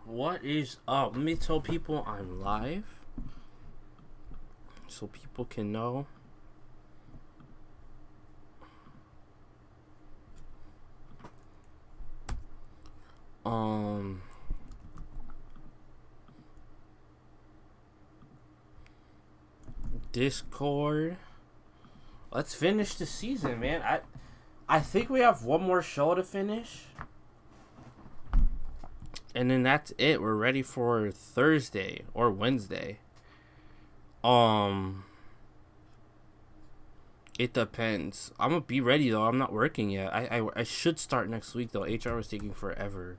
What is up? Let me tell people I'm live so people can know. Discord. Let's finish the season, man. I think we have one more show to finish. And then that's it. We're ready for Thursday or Wednesday. It depends. I'm gonna be ready though. I'm not working yet. I should start next week though. HR was taking forever.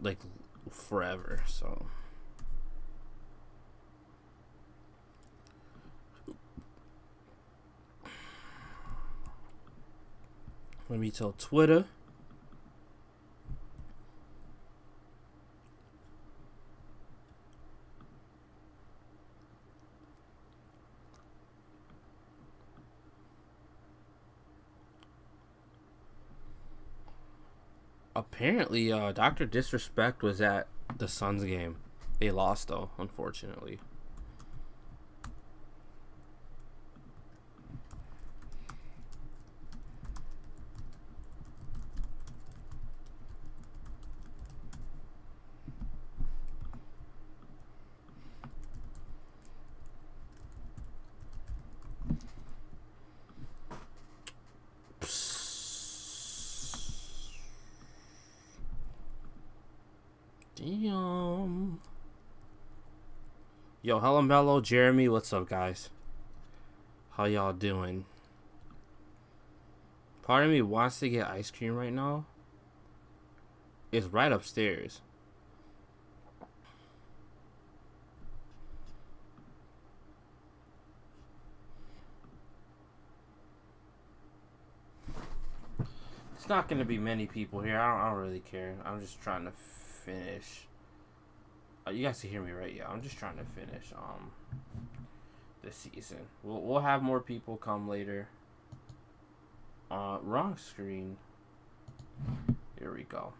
Like forever, so let me tell Twitter. Apparently, Dr. Disrespect was at the Suns game. They lost though, unfortunately. Damn. Yo, hello, Mello, Jeremy. What's up, guys? How y'all doing? Part of me wants to get ice cream right now. It's right upstairs. It's not going to be many people here. I don't really care. I'm just trying to finish. You guys can hear me, right? Yeah, I'm just trying to finish this season. We'll have more people come later. Wrong screen. Here we go.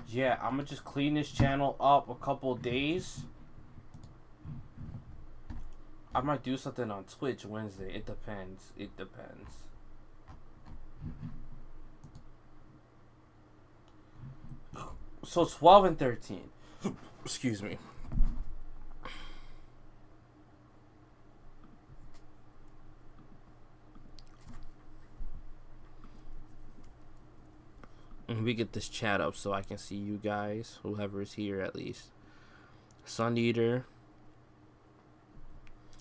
Yeah, I'm gonna just clean this channel up a couple days. I might do something on Twitch Wednesday. It depends. It depends. So 12 and 13. Excuse me. Let me get this chat up so I can see you guys, whoever's here at least. Sun Eater.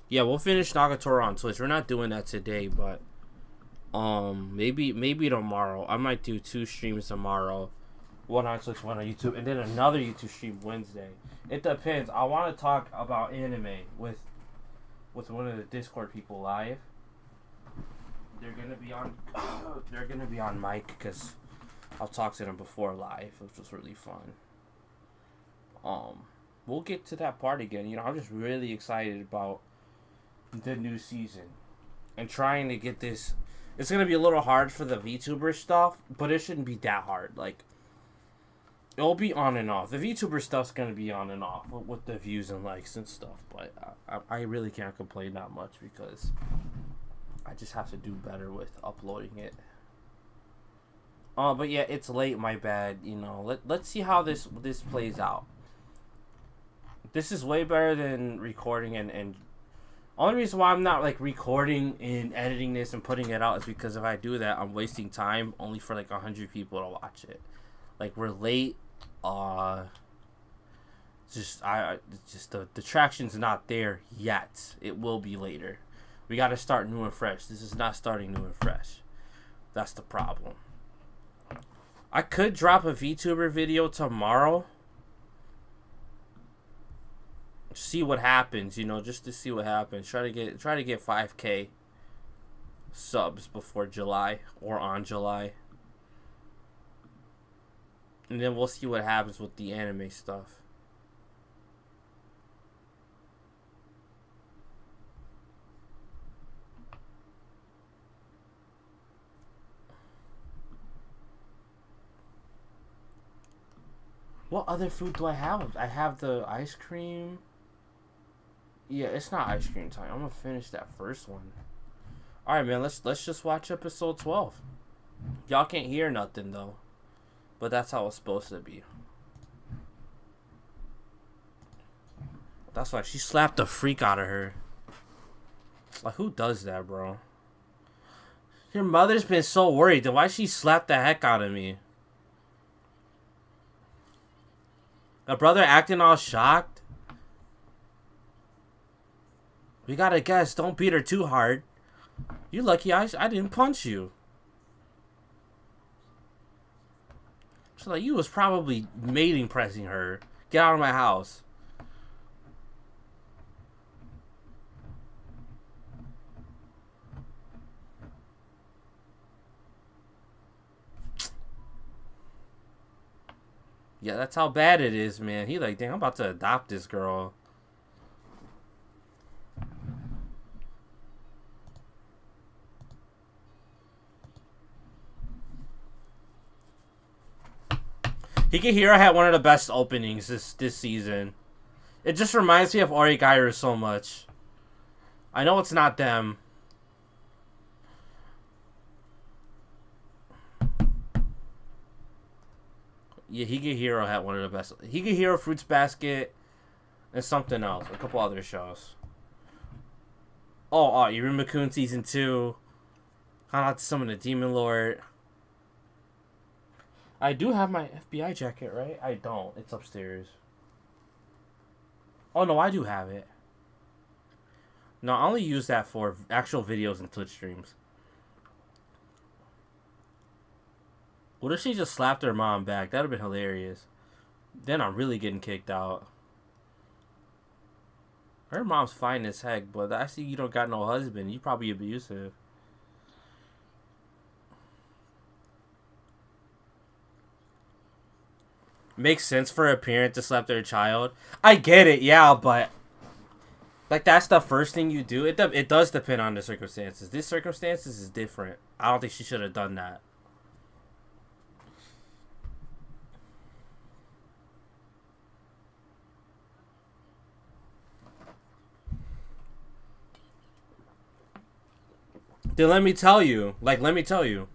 Yeah, we'll finish Nagatoro on Twitch. We're not doing that today, but maybe tomorrow. I might do 2 streams tomorrow. One on Twitch, one on YouTube, and then another YouTube stream Wednesday. It depends. I want to talk about anime with one of the Discord people live. They're gonna be on. They're gonna be on mic because I'll talk to them before live, which was really fun. We'll get to that part again. You know, I'm just really excited about the new season and trying to get this. It's gonna be a little hard for the VTuber stuff, but it shouldn't be that hard. Like, it'll be on and off. The VTuber stuff's gonna be on and off with the views and likes and stuff, but I really can't complain that much because I just have to do better with uploading it. But yeah, it's late. My bad. You know, let's see how this plays out. This is way better than recording and only reason why I'm not like recording and editing this and putting it out is because if I do that, I'm wasting time only for like 100 people to watch it. Like, we're late. Just the traction's not there yet. It will be later. We got to start new and fresh. This is not starting new and fresh. That's the problem. I could drop a VTuber video tomorrow. See what happens, you know, just to see what happens. Try to get 5K subs before July or on July. And then we'll see what happens with the anime stuff. What other food do I have? I have the ice cream. Yeah, it's not ice cream time. I'm gonna finish that first one. All right, man. Let's just watch episode 12. Y'all can't hear nothing though, but that's how it's supposed to be. That's why she slapped the freak out of her. Like, who does that, bro? Your mother's been so worried. Then why she slapped the heck out of me? A brother acting all shocked. We gotta guess. Don't beat her too hard. You lucky I didn't punch you. She's like, you was probably mating pressing her. Get out of my house. Yeah, that's how bad it is, man. He like, dang, I'm about to adopt this girl. Higehiro had one of the best openings this season. It just reminds me of Higehiro so much. I know it's not them. Yeah, Higehiro had one of the best. Higehiro, Fruits Basket, and something else. A couple other shows. Oh, Iruma-kun Season 2. How not to summon the Demon Lord. I do have my FBI jacket, right? I don't. It's upstairs. Oh, no, I do have it. No, I only use that for actual videos and Twitch streams. What if she just slapped her mom back? That would have been hilarious. Then I'm really getting kicked out. Her mom's fine as heck, but I see you don't got no husband. You probably abusive. Makes sense for a parent to slap their child. I get it, yeah, but like that's the first thing you do. It does depend on the circumstances. This circumstances is different. I don't think she should have done that. Then let me tell you. Like, let me tell you.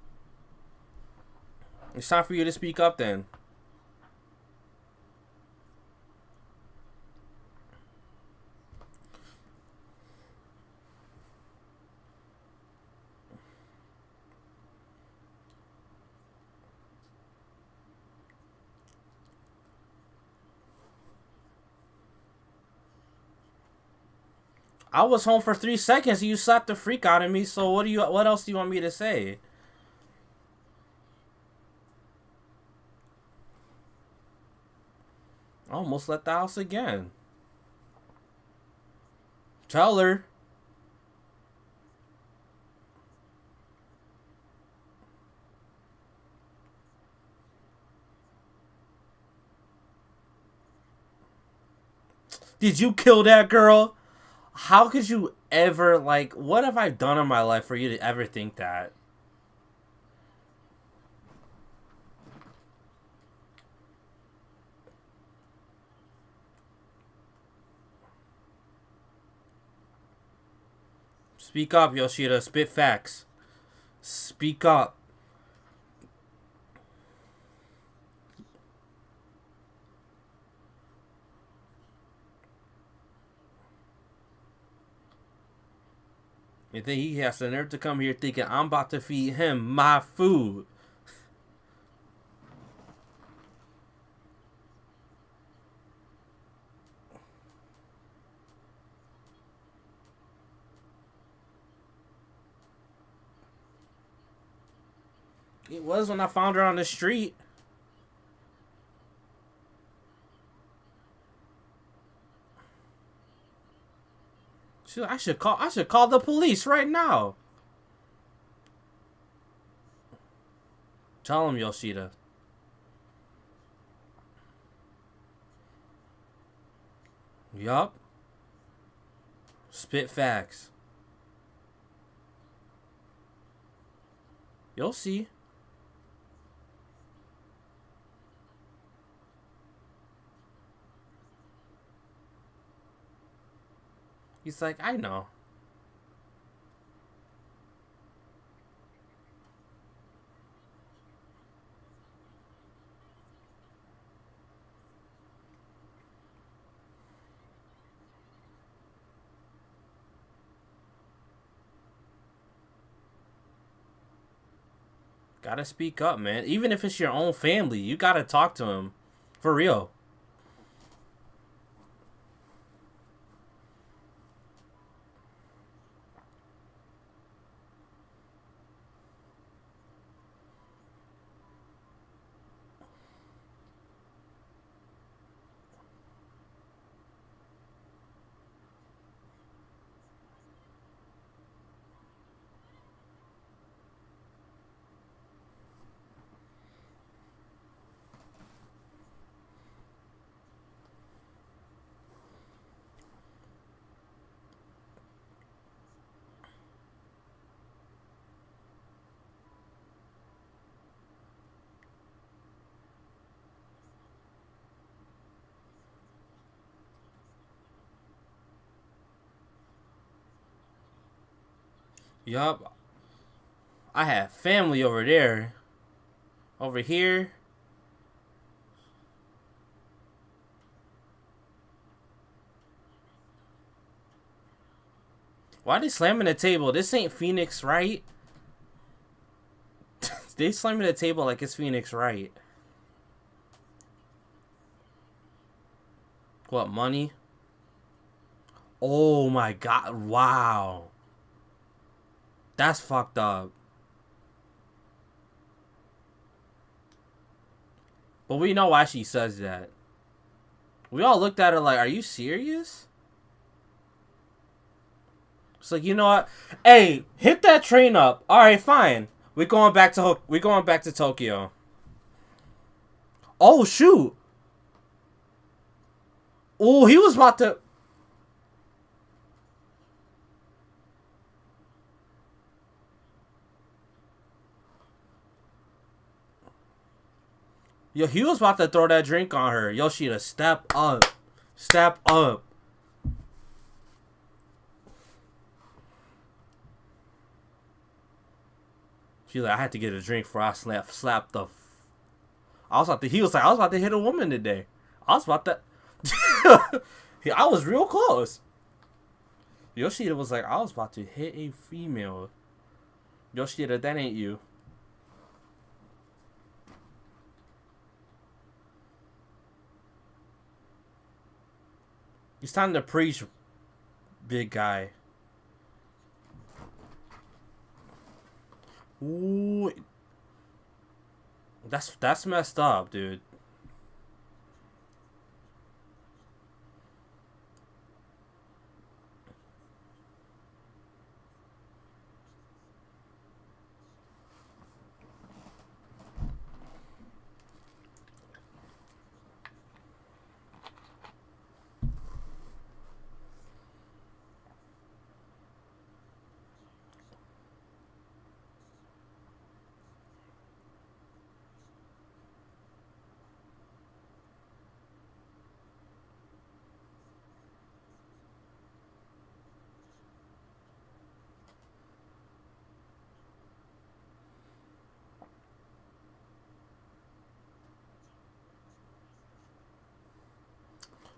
It's time for you to speak up then. I was home for 3 seconds and you slapped the freak out of me, so what else do you want me to say? I almost left the house again. Tell her. Did you kill that girl? How could you ever, like, what have I done in my life for you to ever think that? Speak up, Yoshida. Spit facts. Speak up. And then he has the nerve to come here thinking I'm about to feed him my food. It was when I found her on the street. I should call the police right now. Tell him, Yoshida. Yup. Spit facts. You'll see. He's like, I know. Gotta speak up, man. Even if it's your own family, you gotta talk to him. For real. Yup. I have family over there. Over here. Why they slamming the table? This ain't Phoenix, right? They slamming the table like it's Phoenix, right? What, money? Oh my god, wow. That's fucked up. But we know why she says that. We all looked at her like, are you serious? It's like, you know what? Hey, hit that train up. Alright, fine. We're going back to Tokyo. Oh shoot. Oh, he was about to. Yo, he was about to throw that drink on her. Yoshida, step up. Step up. She's like, I had to get a drink before I slap the. I was about to hit a woman today. I was about to. I was real close. Yoshida was like, I was about to hit a female. Yoshida, that ain't you. It's time to preach, big guy. Ooh, that's messed up, dude.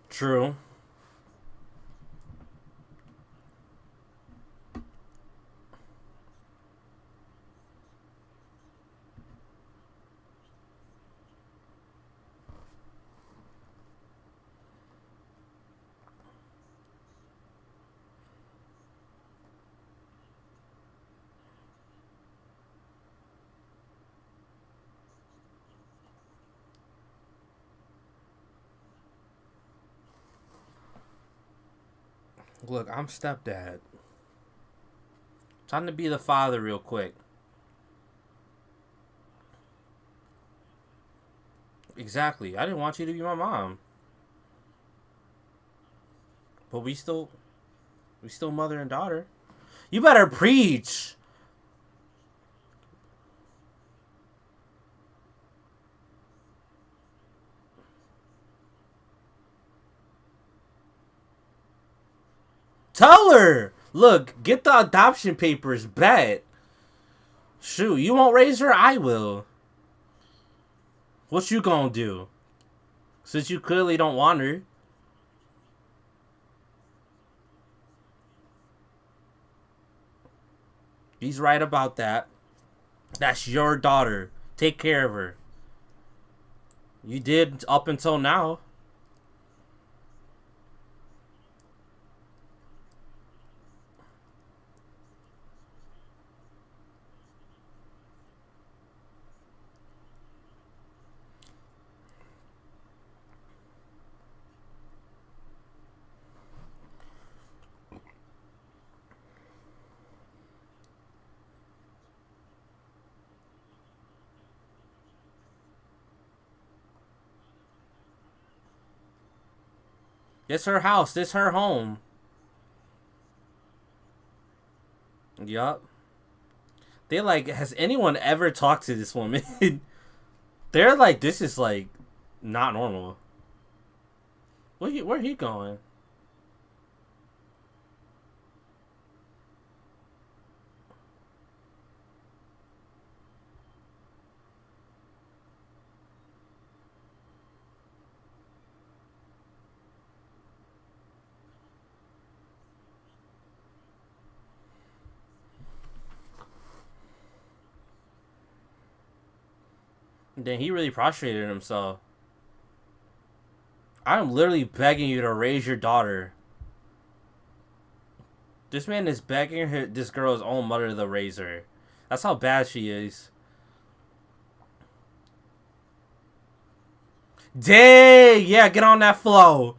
True. Look, I'm stepdad. Time to be the father real quick. Exactly. I didn't want you to be my mom. But we still mother and daughter. You better preach. Tell her. Look, get the adoption papers. Bet. Shoot, you won't raise her? I will. What you gonna do? Since you clearly don't want her. He's right about that. That's your daughter. Take care of her. You did up until now. It's her house. This her home. Yup. They like, has anyone ever talked to this woman? They're like, this is like not normal. Where he going? Then he really prostrated himself. I'm literally begging you to raise your daughter. This man is begging this girl's own mother to raise her. That's how bad she is. Dang! Yeah, get on that flow.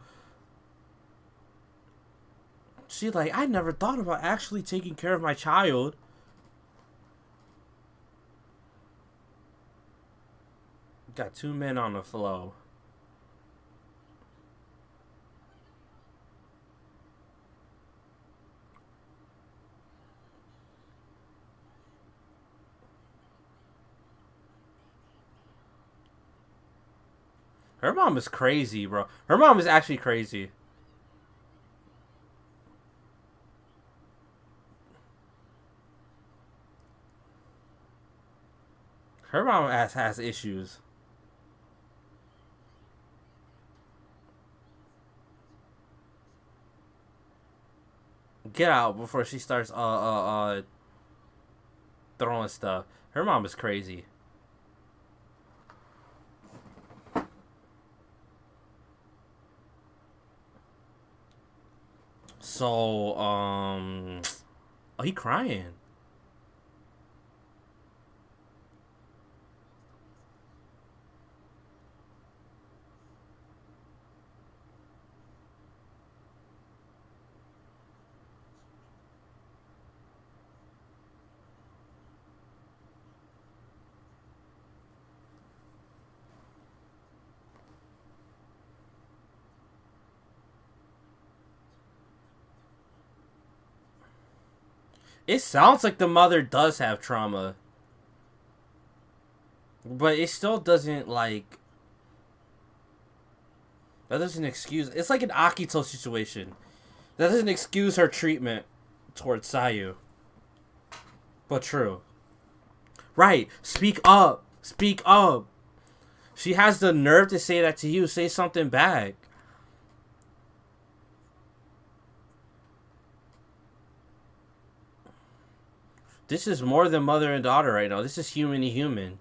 She's like, I never thought about actually taking care of my child. Got two men on the flow. Her mom is crazy, bro. Her mom is actually crazy. Her mom has issues. Get out before she starts throwing stuff. Her mom is crazy. So, oh, he crying. It sounds like the mother does have trauma. But it still doesn't, like... That doesn't excuse... It's like an Akito situation. That doesn't excuse her treatment towards Sayu. But true. Right. Speak up. Speak up. She has the nerve to say that to you. Say something back. This is more than mother and daughter right now. This is human to human.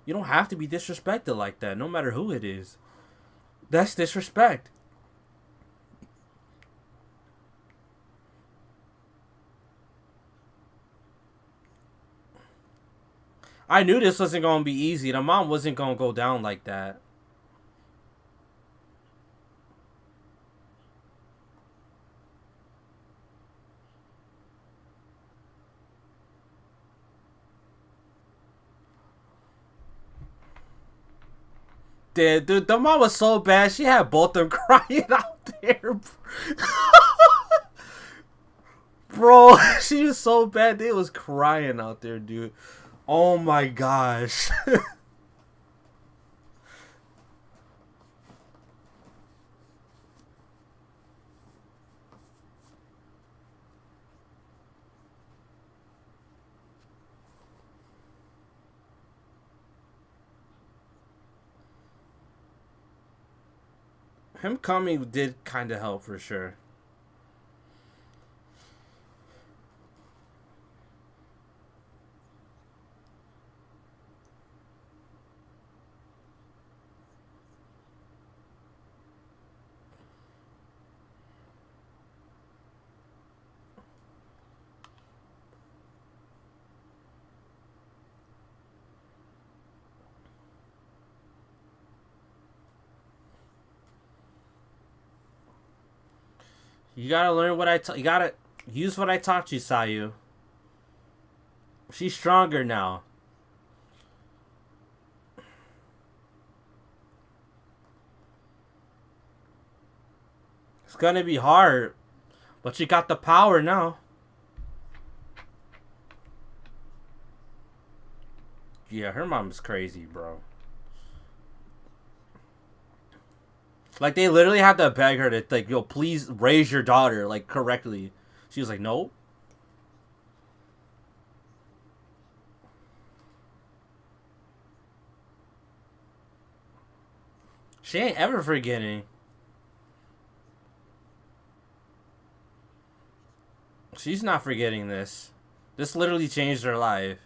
You don't have to be disrespected like that, no matter who it is. That's disrespect. I knew this wasn't going to be easy. The mom wasn't going to go down like that. Dude, the mom was so bad. She had both of them crying out there. Bro, she was so bad. They was crying out there, dude. Oh my gosh. Him coming did kind of help for sure. You gotta learn what you gotta use what I taught you, Sayu. She's stronger now. It's gonna be hard, but you got the power now. Yeah, her mom's crazy, bro. Like, they literally had to beg her to, like, yo, please raise your daughter, like, correctly. She was like, no. She ain't ever forgetting. She's not forgetting this. This literally changed her life.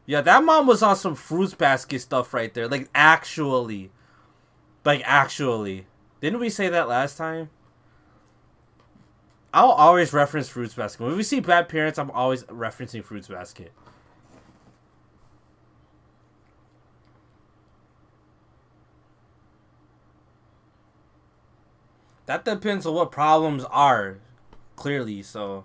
Yeah, that mom was on some fruits basket stuff right there. Like, actually. Like, actually. Didn't we say that last time? I'll always reference fruits basket. When we see bad parents, I'm always referencing fruits basket. That depends on what problems are, clearly, so...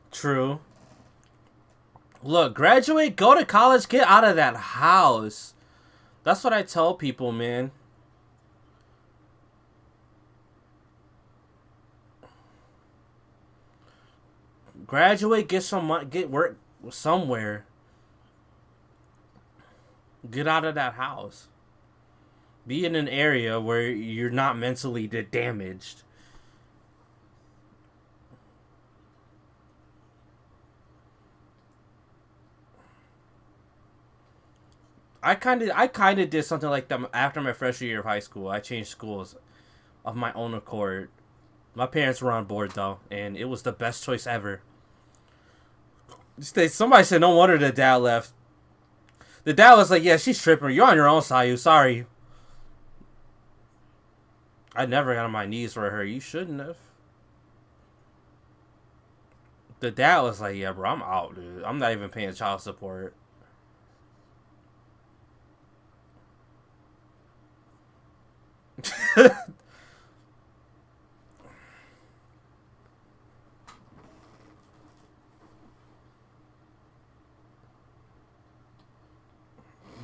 True. Look, graduate, go to college, get out of that house. That's what I tell people, man. Graduate, get some money, get work somewhere. Get out of that house. Be in an area where you're not mentally damaged. I kind of did something like that after my freshman year of high school. I changed schools of my own accord. My parents were on board though, and it was the best choice ever. Somebody said no wonder the dad left. The dad was like, "Yeah, she's tripping. You're on your own, Sayu. Sorry." I never got on my knees for her. You shouldn't have. The dad was like, "Yeah, bro, I'm out, dude. I'm not even paying child support."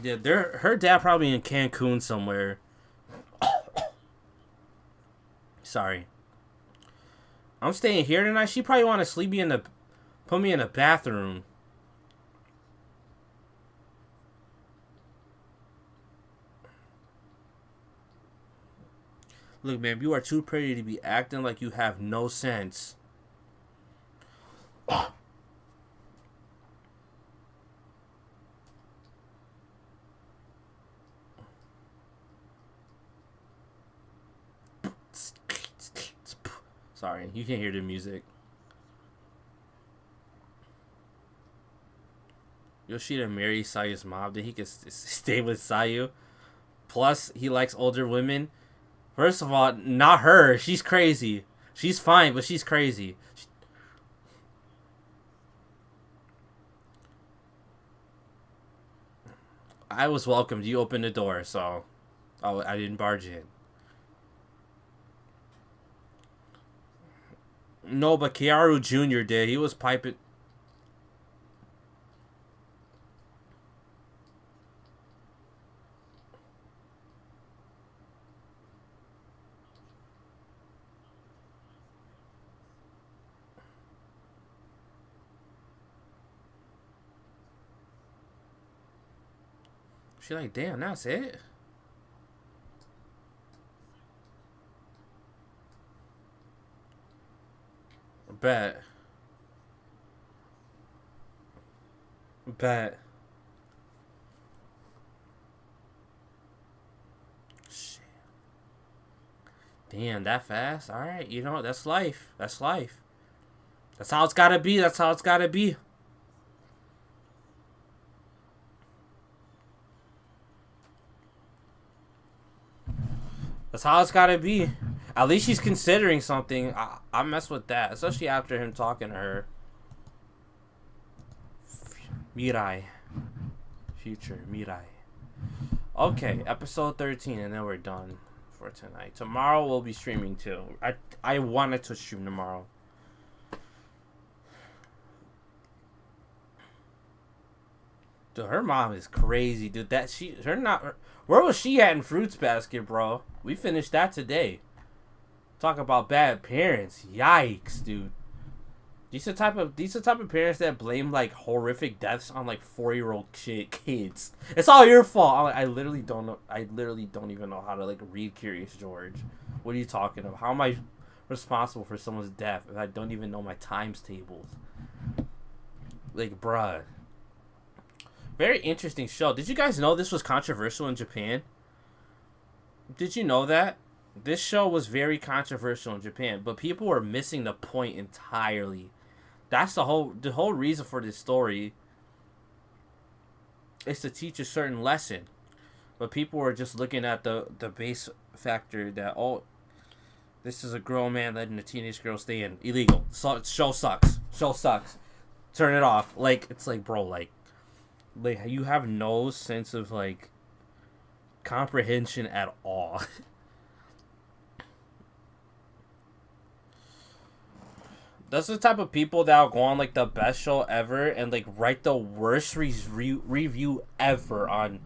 Yeah, her dad probably in Cancun somewhere. Sorry. I'm staying here tonight. She probably want to sleep me in the, put me in the bathroom. Look, man, you are too pretty to be acting like you have no sense. Sorry, you can't hear the music. Yoshida marry Sayu's mom, then he can stay with Sayu. Plus, he likes older women. First of all, not her. She's crazy. She's fine, but she's crazy. I was welcomed. You opened the door, so I didn't barge in. No, but Kiaru Jr. did. He was piping. She like, damn, that's it. Bet. Bet. Shit. Damn, that fast? Alright, you know, that's life. That's life. That's how it's gotta be. That's how it's gotta be. That's how it's gotta be. At least she's considering something. I mess with that, especially after him talking to her. Mirai. Future. Mirai. Okay, episode 13, and then we're done for tonight. Tomorrow we'll be streaming too. I wanted to stream tomorrow. Dude, her mom is crazy, dude. Where was she at in Fruits Basket, bro? We finished that today. Talk about bad parents. Yikes, dude. These are the type of parents that blame like horrific deaths on like 4-year-old kids. It's all your fault. I literally don't know. I literally don't even know how to like read Curious George. What are you talking about? How am I responsible for someone's death if I don't even know my times tables? Like, bruh. Very interesting show. Did you guys know this was controversial in Japan? Did you know that? This show was very controversial in Japan, but people were missing the point entirely. That's the whole reason for this story is to teach a certain lesson. But people were just looking at the base factor that, oh, this is a grown man letting a teenage girl stay in. Illegal. So, show sucks. Show sucks. Turn it off. Like, it's like, bro, like you have no sense of like comprehension at all. That's the type of people that will go on like the best show ever and like write the worst review ever on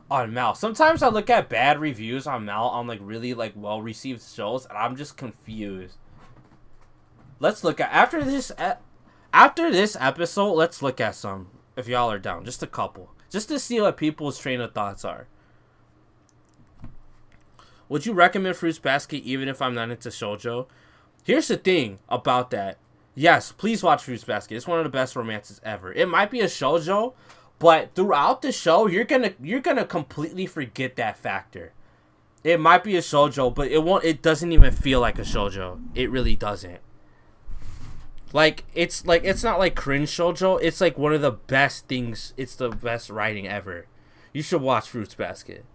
Mal. Sometimes I look at bad reviews on Mal on like really like well received shows and I'm just confused. Let's look at after this episode. Let's look at some. If y'all are down, just a couple. Just to see what people's train of thoughts are. Would you recommend Fruits Basket even if I'm not into shoujo? Here's the thing about that. Yes, please watch Fruits Basket. It's one of the best romances ever. It might be a shoujo, but throughout the show, you're gonna completely forget that factor. It might be a shoujo, but it doesn't even feel like a shoujo. It really doesn't. It's not like cringe shoujo. It's like one of the best things. It's the best writing ever. You should watch Fruits Basket.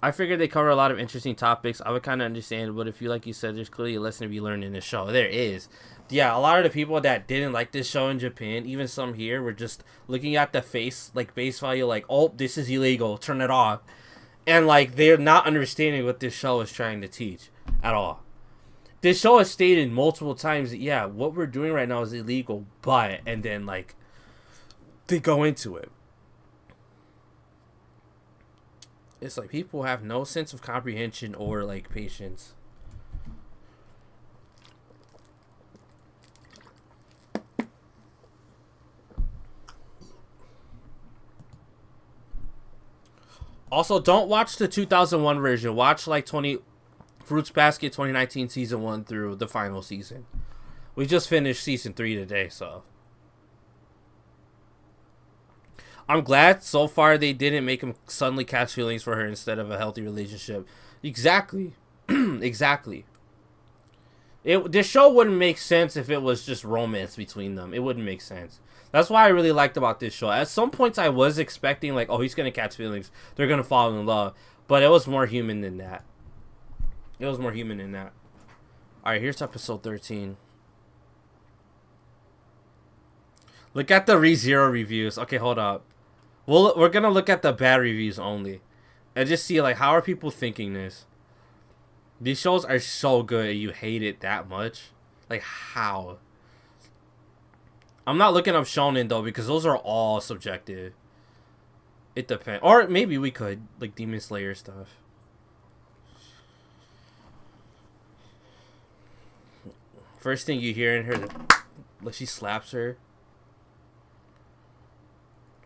I figured they cover a lot of interesting topics. I would kind of understand, but if you, like you said, there's clearly a lesson to be learned in this show. There is. Yeah, a lot of the people that didn't like this show in Japan, even some here, were just looking at the face value, like, oh, this is illegal. Turn it off. And, like, they're not understanding what this show is trying to teach at all. This show has stated multiple times that, yeah, what we're doing right now is illegal, but, and then, like, they go into it. It's like people have no sense of comprehension or, like, patience. Also, don't watch the 2001 version. Watch like Fruits Basket 2019 season 1 through the final season. We just finished season 3 today, so I'm glad so far they didn't make him suddenly catch feelings for her instead of a healthy relationship. Exactly. Exactly. This show wouldn't make sense if it was just romance between them. It wouldn't make sense. That's why I really liked about this show. At some points, I was expecting, like, oh, he's going to catch feelings. They're going to fall in love. But it was more human than that. It was more human than that. Alright, here's episode 13. Look at the ReZero reviews. Okay, hold up. We're going to look at the bad reviews only. I just see like, how are people thinking this? These shows are so good and you hate it that much. Like, how? I'm not looking up Shonen though because those are all subjective. It depends. Or maybe we could, like Demon Slayer stuff. First thing you hear in her, like she slaps her.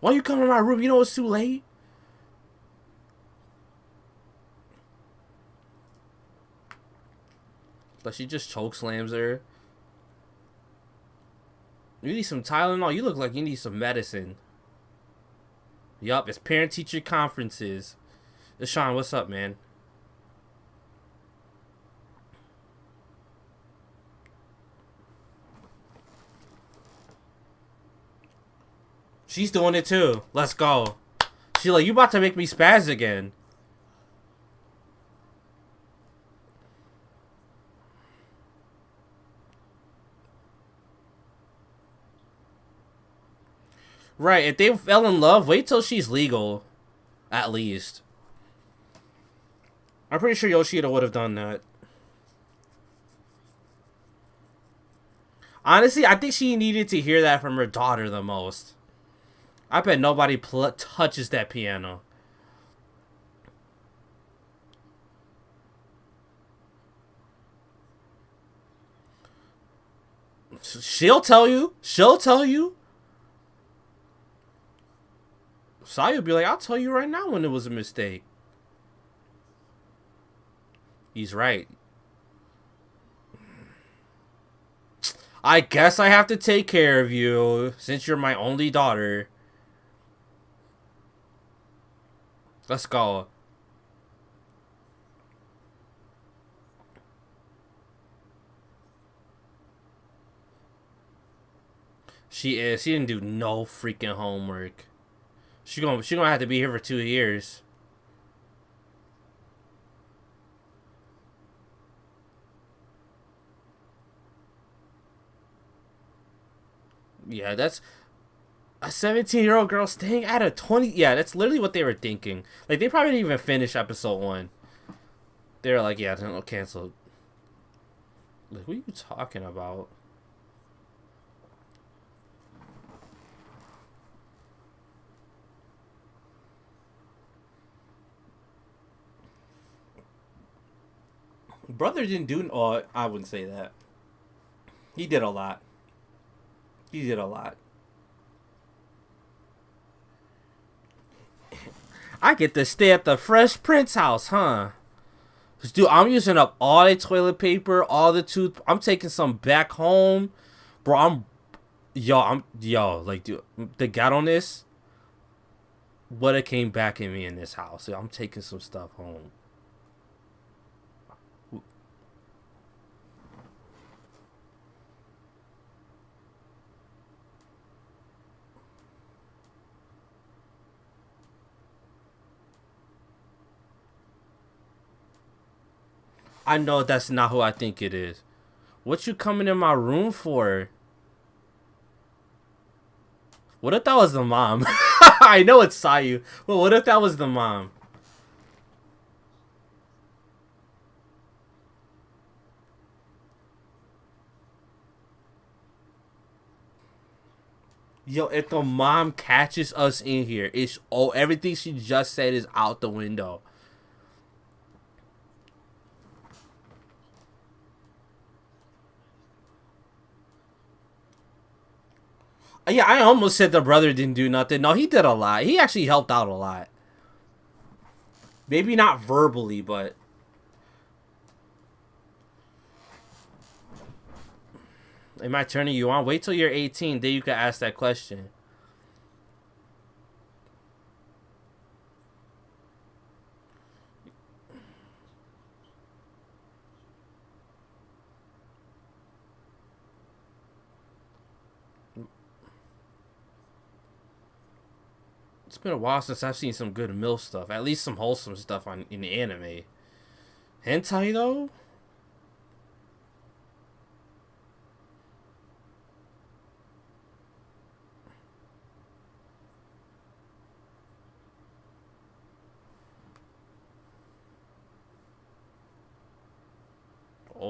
Why you come in my room? You know it's too late. But she just choke slams her. You need some Tylenol. You look like you need some medicine. Yup, it's parent-teacher conferences. Sean, what's up, man? She's doing it too. Let's go. She like, you about to make me spaz again. Right, if they fell in love, wait till she's legal. At least. I'm pretty sure Yoshida would have done that. Honestly, I think she needed to hear that from her daughter the most. I bet nobody touches that piano. She'll tell you. She'll tell you. Saya'll be like, I'll tell you right now when it was a mistake. He's right. I guess I have to take care of you since you're my only daughter. Let's go. She is. She didn't do no freaking homework. She gonna have to be here for 2 years. Yeah, that's a 17-year-old girl staying at a 20. Yeah, that's literally what they were thinking. Like, they probably didn't even finish episode 1. They were like, yeah, no, cancel. Like, what are you talking about? Brother didn't do. Oh, I wouldn't say that. He did a lot. He did a lot. I get to stay at the Fresh Prince house, huh? Dude, I'm using up all the toilet paper, all the tooth. I'm taking some back home, bro. Yo. Like, dude, the got on this. What it came back in me in this house. I'm taking some stuff home. I know that's not who I think it is. What you coming in my room for? What if that was the mom? I know it's Sayu, but what if that was the mom? Yo, if the mom catches us in here, it's everything she just said is out the window. Yeah, I almost said the brother didn't do nothing. No, he did a lot. He actually helped out a lot. Maybe not verbally, but... Am I turning you on? Wait till you're 18, then you can ask that question. It's been a while since I've seen some good MILF stuff. At least some wholesome stuff in the anime. Hentai, though?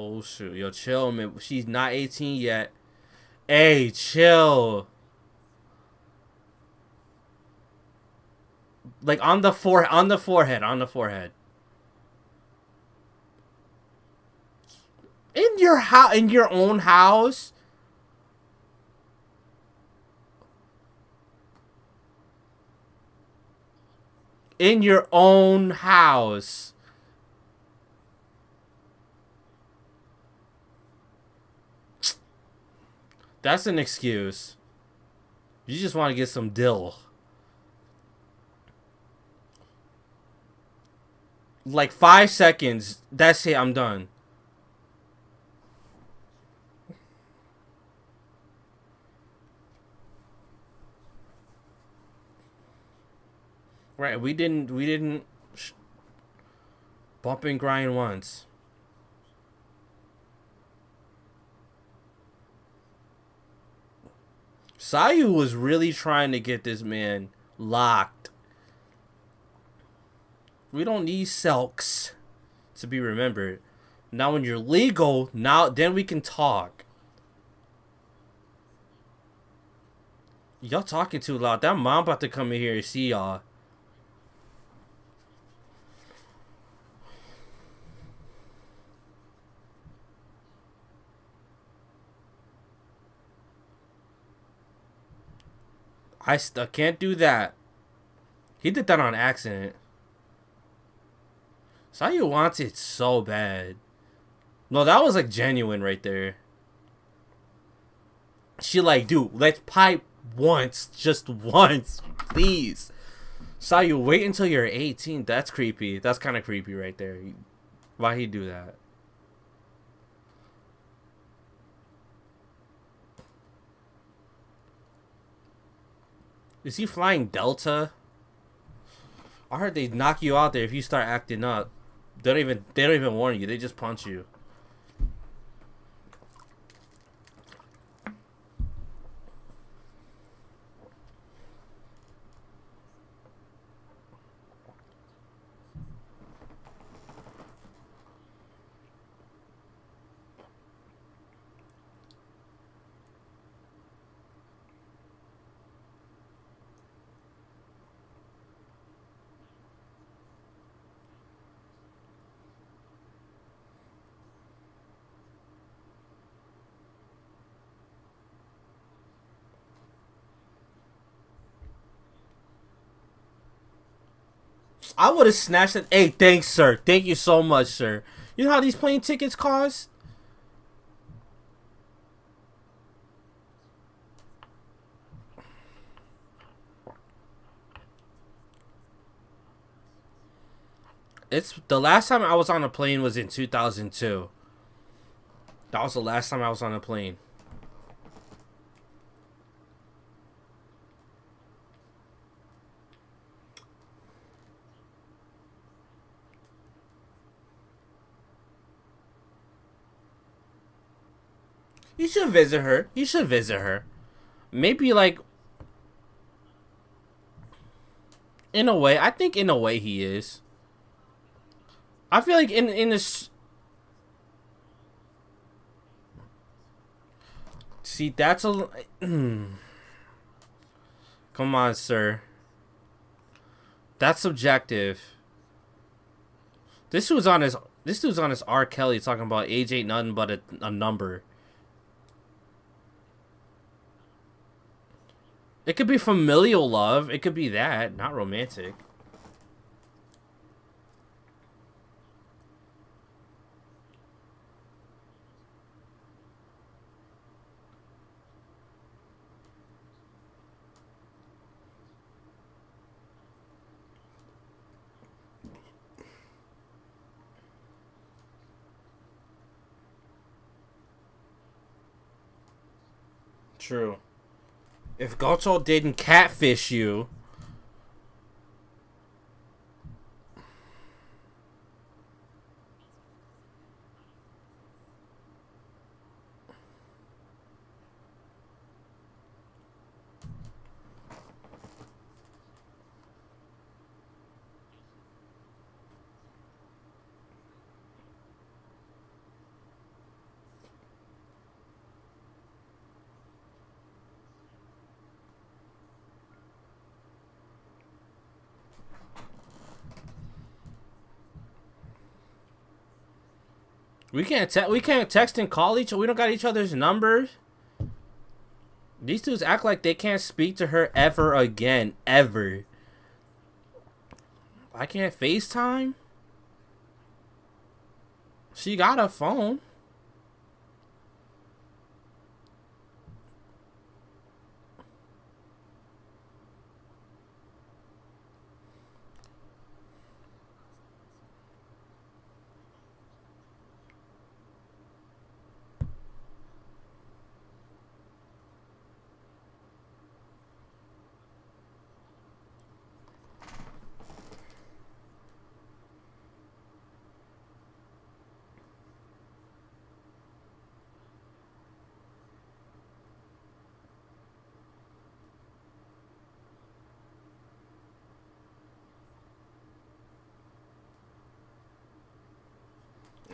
Oh shoot, yo, chill, man. She's not 18 yet. Hey, chill. Like on the forehead. In your own house. In your own house. That's an excuse. You just want to get some dill. Like 5 seconds. That's it. I'm done. Right. We didn't bump and grind once. Sayu was really trying to get this man locked. We don't need selks to be remembered. Now when you're legal, then we can talk. Y'all talking too loud. That mom about to come in here and see y'all. I can't do that. He did that on accident. Sayu wants it so bad. No, that was like genuine right there. She like, dude, let's pipe once. Just once. Please. Sayu, wait until you're 18. That's creepy. That's kind of creepy right there. Why he do that? Is he flying Delta? I heard they knock you out there if you start acting up. They don't even warn you. They just punch you. I would have snatched it. Hey, thanks, sir. Thank you so much, sir. You know how these plane tickets cost? It's the last time I was on a plane was in 2002. That was the last time I was on a plane. You should visit her. You should visit her. Maybe like in a way. I think in a way he is. I feel like in this. See, that's a. Come on, sir. That's subjective. This dude's on his R. Kelly talking about age ain't nothing but a number. It could be familial love. It could be that, not romantic. True. If Gocho didn't catfish you, We can't text and call each other. We don't got each other's numbers. These dudes act like they can't speak to her ever again. Ever. I can't FaceTime? She got a phone.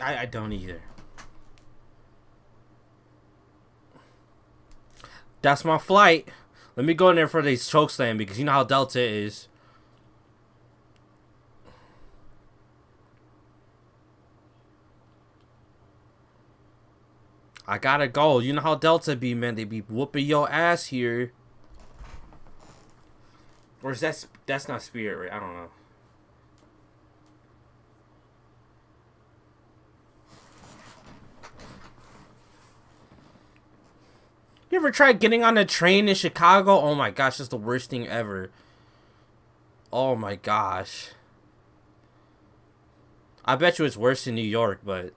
I don't either. That's my flight. Let me go in there for this choke slam because you know how Delta is. I gotta go. You know how Delta be, man. They be whooping your ass here. Or is that's not Spirit, right? I don't know. You ever tried getting on a train in Chicago? Oh my gosh, that's the worst thing ever. Oh my gosh. I bet you it's worse in New York, but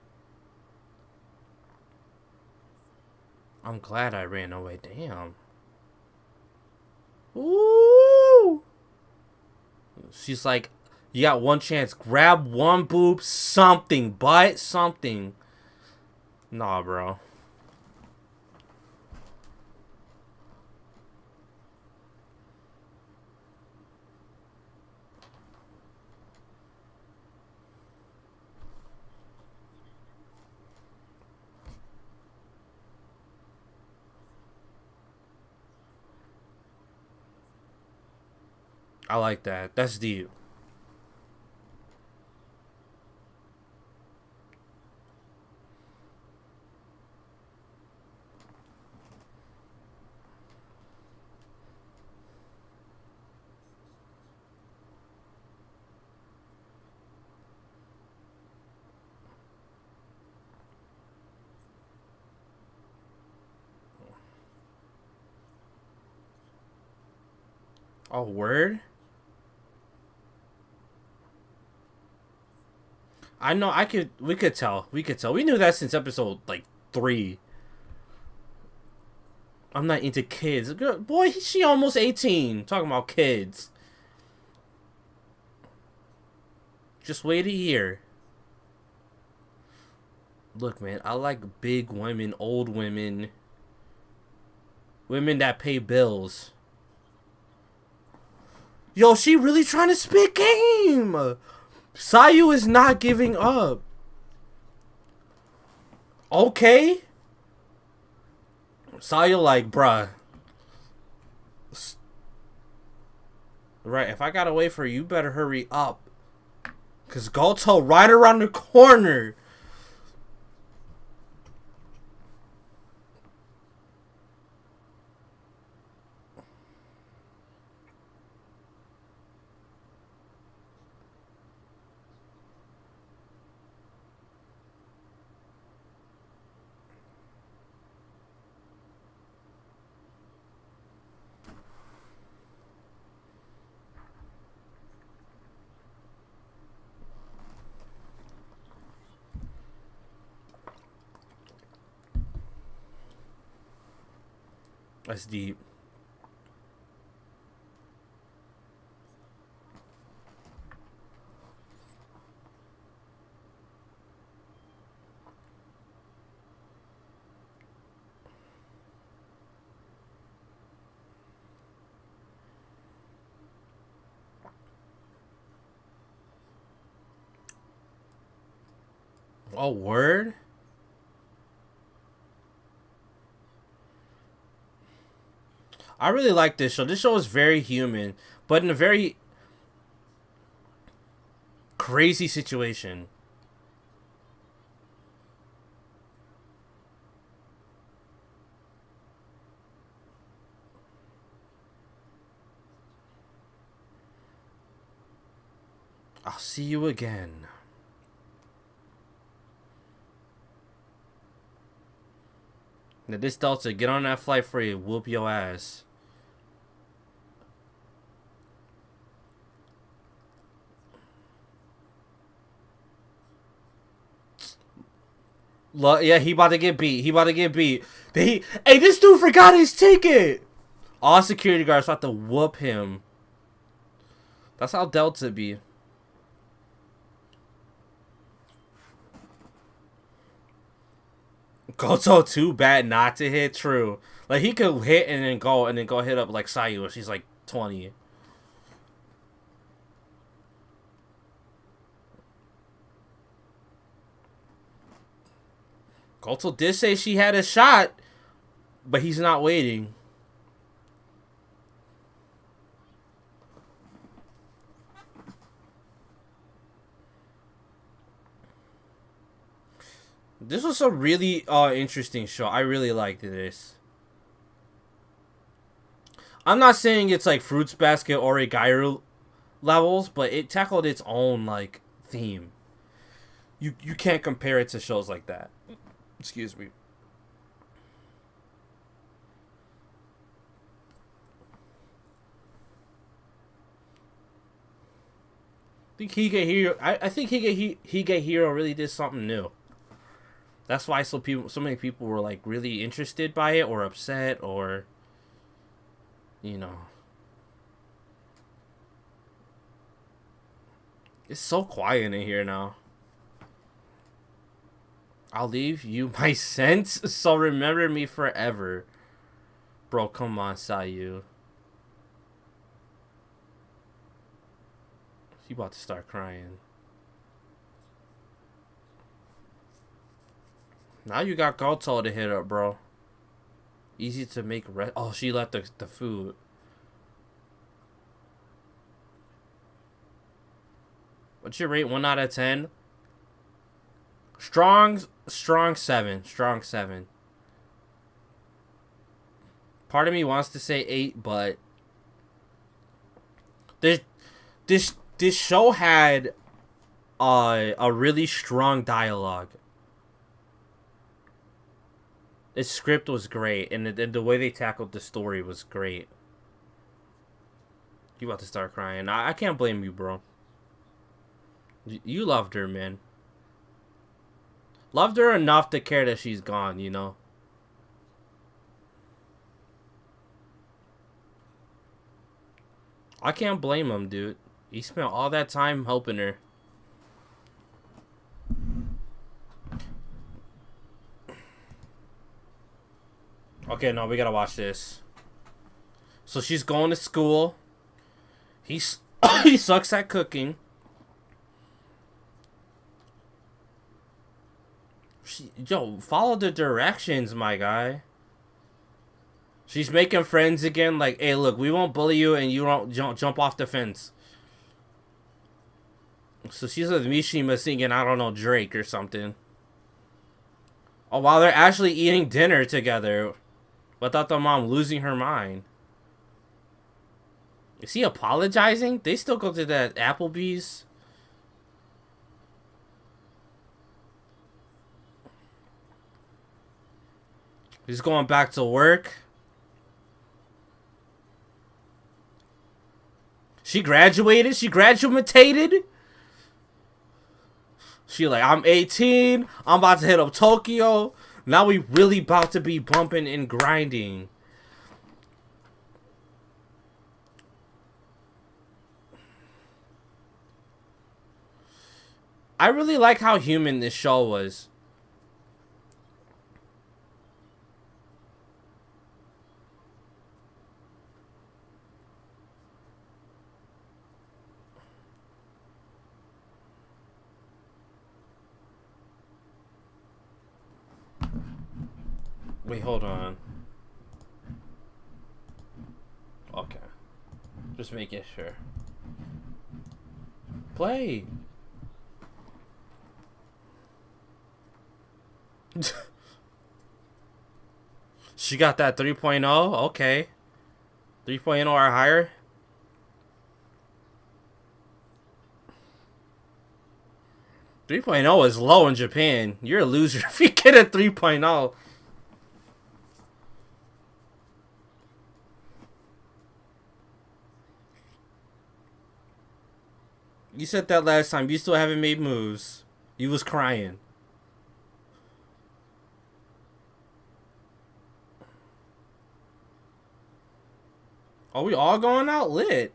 I'm glad I ran away. Damn. Ooh. She's like, you got one chance. Grab one boob, something, butt, something. Nah, bro. I like that. That's deep. Oh, word? I know. We could tell. We could tell. We knew that since episode like 3. I'm not into kids. Girl, boy, she almost 18. Talking about kids. Just wait a year. Look, man, I like big women, old women, women that pay bills. Yo, she really trying to spit game. Sayu is not giving up. Okay. Sayu like, bruh. Right, if I gotta wait for you, better hurry up. Cause Goto right around the corner. That's deep. Oh, word? I really like this show. This show is very human, but in a very crazy situation. I'll see you again. Now this Delta, get on that flight for you, whoop your ass. Yeah, he about to get beat. He about to get beat. Hey, this dude forgot his ticket. All security guards have to whoop him. That's how Delta be. Goto too bad not to hit. True. Like he could hit and then go hit up like Sayu. She's like 20. Goto did say she had a shot, but he's not waiting. This was a really interesting show. I really liked this. I'm not saying it's like Fruits Basket or Higehiro levels, but it tackled its own like theme. You can't compare it to shows like that. Excuse me. I think Higehiro. I think Higehiro really did something new. That's why so many people were like really interested by it or upset or, you know. It's so quiet in here now. I'll leave you my scent, so remember me forever. Bro, come on, Sayu. She about to start crying. Now you got Goto to hit up, bro. Easy to make oh, she left the food. What's your rate? 1 out of 10? Strong 7. Strong 7. Part of me wants to say 8, but this show had a really strong dialogue. The script was great, and the way they tackled the story was great. You about to start crying. I can't blame you, bro. You loved her, man. Loved her enough to care that she's gone, you know? I can't blame him, dude. He spent all that time helping her. Okay, no, we gotta watch this. So she's going to school. He sucks at cooking. Yo, follow the directions, my guy. She's making friends again. Like, hey, look, we won't bully you and you don't jump off the fence. So she's with Mishima singing, I don't know, Drake or something. Oh, while they're actually eating dinner together. Without the mom losing her mind. Is he apologizing? They still go to that Applebee's. He's going back to work. She graduated? She graduated? She like, I'm 18. I'm about to hit up Tokyo. Now we really about to be bumping and grinding. I really like how human this show was. Wait, hold on. Okay. Just making sure. Play. She got that 3.0? Okay. 3.0 or higher? 3.0 is low in Japan. You're a loser if you get a 3.0. You said that last time. You still haven't made moves. You was crying. Are we all going out lit?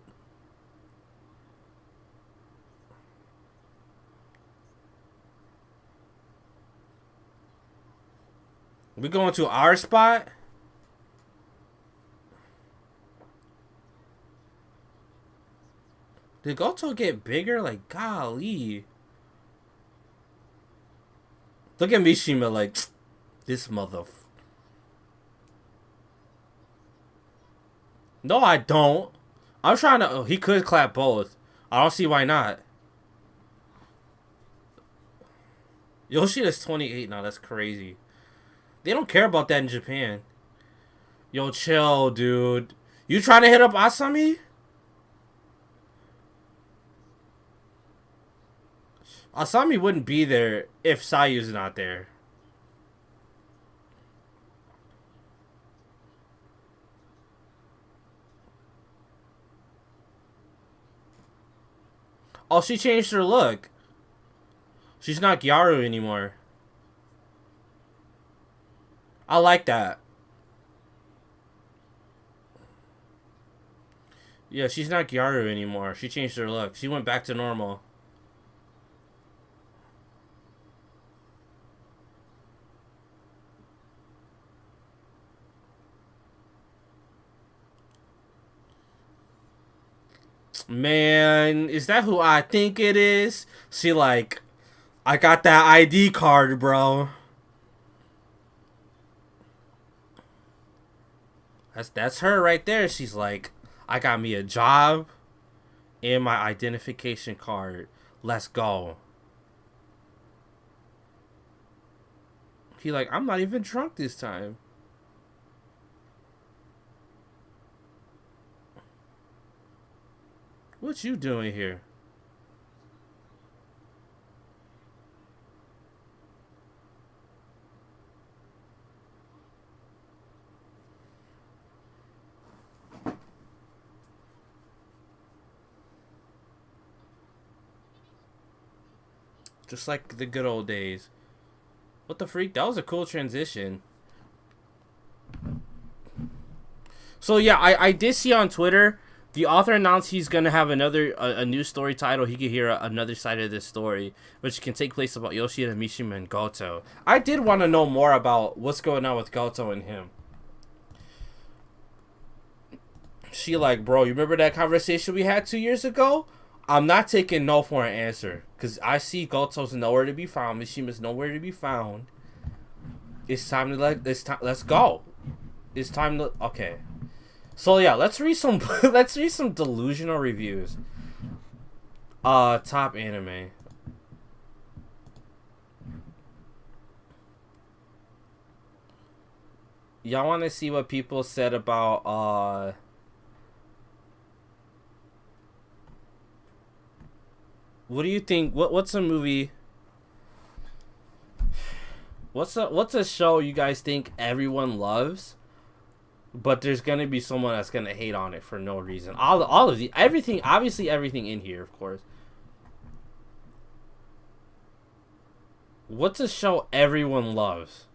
We going to our spot? Did Goto get bigger? Like, golly. Look at Mishima like, this mother. No, I don't. I'm trying to... Oh, he could clap both. I don't see why not. Yoshida's 28 now. That's crazy. They don't care about that in Japan. Yo, chill, dude. You trying to hit up Asami? Asami wouldn't be there if Sayu's not there. Oh, she changed her look. She's not Gyaru anymore. I like that. Yeah, she's not Gyaru anymore. She changed her look. She went back to normal. Man, is that who I think it is? She like, I got that ID card, bro. That's her right there. She's like, I got me a job and my identification card. Let's go. He like, I'm not even drunk this time. What you doing here? Just like the good old days. What the freak? That was a cool transition. So yeah, I did see on Twitter, the author announced he's gonna have a new story title, Higehiro, another side of this story, which can take place about Yoshida, Mishima, and Goto. I did want to know more about what's going on with Goto and him. She like, bro, you remember that conversation we had 2 years ago? I'm not taking no for an answer, because I see Goto's nowhere to be found, Mishima's nowhere to be found. It's time to let's go. It's time to okay. So yeah, let's read some let's read some delusional reviews. Top anime. Y'all want to see what people said about what do you think? What's a movie? What's a show you guys think everyone loves, but there's gonna be someone that's gonna hate on it for no reason? All of the everything, obviously everything in here, of course. What's a show everyone loves?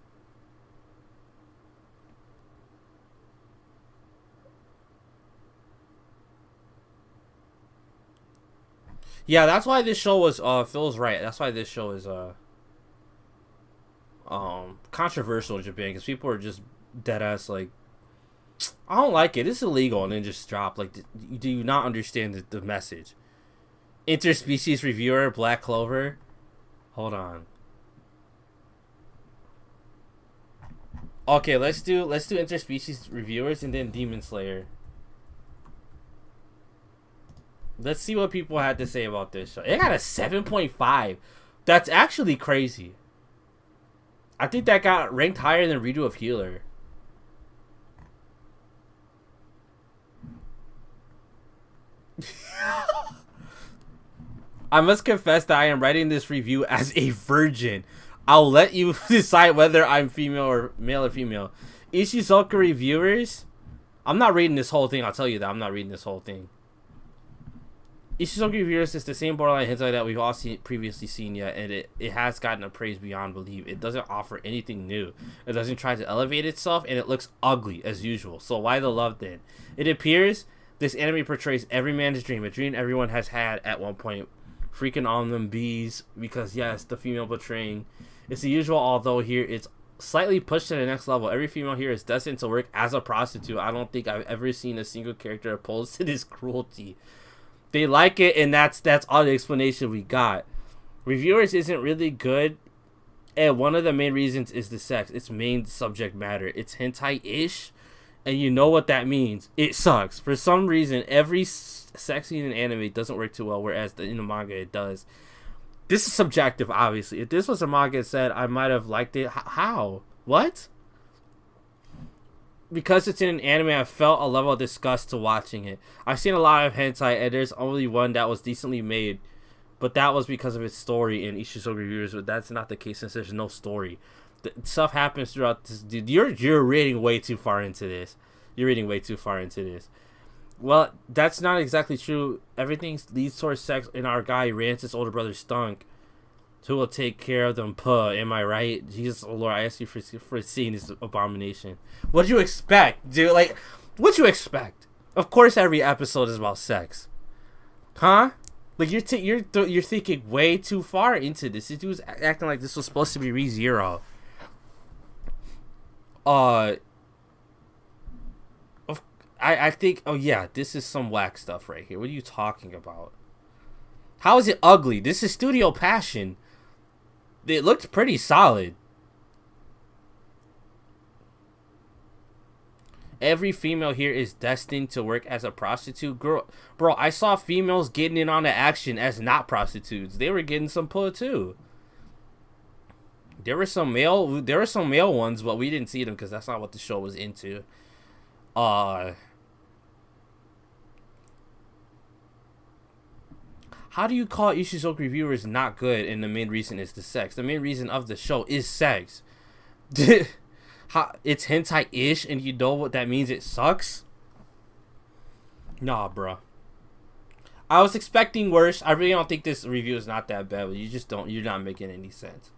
Yeah, that's why this show was Phil's right. That's why this show is controversial in Japan, because people are just dead ass like, I don't like it, it's illegal, and then just drop like, do you not understand the message? Interspecies reviewer, Black Clover. Hold on. Okay, let's do interspecies reviewers and then Demon Slayer. Let's see what people had to say about this show. It got a 7.5. That's actually crazy. I think that got ranked higher than Redo of Healer. I must confess that I am writing this review as a virgin. I'll let you decide whether I'm female or male or female. Ishizoku reviewers, I'm not reading this whole thing. I'll tell you that I'm not reading this whole thing. Ishizoku reviewers is the same borderline hentai that we've all previously seen yet, and it has gotten a praise beyond belief. It doesn't offer anything new. It doesn't try to elevate itself, and it looks ugly as usual. So why the love then? It appears this anime portrays every man's dream, a dream everyone has had at one point. Freaking on them bees, because yes, the female portraying. It's the usual, although here it's slightly pushed to the next level. Every female here is destined to work as a prostitute. I don't think I've ever seen a single character opposed to this cruelty. They like it, and that's all the explanation we got. Reviewers isn't really good, and one of the main reasons is the sex. Its main subject matter. It's hentai-ish, and you know what that means. It sucks. For some reason, every sex scene in anime doesn't work too well, whereas in the manga it does. This is subjective, obviously. If this was a manga said, I might have liked it. How? What? Because it's in an anime, I felt a level of disgust to watching it. I've seen a lot of hentai, and there's only one that was decently made, but that was because of its story in Ishizoku reviewers. But that's not the case since there's no story. The stuff happens throughout this. Dude, you're reading way too far into this. You're reading way too far into this. Well, that's not exactly true. Everything leads towards sex, and our guy Rance's older brother Stunk, who will take care of them. Puh, am I right? Jesus, oh Lord, I ask you for seeing this abomination. What do you expect, dude? Like, what you expect? Of course, every episode is about sex, huh? Like you're thinking way too far into this. This dude's acting like this was supposed to be ReZero. I think, oh yeah, this is some whack stuff right here. What are you talking about? How is it ugly? This is Studio Passion. It looked pretty solid. Every female here is destined to work as a prostitute. Girl, bro, I saw females getting in on the action as not prostitutes. They were getting some pull too. There were some male ones, but we didn't see them because that's not what the show was into. How do you call Ishizoku reviewers not good and the main reason is the sex? The main reason of the show is sex. It's hentai-ish and you know what that means? It sucks? Nah, bro. I was expecting worse. I really don't think this review is not that bad, but you're not making any sense.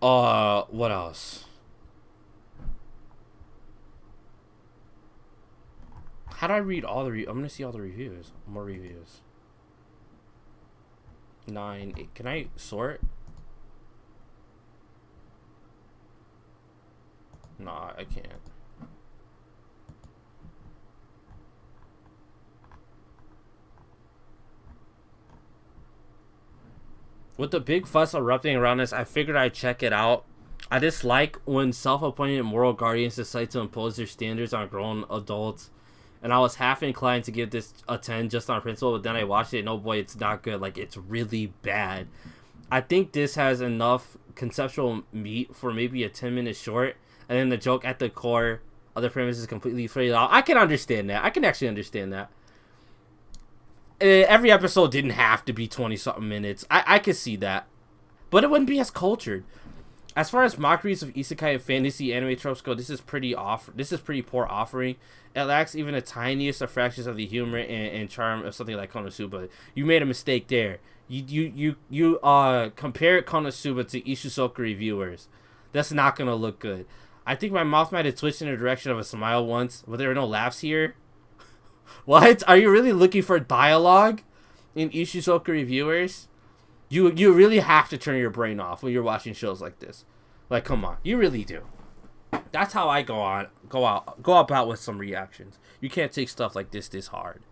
What else? How do I read all the I'm gonna see all the reviews. More reviews. 9, 8. Can I sort? Nah, I can't. With the big fuss erupting around us, I figured I'd check it out. I dislike when self-appointed moral guardians decide to impose their standards on grown adults. And I was half inclined to give this a 10 just on principle, but then I watched it and oh boy, it's not good. Like, it's really bad. I think this has enough conceptual meat for maybe a 10-minute short, and then the joke at the core of the premise is completely flayed out. I can understand that. I can actually understand that. Every episode didn't have to be 20-something minutes. I could see that. But it wouldn't be as cultured. As far as mockeries of isekai and fantasy anime tropes go, this is pretty poor offering. It lacks even the tiniest of fractions of the humor and charm of something like Konosuba. You made a mistake there. You compared Konosuba to Ishizoku reviewers. That's not gonna look good. I think my mouth might have twitched in the direction of a smile once, but there were no laughs here. What? Are you really looking for dialogue in Ishizoku reviewers? You really have to turn your brain off when you're watching shows like this. Like, come on, you really do. That's how I go about with some reactions. You can't take stuff like this hard.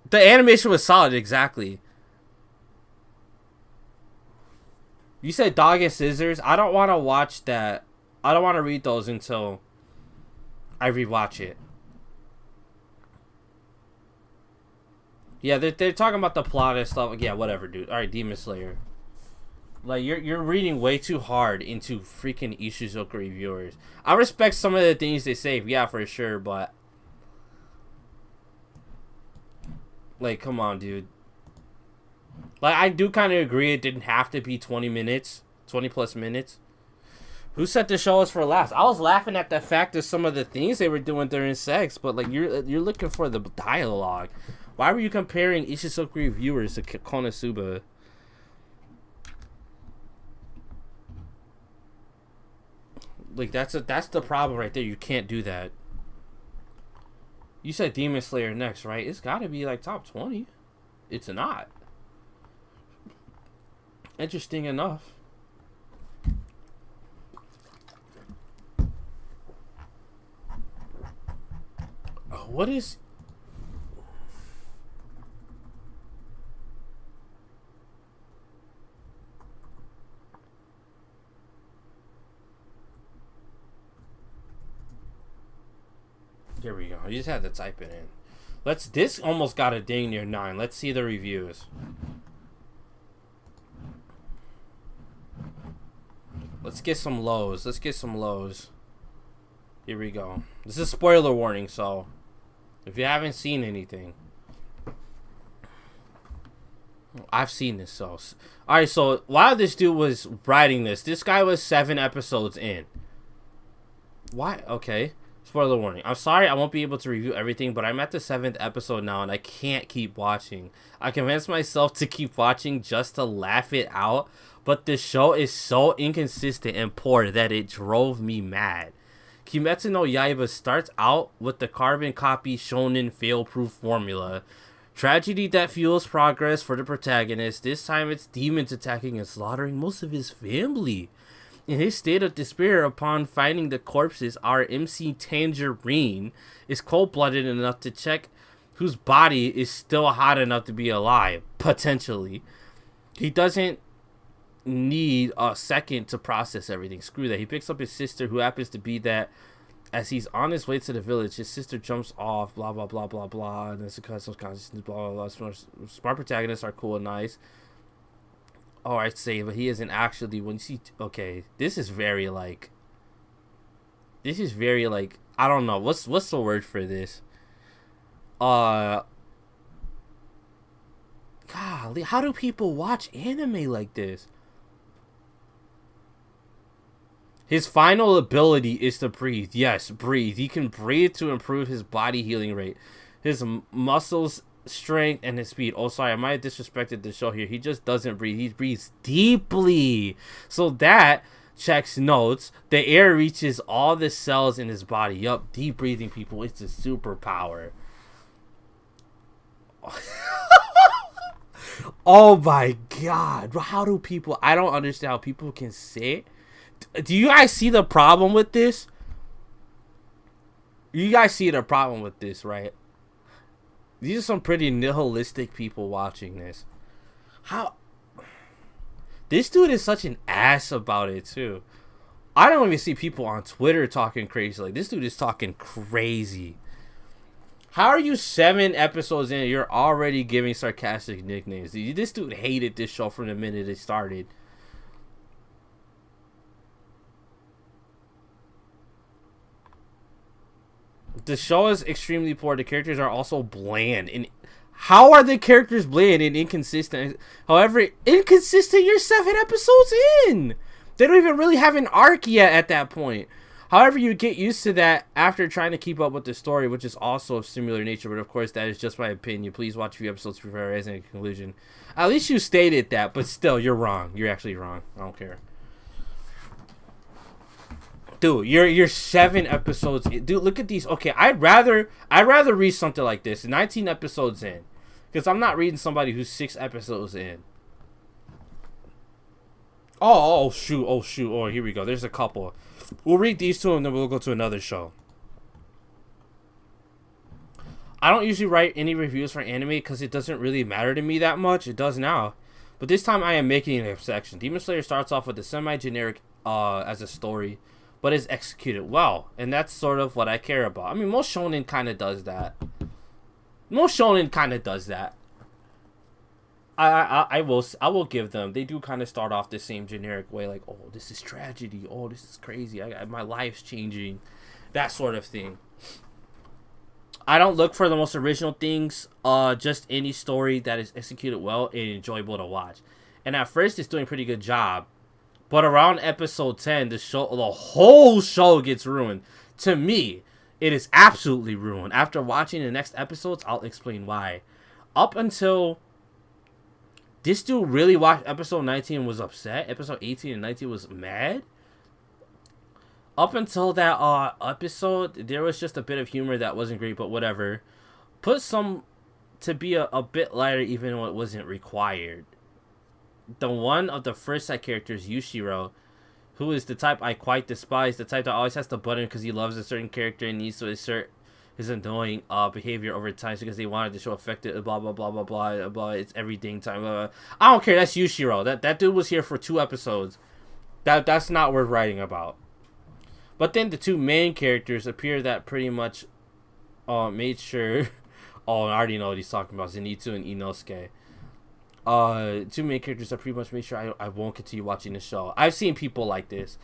The animation was solid, exactly. You said Dog and Scissors. I don't want to watch that. I don't want to read those until I rewatch it. Yeah, they're talking about the plot and stuff. Yeah, whatever, dude. All right, Demon Slayer. Like, you're reading way too hard into freaking Ishizoku reviewers. I respect some of the things they say, yeah, for sure, but Like, come on, dude. Like, I do kind of agree it didn't have to be 20 minutes, 20 plus minutes. Who said the show was for laughs? I was laughing at the fact of some of the things they were doing during sex, but like you're looking for the dialogue. Why were you comparing Ishizoku reviewers to Konosuba? Like that's the problem right there. You can't do that. You said Demon Slayer next, right? It's got to be like top 20. It's not. Interesting enough. What is... There we go. You just had to type it in. This almost got a ding near 9. Let's see the reviews. Let's get some lows. Here we go. This is spoiler warning, so if you haven't seen anything, I've seen this, so alright. So while this dude was writing this guy was 7 episodes in. Why? Okay. Spoiler warning. I'm sorry I won't be able to review everything, but I'm at the 7th episode now and I can't keep watching. I convinced myself to keep watching just to laugh it out, but the show is so inconsistent and poor that it drove me mad. Kimetsu no Yaiba starts out with the carbon copy shonen fail-proof formula. Tragedy that fuels progress for the protagonist. This time it's demons attacking and slaughtering most of his family. In his state of despair upon finding the corpses, our MC Tangerine is cold-blooded enough to check whose body is still hot enough to be alive, potentially. He doesn't need a second to process everything. Screw that. He picks up his sister, who happens to be that. As he's on his way to the village, his sister jumps off, blah, blah, blah, blah, blah, and it's because of consciousness, blah, blah, blah. Smart protagonists are cool and nice. Oh, I'd say, but he isn't actually. When you see, okay, this is very like, I don't know, what's the word for this? Golly, how do people watch anime like this? His final ability is to breathe. Yes, breathe. He can breathe to improve his body healing rate, his muscles strength, and his speed. Oh, sorry, I might have disrespected the show here. He just doesn't breathe. He breathes deeply. So that checks notes. The air reaches all the cells in his body. Yup, deep breathing, people. It's a superpower. Oh my god. How do people... I don't understand how people can say it. Do you guys see the problem with this? You guys see the problem with this, right? These are some pretty nihilistic people watching this. How? This dude is such an ass about it, too. I don't even see people on Twitter talking crazy. Like, this dude is talking crazy. How are you 7 episodes in and you're already giving sarcastic nicknames? This dude hated this show from the minute it started. The show is extremely poor. The characters are also bland. And how are the characters bland and inconsistent? However, inconsistent, you're 7 episodes in. They don't even really have an arc yet at that point. However, you get used to that after trying to keep up with the story, which is also of similar nature. But of course, that is just my opinion. Please watch a few episodes before I raise a conclusion. At least you stated that, but still, you're wrong. You're actually wrong. I don't care. Dude, you're 7 episodes in. Dude, look at these. Okay, I'd rather read something like this 19 episodes in, because I'm not reading somebody who's 6 episodes in. Oh shoot. Oh, here we go. There's a couple. We'll read these 2 and then we'll go to another show. I don't usually write any reviews for anime because it doesn't really matter to me that much. It does now, but this time I am making an exception. Demon Slayer starts off with a semi-generic as a story, but is executed well, and that's sort of what I care about. I mean, most shonen kind of does that. I will give them. They do kind of start off the same generic way, like, oh, this is tragedy. Oh, this is crazy. My life's changing, that sort of thing. I don't look for the most original things. Just any story that is executed well and enjoyable to watch. And at first, it's doing a pretty good job. But around episode 10, the whole show gets ruined. To me, it is absolutely ruined. After watching the next episodes, I'll explain why. Up until this dude really watched episode 19 and was upset. Episode 18 and 19 was mad. Up until that episode, there was just a bit of humor that wasn't great, but whatever. Put some to be a bit lighter, even though it wasn't required. The one of the first side characters, Yushiro, who is the type I quite despise, the type that always has to butt in because he loves a certain character and needs to assert his annoying behavior over time because they wanted to show affected, blah, blah, blah, blah, blah, blah, it's everything time, blah, blah. I don't care, that's Yushiro. That dude was here for 2 episodes. That's not worth writing about. But then the 2 main characters appear that pretty much made sure... Oh, I already know what he's talking about. Zenitsu and Inosuke. 2 main characters that pretty much made sure I won't continue watching the show. I've seen people like this.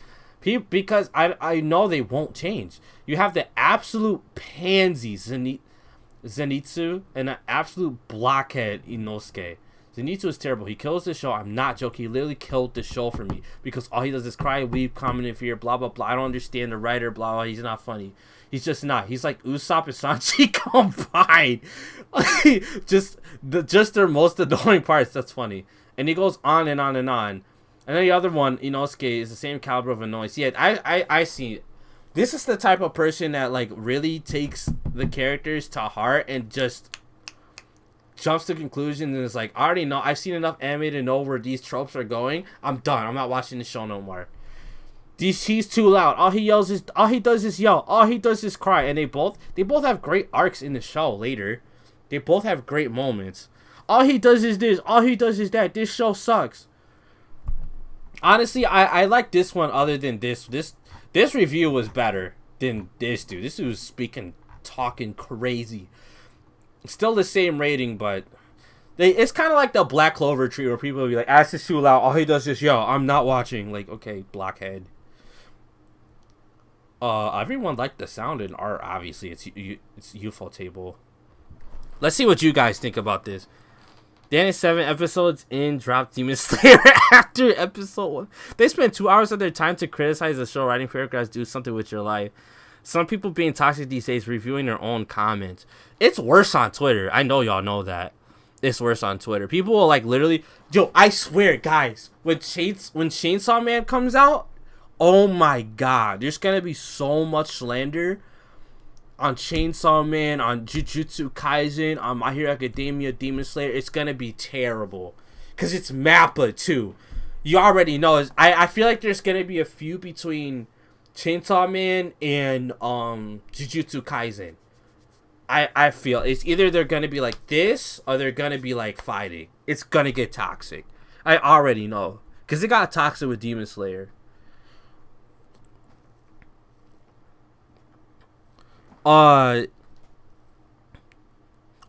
Because I know they won't change. You have the absolute pansy Zenitsu and an absolute blockhead Inosuke. Zenitsu is terrible. He kills the show. I'm not joking. He literally killed the show for me. Because all he does is cry, weep, comment in fear, blah, blah, blah. I don't understand the writer, blah, blah. He's not funny. He's just not. He's like Usopp and Sanji combined. just their most annoying parts. That's funny. And he goes on and on and on. And then the other one, Inosuke, is the same caliber of annoyance. Yeah, I see it. This is the type of person that like really takes the characters to heart and just jumps to conclusions and is like, I already know. I've seen enough anime to know where these tropes are going. I'm done. I'm not watching the show no more. He's too loud. All he does is yell. All he does is cry. And they both have great arcs in the show later. They both have great moments. All he does is this. All he does is that. This show sucks. Honestly, I like this one other than this. This review was better than this dude. This dude was talking crazy. Still the same rating, but it's kind of like the Black Clover tree where people will be like, "Ass is too loud. All he does is yell. I'm not watching." Like, okay, blockhead. Everyone liked the sound and art. Obviously, it's UFO table. Let's see what you guys think about this. Then 7 episodes in, dropped Demon Slayer after episode 1. They spent 2 hours of their time to criticize the show, writing paragraphs, do something with your life. Some people being toxic these days, reviewing their own comments. It's worse on Twitter. I know y'all know that. It's worse on Twitter. People will like literally... Yo, I swear, guys, when Chainsaw Man comes out, oh my god, there's gonna be so much slander on Chainsaw Man, on Jujutsu Kaisen, on My Hero Academia, Demon Slayer. It's gonna be terrible. Because it's MAPPA too. You already know. I feel like there's gonna be a feud between Chainsaw Man and Jujutsu Kaisen. I feel it's either they're gonna be like this or they're gonna be like fighting. It's gonna get toxic. I already know. Because it got toxic with Demon Slayer.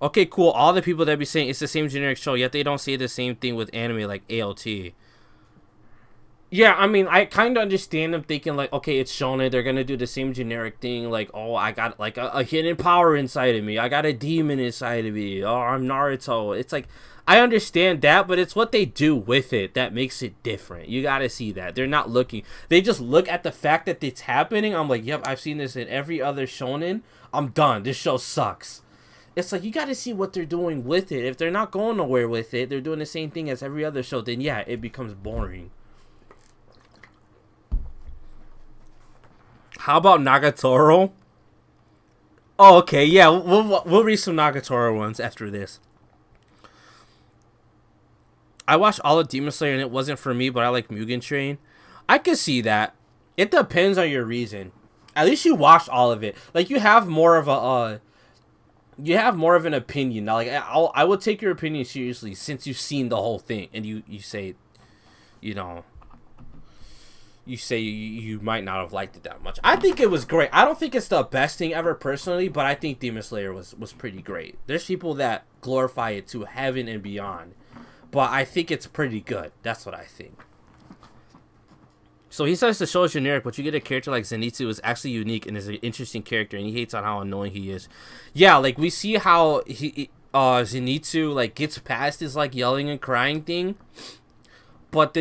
Okay, cool. All the people that be saying it's the same generic show, yet they don't say the same thing with anime like ALT. Yeah, I mean, I kind of understand them thinking like, okay, it's Shonen, they're gonna do the same generic thing, like, oh, I got like a hidden power inside of me, I got a demon inside of me, oh, I'm Naruto. It's like, I understand that, but it's what they do with it that makes it different. You gotta see that. They're not looking. They just look at the fact that it's happening. I'm like, yep, I've seen this in every other shonen. I'm done. This show sucks. It's like, you gotta see what they're doing with it. If they're not going nowhere with it, they're doing the same thing as every other show, then yeah, it becomes boring. How about Nagatoro? Oh, okay, yeah, we'll read some Nagatoro ones after this. I watched all of Demon Slayer and it wasn't for me, but I like Mugen Train. I could see that. It depends on your reason. At least you watched all of it. Like, you have more of a you have more of an opinion. Now, like, I will take your opinion seriously since you've seen the whole thing and you say, you know, you say you might not have liked it that much. I think it was great. I don't think it's the best thing ever personally, but I think Demon Slayer was pretty great. There's people that glorify it to heaven and beyond. But I think it's pretty good. That's what I think. So he says the show is generic, but you get a character like Zenitsu who is actually unique and is an interesting character, and he hates on how annoying he is. Yeah, like we see how Zenitsu like gets past his like yelling and crying thing, but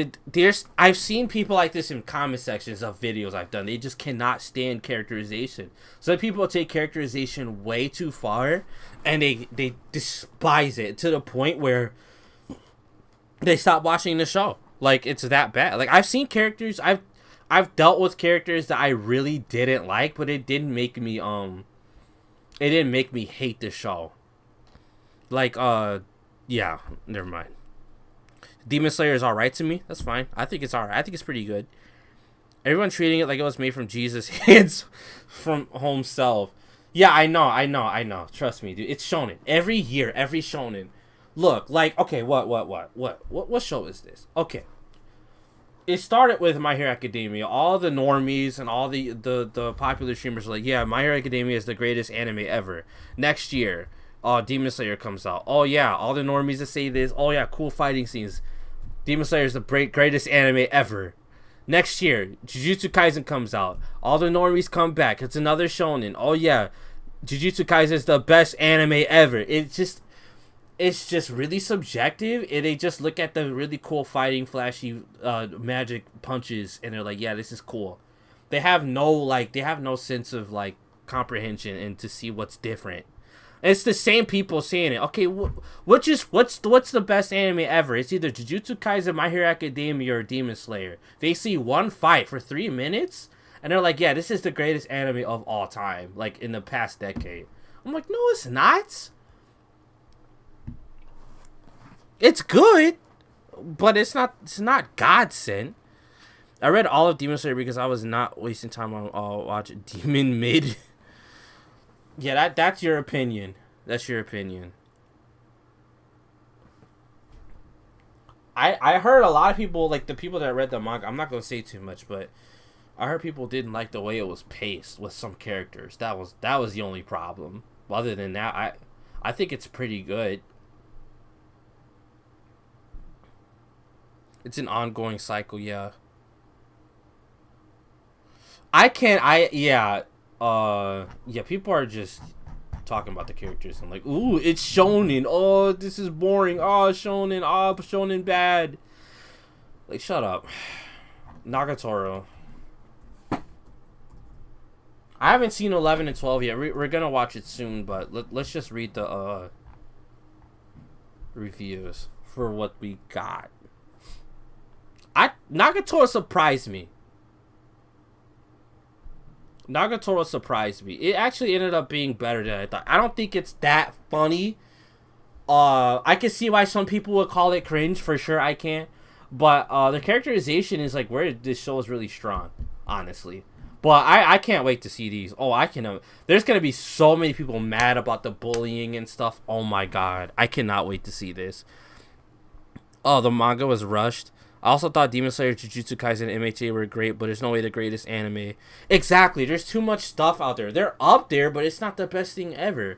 I've seen people like this in comment sections of videos I've done. They just cannot stand characterization. Some people take characterization way too far, and they despise it to the point where they stop watching the show. Like, it's that bad. Like, I've seen characters, I've dealt with characters that I really didn't like, but it didn't make me hate the show. Like, yeah, never mind. Demon Slayer is alright to me. That's fine. I think it's alright. I think it's pretty good. Everyone treating it like it was made from Jesus' hands from home self. Yeah, I know. Trust me, dude. It's Shonen. Every year, every Shonen. Look, like, okay, what show is this? Okay. It started with My Hero Academia. All the normies and all the popular streamers are like, yeah, My Hero Academia is the greatest anime ever. Next year, Demon Slayer comes out. Oh, yeah, all the normies that say this. Oh, yeah, cool fighting scenes. Demon Slayer is the greatest anime ever. Next year, Jujutsu Kaisen comes out. All the normies come back. It's another shonen. Oh, yeah, Jujutsu Kaisen is the best anime ever. It's just really subjective, and they just look at the really cool fighting, flashy magic punches, and they're like, yeah, this is cool. They have no sense of like comprehension and to see what's different. And it's the same people saying it. Okay, what's the best anime ever? It's either Jujutsu Kaisen, My Hero Academia, or Demon Slayer. They see one fight for 3 minutes, and they're like, yeah, this is the greatest anime of all time, like in the past decade. I'm like, no, it's not. It's good, but it's not God sent. I read all of Demon Slayer because I was not wasting time on watching Demon Maid. Yeah, that's your opinion. That's your opinion. I heard a lot of people, like the people that read the manga, I'm not gonna say too much, but I heard people didn't like the way it was paced with some characters. That was the only problem. Other than that, I think it's pretty good. It's an ongoing cycle, yeah. Yeah, people are just talking about the characters and like, ooh, it's shonen. Oh, this is boring. Oh, shonen. Oh, shonen bad. Like, shut up. Nagatoro. I haven't seen 11 and 12 yet. We're gonna watch it soon, but let's just read the reviews for what we got. Nagatoro surprised me. It actually ended up being better than I thought. I don't think it's that funny. I can see why some people would call it cringe, for sure I can. But the characterization is like where this show is really strong, honestly. But I can't wait to see these. Oh, there's gonna be so many people mad about the bullying and stuff. Oh my god, I cannot wait to see this. Oh, the manga was rushed. I also thought Demon Slayer, Jujutsu Kaisen, and MHA were great, but there's no way the greatest anime. Exactly, there's too much stuff out there. They're up there, but it's not the best thing ever.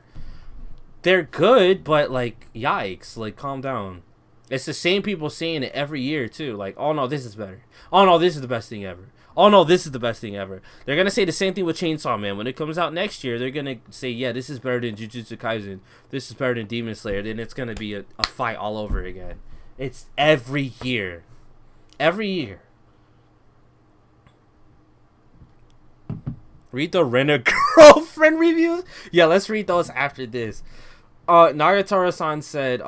They're good, but like, yikes, like, calm down. It's the same people saying it every year, too. Like, oh no, this is better. Oh no, this is the best thing ever. Oh no, this is the best thing ever. They're gonna say the same thing with Chainsaw Man. When it comes out next year, they're gonna say, yeah, this is better than Jujutsu Kaisen. This is better than Demon Slayer. Then it's gonna be a fight all over again. It's every year. Every year. Read the Rent-A-Girlfriend reviews? Yeah, let's read those after this. Nagatoro-san said,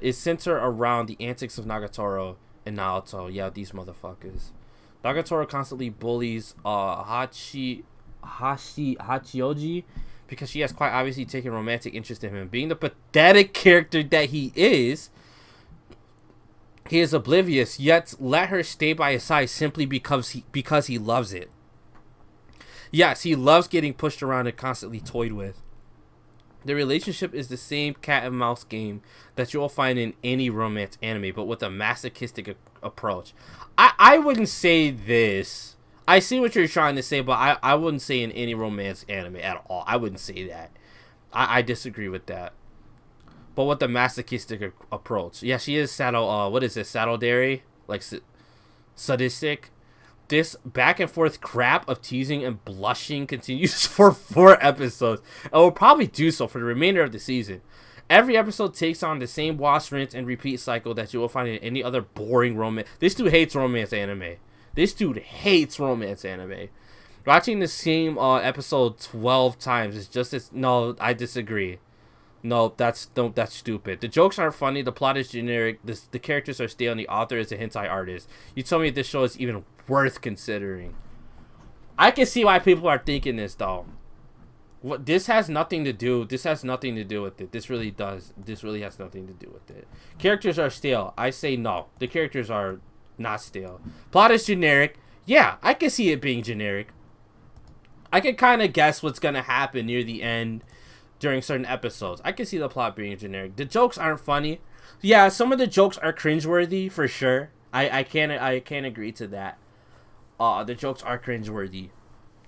it's centered around the antics of Nagatoro and Naoto. Yeah, these motherfuckers. Nagatoro constantly bullies Hachioji because she has quite obviously taken romantic interest in him. Being the pathetic character that he is oblivious, yet let her stay by his side simply because he loves it. Yes, he loves getting pushed around and constantly toyed with. The relationship is the same cat and mouse game that you'll find in any romance anime, but with a masochistic approach. I wouldn't say this. I see what you're trying to say, but I wouldn't say in any romance anime at all. I wouldn't say that. I disagree with that. But with the masochistic approach. Yeah, she is saddle, what is it, saddle-dairy? Like, sadistic? this back and forth crap of teasing and blushing continues for 4 episodes, and will probably do so for the remainder of the season. Every episode takes on the same wash, rinse, and repeat cycle that you will find in any other boring romance. This dude hates romance anime. Watching the same episode 12 times is just as... No, I disagree. No, that's stupid. The jokes aren't funny, the plot is generic, the characters are stale, and the author is a hentai artist. You tell me if this show is even worth considering. I can see why people are thinking this, though. This has nothing to do with it. This really has nothing to do with it. Characters are stale. I say no. The characters are not stale. Plot is generic. Yeah, I can see it being generic. I can kind of guess what's going to happen near the end during certain episodes. I can see the plot being generic. The jokes aren't funny. Yeah, some of the jokes are cringeworthy for sure. I can't agree to that. The jokes are cringeworthy.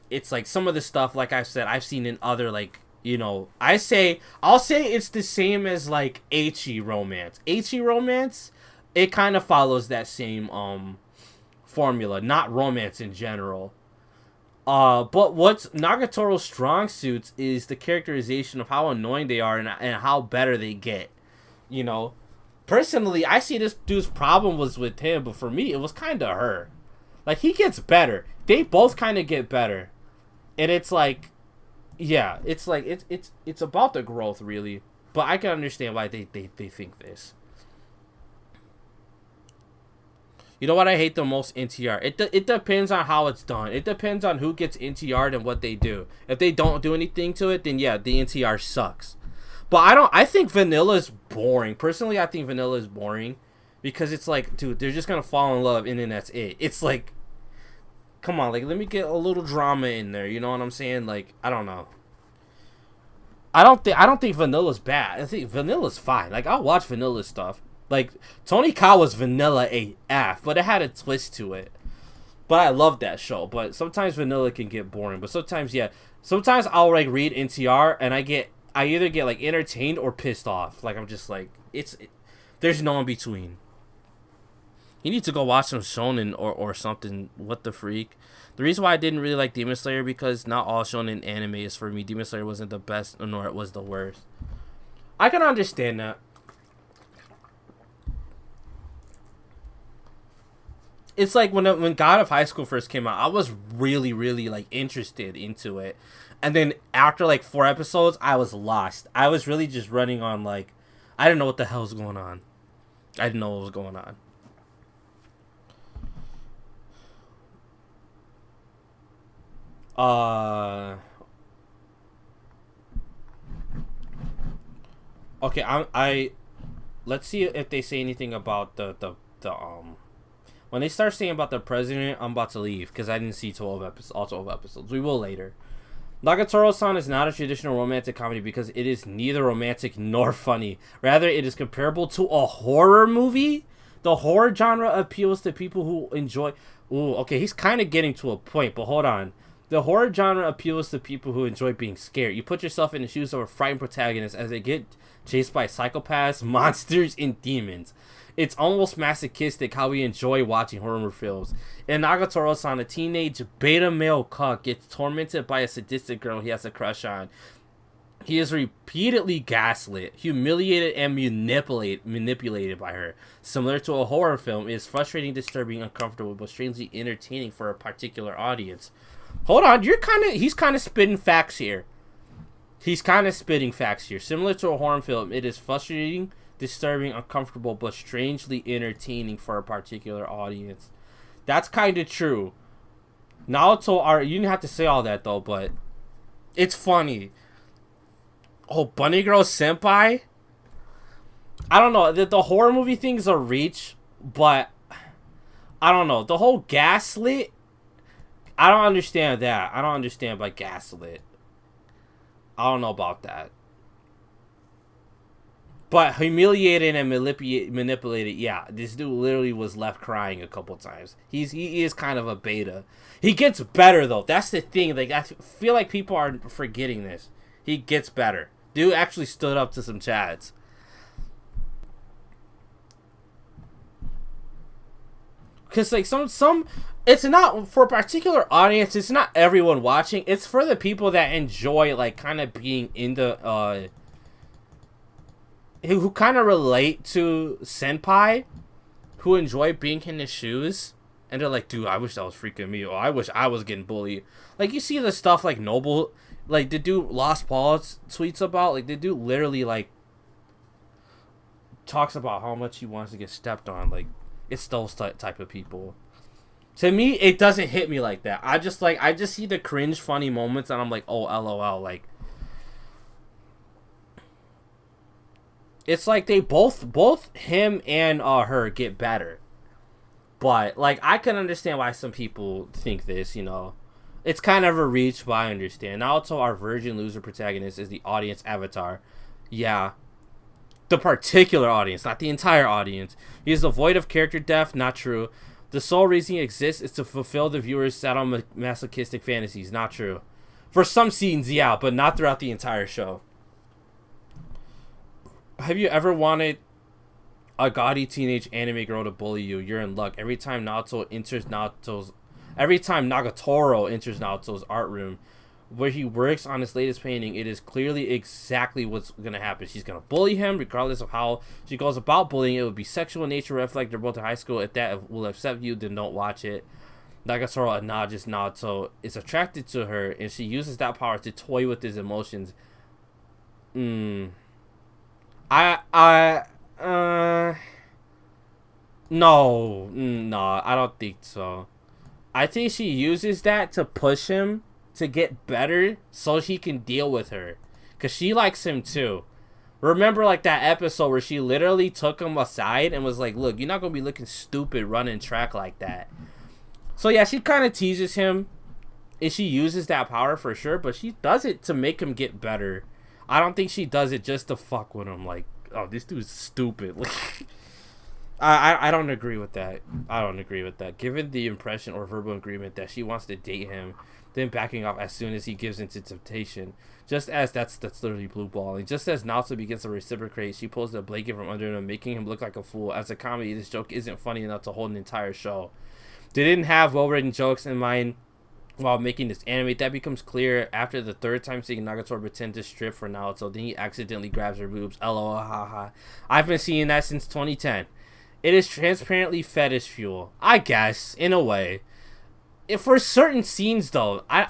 It's like some of the stuff, like I said, I've seen in other, like, you know, I'll say it's the same as like ecchi romance. Ecchi romance, it kind of follows that same formula, not romance in general. But what's Nagatoro's strong suits is the characterization of how annoying they are and how better they get. You know, personally, I see this dude's problem was with him, but for me, it was kind of her. Like, he gets better. They both kind of get better. And it's like, yeah, it's like, it's about the growth, really. But I can understand why they think this. You know what I hate the most? NTR. It depends on how it's done. It depends on who gets NTR'd and what they do. If they don't do anything to it, then yeah, the NTR sucks. But I think vanilla is boring. Personally, I think vanilla is boring. Because it's like, dude, they're just going to fall in love and then that's it. It's like, come on, like, let me get a little drama in there. You know what I'm saying? Like, I don't know. I don't think vanilla's bad. I think vanilla's fine. Like, I'll watch vanilla stuff. Like, Tony Kawa's vanilla AF, but it had a twist to it. But I love that show. But sometimes vanilla can get boring. But sometimes, yeah. Sometimes I'll, like, read NTR, and I either get, like, entertained or pissed off. Like, I'm just like, there's no in between. You need to go watch some Shonen or something. What the freak? The reason why I didn't really like Demon Slayer, because not all Shonen anime is for me. Demon Slayer wasn't the best, nor it was the worst. I can understand that. It's like when God of High School first came out, I was really, really, like, interested into it. And then after, like, 4 episodes, I was lost. I was really just running on, like, I didn't know what the hell was going on. I didn't know what was going on. Okay, let's see if they say anything about the when they start saying about the president, I'm about to leave because I didn't see all 12 episodes. We will later. Nagatoro-san is not a traditional romantic comedy because it is neither romantic nor funny. Rather, it is comparable to a horror movie. The horror genre appeals to people who enjoy... Ooh, okay, he's kind of getting to a point, but hold on. The horror genre appeals to people who enjoy being scared. You put yourself in the shoes of a frightened protagonist as they get chased by psychopaths, monsters, and demons. It's almost masochistic how we enjoy watching horror films. In Nagatoro-san, a teenage beta male cuck gets tormented by a sadistic girl he has a crush on. He is repeatedly gaslit, humiliated, and manipulated by her. Similar to a horror film, it is frustrating, disturbing, uncomfortable, but strangely entertaining for a particular audience. Hold on, he's kind of spitting facts here. Similar to a horror film, it is frustrating, disturbing, uncomfortable, but strangely entertaining for a particular audience. That's kind of true. Naruto, you didn't have to say all that though, but it's funny. Oh, Bunny Girl Senpai? I don't know. The horror movie thing's a reach, but I don't know. The whole gaslit, I don't understand that. I don't understand by gaslit. I don't know about that. But humiliated and manipulated, yeah. This dude literally was left crying a couple times. He is kind of a beta. He gets better, though. That's the thing. Like, I feel like people are forgetting this. He gets better. Dude actually stood up to some chads. Because, like, some it's not for a particular audience. It's not everyone watching. It's for the people that enjoy like kind of being in the who kind of relate to senpai, who enjoy being in his shoes, and they're like, dude, I wish that was freaking me. Or I wish I was getting bullied. Like, you see the stuff like Noble, like, the dude Lost Paul's tweets about, like, the dude literally, like, talks about how much he wants to get stepped on. Like, it's those type of people. To me, it doesn't hit me like that. I just see the cringe funny moments, and I'm like, oh, LOL, like, it's like they both him and her get better. But, like, I can understand why some people think this, you know. It's kind of a reach, but I understand. Naoto, our virgin loser protagonist, is the audience avatar. Yeah. The particular audience, not the entire audience. He is devoid of character depth, not true. The sole reason he exists is to fulfill the viewer's sadomasochistic fantasies, not true. For some scenes, yeah, but not throughout the entire show. Have you ever wanted a gaudy teenage anime girl to bully you? You're in luck. Every time Nagatoro enters Naoto's art room, where he works on his latest painting, it is clearly exactly what's gonna happen. She's gonna bully him, regardless of how she goes about bullying. It would be sexual in nature, reflect they're both in high school. If that will upset you, then don't watch it. Nagatoro acknowledges Naoto is attracted to her, and she uses that power to toy with his emotions. No, I don't think so. I think she uses that to push him to get better so he can deal with her. Because she likes him too. Remember, like, that episode where she literally took him aside and was like, look, you're not going to be looking stupid running track like that. So, yeah, she kind of teases him. And she uses that power for sure. But she does it to make him get better. I don't think she does it just to fuck with him. Like, oh, this dude's stupid. I don't agree with that. I don't agree with that. Given the impression or verbal agreement that she wants to date him, then backing off as soon as he gives into temptation. Just as that's literally blue balling. Just as Naoto begins to reciprocate, she pulls the blanket from under him, making him look like a fool. As a comedy, this joke isn't funny enough to hold an entire show. They didn't have well-written jokes in mind while making this anime. That becomes clear after the third time seeing Nagatoro pretend to strip for Naoto. Then he accidentally grabs her boobs. LOL, haha. I've been seeing that since 2010. It is transparently fetish fuel, I guess, in a way. If for certain scenes, though, I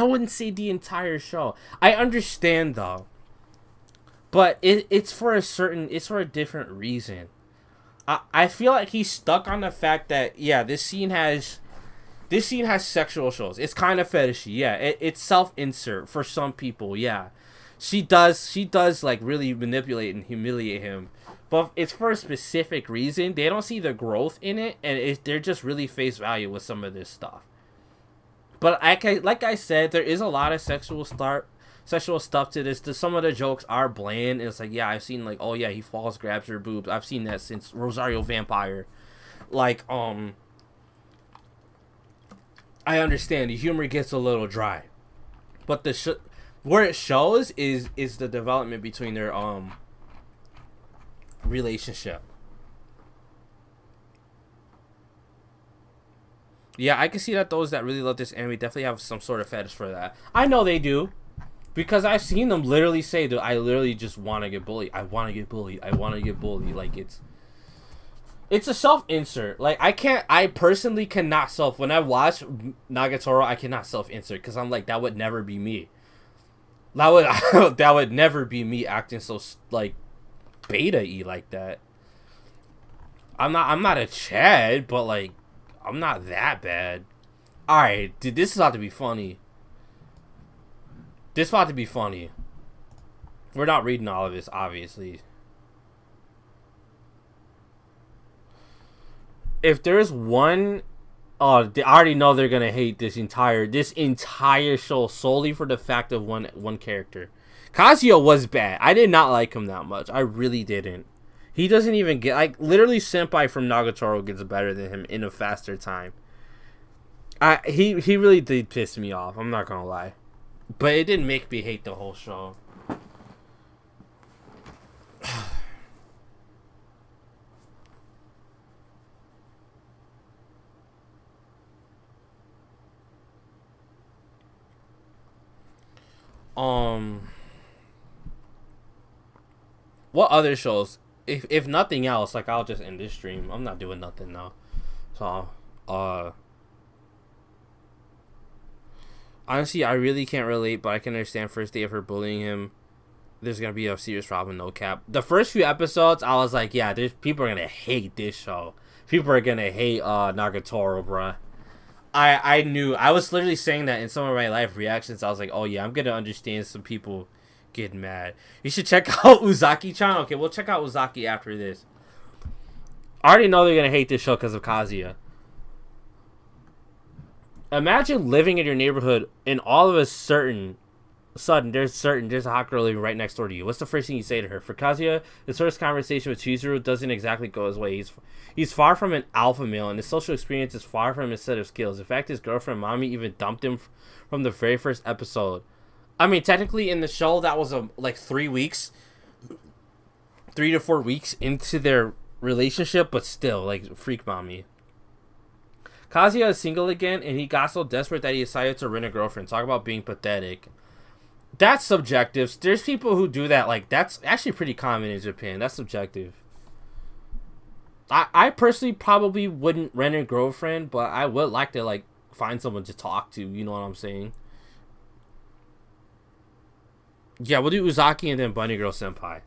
wouldn't say the entire show. I understand, though, but it's for a different reason. I feel like he's stuck on the fact that, yeah, this scene has sexual shows. It's kind of fetishy, yeah. It's self-insert for some people, yeah. She does like really manipulate and humiliate him. But it's for a specific reason. They don't see the growth in it, and they're just really face value with some of this stuff. But like I said, there is a lot of sexual stuff to this. Some of the jokes are bland. It's like, yeah, I've seen, like, oh yeah, he falls, grabs her boobs. I've seen that since Rosario Vampire. Like, I understand the humor gets a little dry, but where it shows is the development between their relationship. Yeah, I can see that those that really love this anime definitely have some sort of fetish for that. I know they do, because I've seen them literally say that I literally just want to get bullied. I want to get bullied. I want to get bullied. Like, it's a self-insert. Like, I personally cannot when I watch Nagatoro, I cannot self-insert, because I'm like, that would never be me. That would never be me acting so, like, beta-y like that. I'm not a Chad, but, like, I'm not that bad. Alright, dude, this is about to be funny. This is about to be funny. We're not reading all of this, obviously. If there's one... Oh, I already know they're gonna hate this entire show solely for the fact of one character. Kazuya was bad. I did not like him that much. I really didn't. He doesn't even get... Like, literally, Senpai from Nagatoro gets better than him in a faster time. He really did piss me off. I'm not gonna lie. But it didn't make me hate the whole show. What other shows? If nothing else, like I'll just end this stream. I'm not doing nothing now. So, honestly, I really can't relate, but I can understand first day of her bullying him. There's gonna be a serious problem, no cap. The first few episodes, I was like, yeah, there's people are gonna hate this show. People are gonna hate Nagatoro, bruh. I knew. I was literally saying that in some of my live reactions. I was like, oh yeah, I'm gonna understand some people getting mad. You should check out Uzaki-chan. Okay, we'll check out Uzaki after this. I already know they're gonna hate this show because of Kazuya. Imagine living in your neighborhood and all of a sudden there's a hot girl living right next door to you. What's the first thing you say to her? For Kazuya, his first conversation with Chizuru doesn't exactly go his way. He's far from an alpha male, and his social experience is far from his set of skills. In fact, his girlfriend Mami even dumped him from the very first episode. I mean, technically in the show, that was like 3 weeks, 3 to 4 weeks into their relationship, but still, like, freak Mami. Kazuya is single again, and he got so desperate that he decided to rent a girlfriend. Talk about being pathetic. That's subjective. There's people who do that. Like, that's actually pretty common in Japan. That's subjective. I personally probably wouldn't rent a girlfriend, but I would like to, like, find someone to talk to. You know what I'm saying? Yeah, we'll do Uzaki and then Bunny Girl Senpai.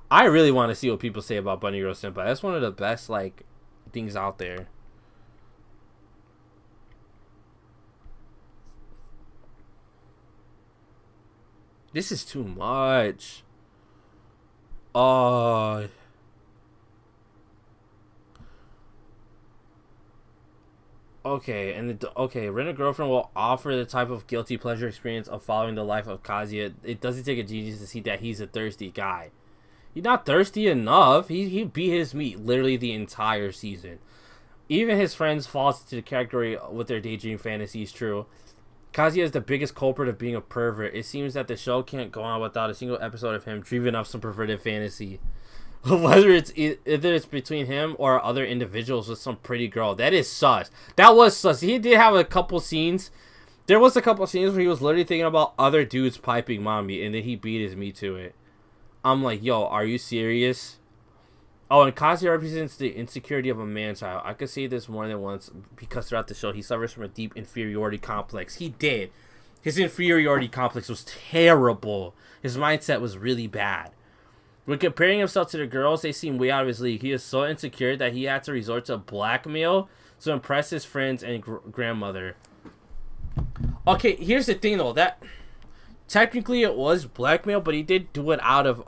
I really want to see what people say about Bunny Girl Senpai. That's one of the best, like, things out there. This is too much. Okay, rent a girlfriend will offer the type of guilty pleasure experience of following the life of Kazuya. It doesn't take a genius to see that he's a thirsty guy. He's not thirsty enough. He beat his meat literally the entire season. Even his friends fall into the category with their daydream fantasies. True. Kazuya is the biggest culprit of being a pervert. It seems that the show can't go on without a single episode of him dreaming up some perverted fantasy. Whether it's between him or other individuals with some pretty girl. That is sus. That was sus. He did have a couple scenes. There was a couple scenes where he was literally thinking about other dudes piping Mommy, and then he beat his meat to it. I'm like, yo, are you serious? Oh, and Kazuya represents the insecurity of a man-child. I could say this more than once because throughout the show, he suffers from a deep inferiority complex. He did. His inferiority complex was terrible. His mindset was really bad. When comparing himself to the girls, they seem way out of his league. He is so insecure that he had to resort to blackmail to impress his friends and grandmother. Okay, here's the thing though. That technically it was blackmail, but he did do it out of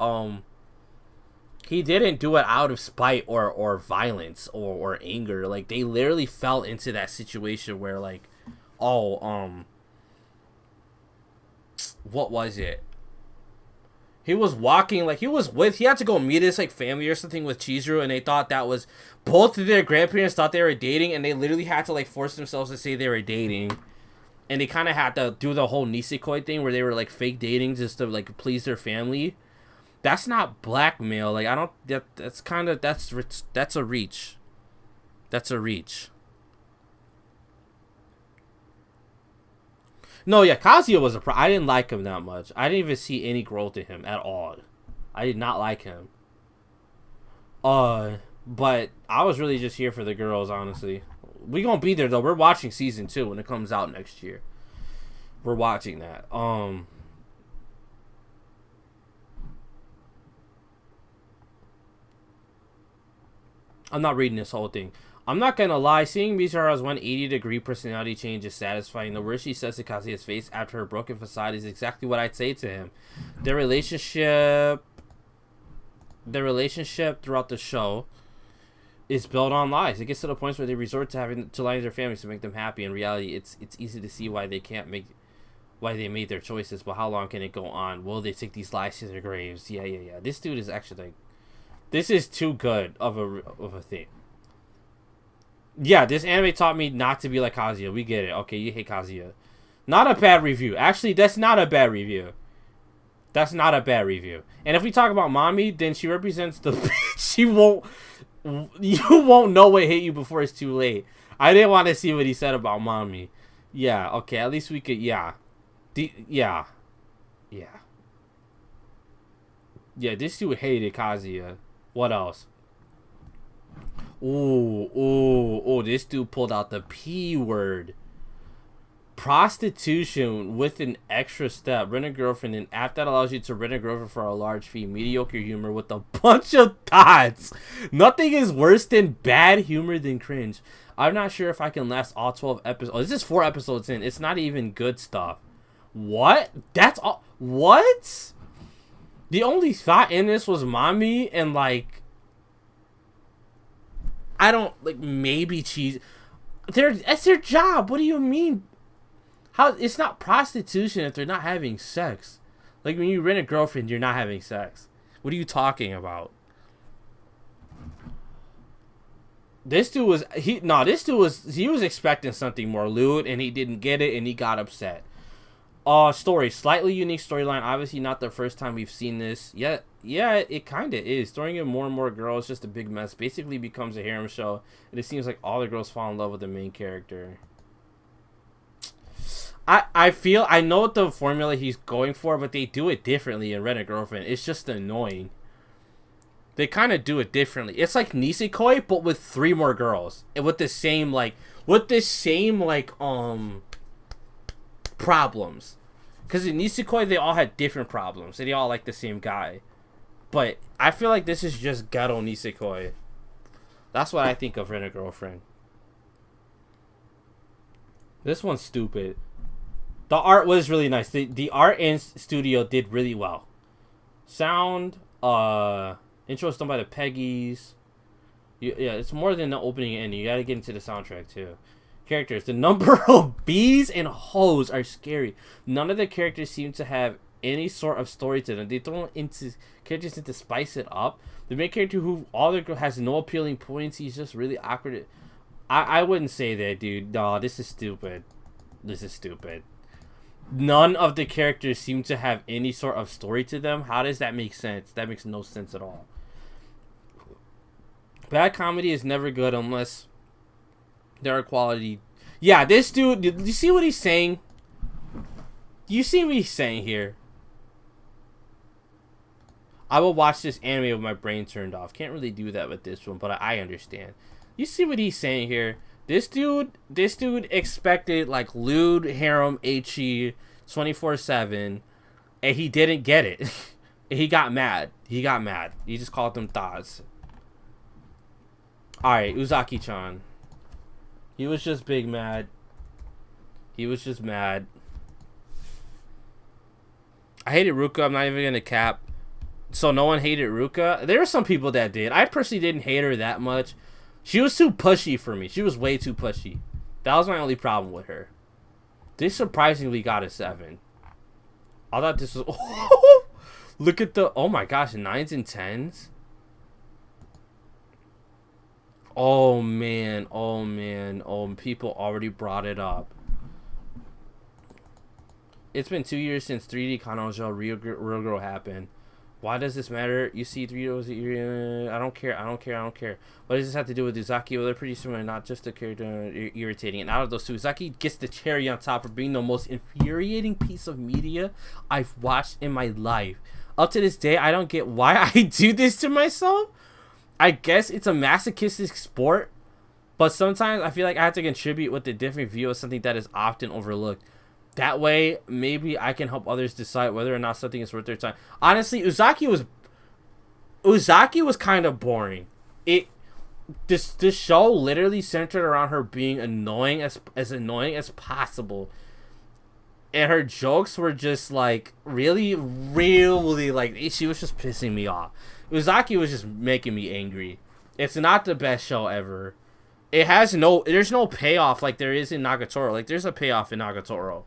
he didn't do it out of spite or violence or anger. Like, they literally fell into that situation where, like, what was it? He was walking, like, he had to go meet his, like, family or something with Chizuru, and they thought that was, both of their grandparents thought they were dating, and they literally had to, like, force themselves to say they were dating. And they kind of had to do the whole nisekoi thing where they were, like, fake dating just to, like, please their family. That's not blackmail. Like, I don't, that's a reach. That's a reach. No, yeah, Kazuya was I didn't like him that much. I didn't even see any growth in him at all. I did not like him. But I was really just here for the girls, honestly. We gonna be there though. We're watching season 2 when it comes out next year. We're watching that. I'm not reading this whole thing. I'm not gonna lie, seeing Mizuhara's 180-degree personality change is satisfying. The words she says to Kazuya's face after her broken facade is exactly what I'd say to him. Their relationship throughout the show is built on lies. It gets to the point where they resort to having to lie to their families to make them happy. In reality, it's easy to see why they made their choices, but how long can it go on? Will they take these lies to their graves? Yeah. This dude is actually like, this is too good of a thing. Yeah, this anime taught me not to be like Kazuya. We get it. Okay, you hate Kazuya. Not a bad review. Actually, that's not a bad review. That's not a bad review. And if we talk about Mommy, then she represents the you won't know what hit you before it's too late. I didn't want to see what he said about Mommy. Yeah, okay, at least we could, yeah. Yeah. Yeah. Yeah, this dude hated Kazuya. What else? Ooh, this dude pulled out the P word. Prostitution with an extra step. Rent a girlfriend, and app that allows you to rent a girlfriend for a large fee. Mediocre humor with a bunch of thoughts. Nothing is worse than bad humor than cringe. I'm not sure if I can last all 12 episodes. Oh, this is 4 episodes in. It's not even good stuff. What? That's all. What? The only thought in this was mommy and like, I don't like maybe cheese. That's their job. What do you mean? How it's not prostitution if they're not having sex. Like when you rent a girlfriend, you're not having sex. What are you talking about? This dude was he was expecting something more lewd and he didn't get it and he got upset. Story. Slightly unique storyline. Obviously not the first time we've seen this. Yeah, it kind of is. Throwing in more and more girls, just a big mess. Basically becomes a harem show. And it seems like all the girls fall in love with the main character. I know what the formula he's going for, but they do it differently in Rent a Girlfriend. It's just annoying. They kind of do it differently. It's like Nisekoi, but with 3 more girls. And with the same, problems. Because in Nisekoi, they all had different problems. They all like the same guy. But I feel like this is just ghetto Nisekoi. That's what I think of Rent a Girlfriend. This one's stupid. The art was really nice. The art and studio did really well. Sound, intro is done by the Peggies. Yeah, it's more than the opening and ending. You gotta get into the soundtrack too. Characters. The number of bees and hoes are scary. None of the characters seem to have any sort of story to them. They throw into characters to spice it up. The main character who has no appealing points. He's just really awkward. I wouldn't say that, dude. No, this is stupid. This is stupid. None of the characters seem to have any sort of story to them. How does that make sense? That makes no sense at all. Bad comedy is never good unless there are quality. Yeah, this dude, do you see what he's saying? You see what he's saying here? I will watch this anime with my brain turned off. Can't really do that with this one, but I understand. You see what he's saying here? This dude expected like lewd harem HE 24/7, and he didn't get it. He got mad. He just called them thoughts. All right, Uzaki-chan. He was just big mad. He was just mad. I hated Ruka. I'm not even gonna cap. So no one hated Ruka. There were some people that did. I personally didn't hate her that much. She was too pushy for me. She was way too pushy. That was my only problem with her. This surprisingly got a 7. I thought this was... Look at the... Oh my gosh, 9s and 10s? Oh man. People already brought it up. It's been 2 years since 3D Kanojo Real Girl happened. Why does this matter? You see 3 years. I don't care. What does this have to do with Uzaki? Well, they're pretty similar, not just the character irritating. And out of those two, Uzaki gets the cherry on top for being the most infuriating piece of media I've watched in my life. Up to this day, I don't get why I do this to myself. I guess it's a masochistic sport, but sometimes I feel like I have to contribute with a different view of something that is often overlooked. That way, maybe I can help others decide whether or not something is worth their time. Honestly, Uzaki was kind of boring. This show literally centered around her being annoying as annoying as possible, and her jokes were just like really like she was just pissing me off. Uzaki was just making me angry. It's not the best show ever. There's no payoff like there is in Nagatoro. Like there's a payoff in Nagatoro.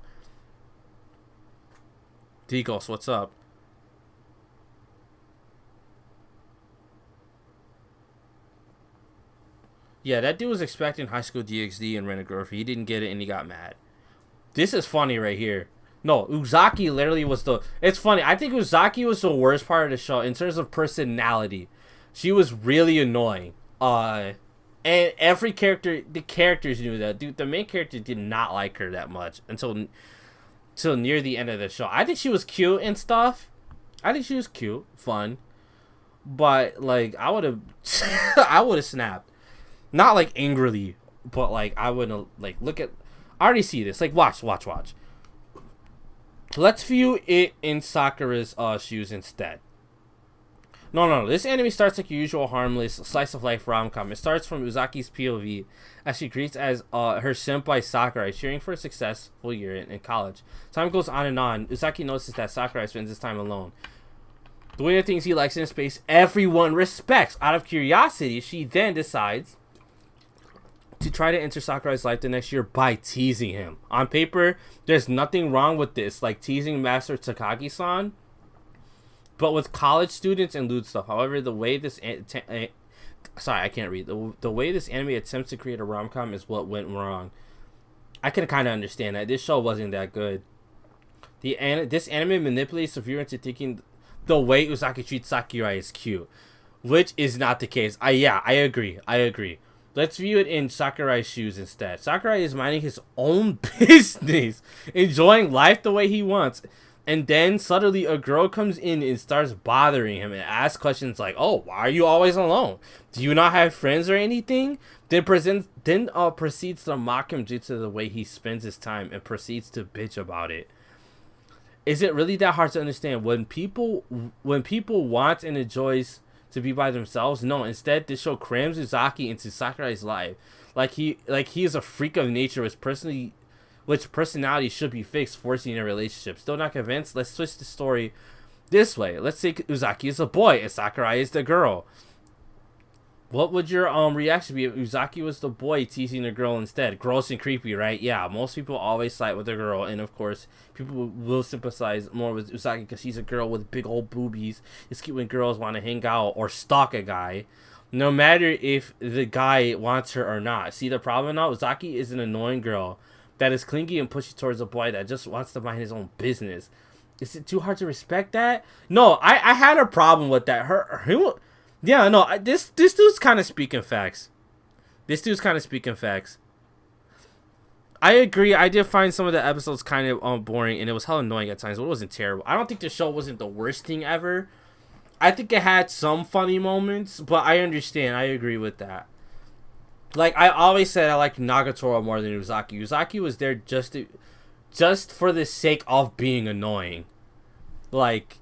Digos, what's up? Yeah, that dude was expecting High School DxD and Rent a Girlfriend. He didn't get it and he got mad. This is funny right here. No, Uzaki literally was the... It's funny. I think Uzaki was the worst part of the show in terms of personality. She was really annoying. And every character... The characters knew that. Dude, the main character did not like her that much. Until... till near the end of the show. I think she was cute and stuff. I think she was cute, fun, but like I would have, I would have snapped, not like angrily, but like I would have like look at. I already see this. Like watch. Let's view it in Sakura's shoes instead. No. This anime starts like your usual harmless slice of life rom-com. It starts from Uzaki's POV as she greets as her senpai Sakurai, cheering for a successful year in college. Time goes on and on. Uzaki notices that Sakurai spends his time alone. The way of things he likes in space, everyone respects. Out of curiosity, she then decides to try to enter Sakurai's life the next year by teasing him. On paper, there's nothing wrong with this, like teasing Master Takagi-san. But with college students and lewd stuff. However, the way this I can't read. The way this anime attempts to create a rom-com is what went wrong. I can kind of understand that. This show wasn't that good. This anime manipulates the viewer into thinking the way Uzaki treats Sakurai is cute, which is not the case. I agree. Let's view it in Sakurai's shoes instead. Sakurai is minding his own business, enjoying life the way he wants. And then suddenly a girl comes in and starts bothering him and asks questions like, "Oh, why are you always alone? Do you not have friends or anything?" Then proceeds to mock him due to the way he spends his time and proceeds to bitch about it. Is it really that hard to understand when people want and enjoys to be by themselves? No, instead this show crams Uzaki into Sakurai's life like he is a freak of nature which personality should be fixed, forcing a relationship. Still not convinced? Let's switch the story this way. Let's say Uzaki is a boy and Sakurai is the girl. What would your reaction be if Uzaki was the boy teasing the girl instead? Gross and creepy, right? Yeah, most people always side with the girl, and of course, people will sympathize more with Uzaki because she's a girl with big old boobies. It's cute when girls want to hang out or stalk a guy, no matter if the guy wants her or not. See the problem now? Uzaki is an annoying girl that is clingy and pushy towards a boy that just wants to mind his own business. Is it too hard to respect that? No, I had a problem with that. This dude's kind of speaking facts. I agree. I did find some of the episodes kind of boring, and it was hella annoying at times, but it wasn't terrible. I don't think the show wasn't the worst thing ever. I think it had some funny moments, but I understand. I agree with that. Like, I always said I like Nagatoro more than Uzaki. Uzaki was there just for the sake of being annoying. Like,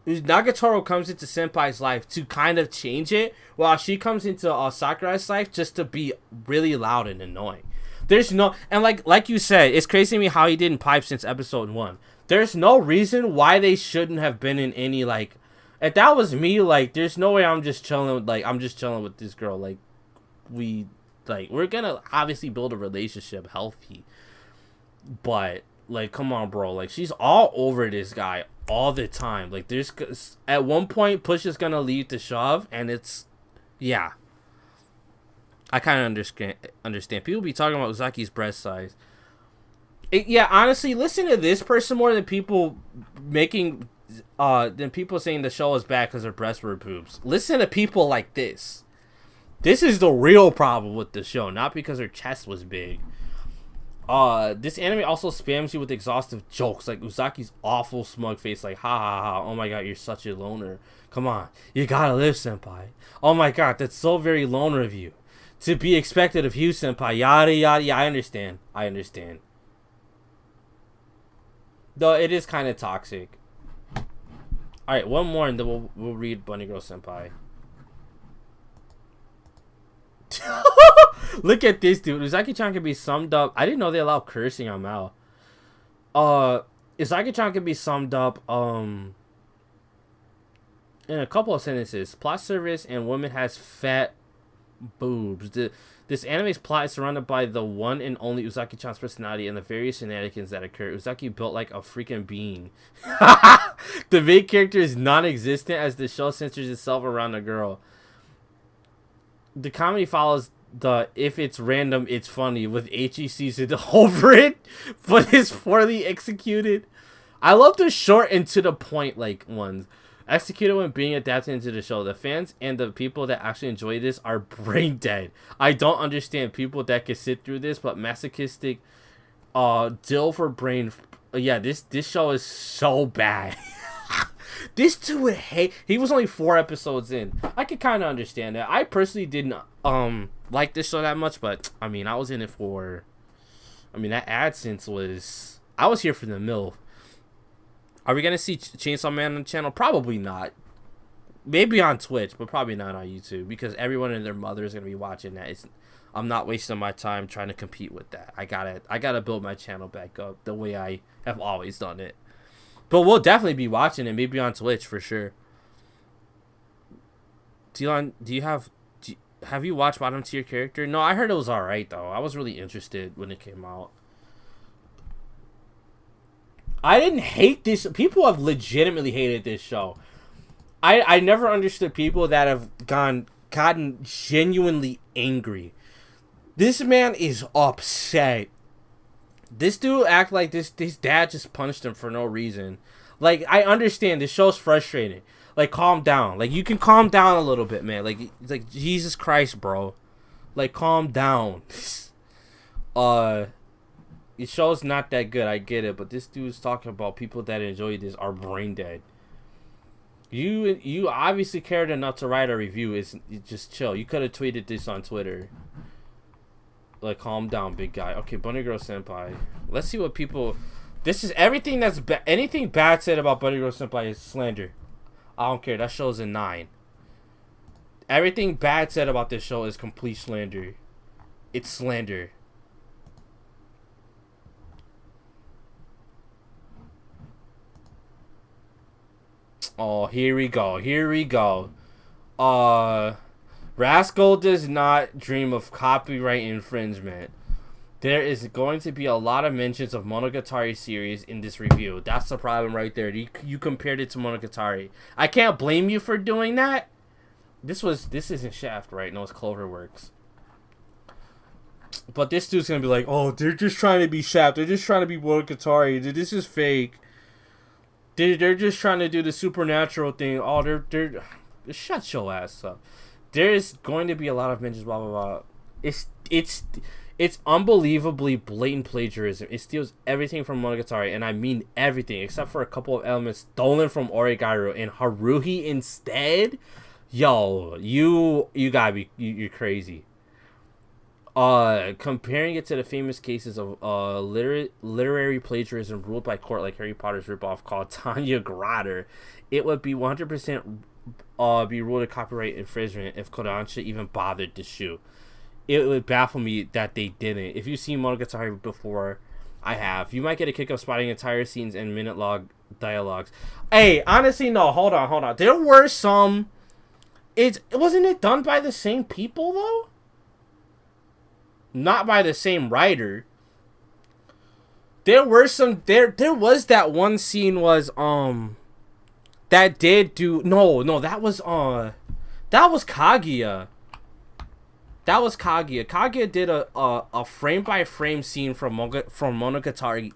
Nagatoro comes into Senpai's life to kind of change it, while she comes into Sakurai's life just to be really loud and annoying. There's no... And like you said, it's crazy to me how he didn't pipe since episode 1. There's no reason why they shouldn't have been in any, like... If that was me, like, there's no way I'm just chilling with this girl, like... We're gonna obviously build a relationship healthy, but like, come on, bro, like, she's all over this guy all the time. Like, there's at one point push is gonna lead to shove, and it's I kind of understand people be talking about Uzaki's breast size. Honestly, listen to this person more than people saying the show is bad because her breasts were boobs. Listen to people like this. This is the real problem with the show, not because her chest was big. This anime also spams you with exhaustive jokes, like Uzaki's awful smug face, like, ha ha ha, oh my god, you're such a loner. Come on, you gotta live, senpai. Oh my god, that's so very loner of you. To be expected of you, senpai, yada yada. Yeah, I understand. Though it is kind of toxic. Alright, one more and then we'll read Bunny Girl Senpai. Look at this dude. Uzaki-chan can be summed up. I didn't know they allow cursing on Mao. Uzaki-chan can be summed up in a couple of sentences. Plot service and woman has fat boobs. This anime's plot is surrounded by the one and only Uzaki-chan's personality and the various shenanigans that occur. Uzaki built like a freaking being. The main character is non-existent as the show centers itself around the girl. The comedy follows the if it's random, it's funny with HE season over it, but it's poorly executed. I love the short and to the point like ones. Executed when being adapted into the show. The fans and the people that actually enjoy this are brain dead. I don't understand people that can sit through this, but masochistic dill for brain Yeah, this show is so bad. This dude would hate. He was only 4 episodes in. I could kind of understand that. I personally didn't like this show that much, but I mean, I was in it for. I mean, that AdSense was. I was here for the MILF. Are we gonna see Chainsaw Man on the channel? Probably not. Maybe on Twitch, but probably not on YouTube because everyone and their mother is gonna be watching that. I'm not wasting my time trying to compete with that. I gotta build my channel back up the way I have always done it. But we'll definitely be watching it, maybe on Twitch for sure. DLon, have you watched Bottom Tier Character? No, I heard it was alright though. I was really interested when it came out. I didn't hate this. People have legitimately hated this show. I never understood people that have gotten genuinely angry. This man is upset. This dude act like his dad just punished him for no reason. Like, I understand this show's frustrating. Like, calm down. Like, you can calm down a little bit, man. Like Jesus Christ, bro. Like, calm down. The show's not that good, I get it, but this dude's talking about people that enjoy this are brain dead. You obviously cared enough to write a review. Just chill. You could have tweeted this on Twitter. Like, calm down, big guy. Okay, Bunny Girl Senpai. Let's see what people. This is everything that's anything bad said about Bunny Girl Senpai is slander. I don't care. That show's a 9. Everything bad said about this show is complete slander. It's slander. Oh, here we go. Here we go. Rascal does not dream of copyright infringement. There is going to be a lot of mentions of Monogatari series in this review. That's the problem right there. You compared it to Monogatari. I can't blame you for doing that. This isn't Shaft, right? No, it's Cloverworks. But this dude's gonna be like, oh, they're just trying to be Shaft. They're just trying to be Monogatari. This is fake. They're just trying to do the supernatural thing. Oh, they're shut your ass up. There is going to be a lot of mentions, blah blah blah. It's unbelievably blatant plagiarism. It steals everything from Monogatari, and I mean everything except for a couple of elements stolen from Oregairu and Haruhi instead. Yo, you gotta be you're crazy. Comparing it to the famous cases of literary plagiarism ruled by court, like Harry Potter's ripoff called Tanya Grader, it would be 100% be ruled a copyright infringement if Kodansha even bothered to shoot. It would baffle me that they didn't. If you've seen Monogatari before, I have. You might get a kick of spotting entire scenes and minute log dialogues. Hey, honestly, no, hold on. There were some. Wasn't it done by the same people though? Not by the same writer. There were some. There was that one scene was that did do that was Kaguya. That was Kaguya. Kaguya did a frame by frame scene from Monogatari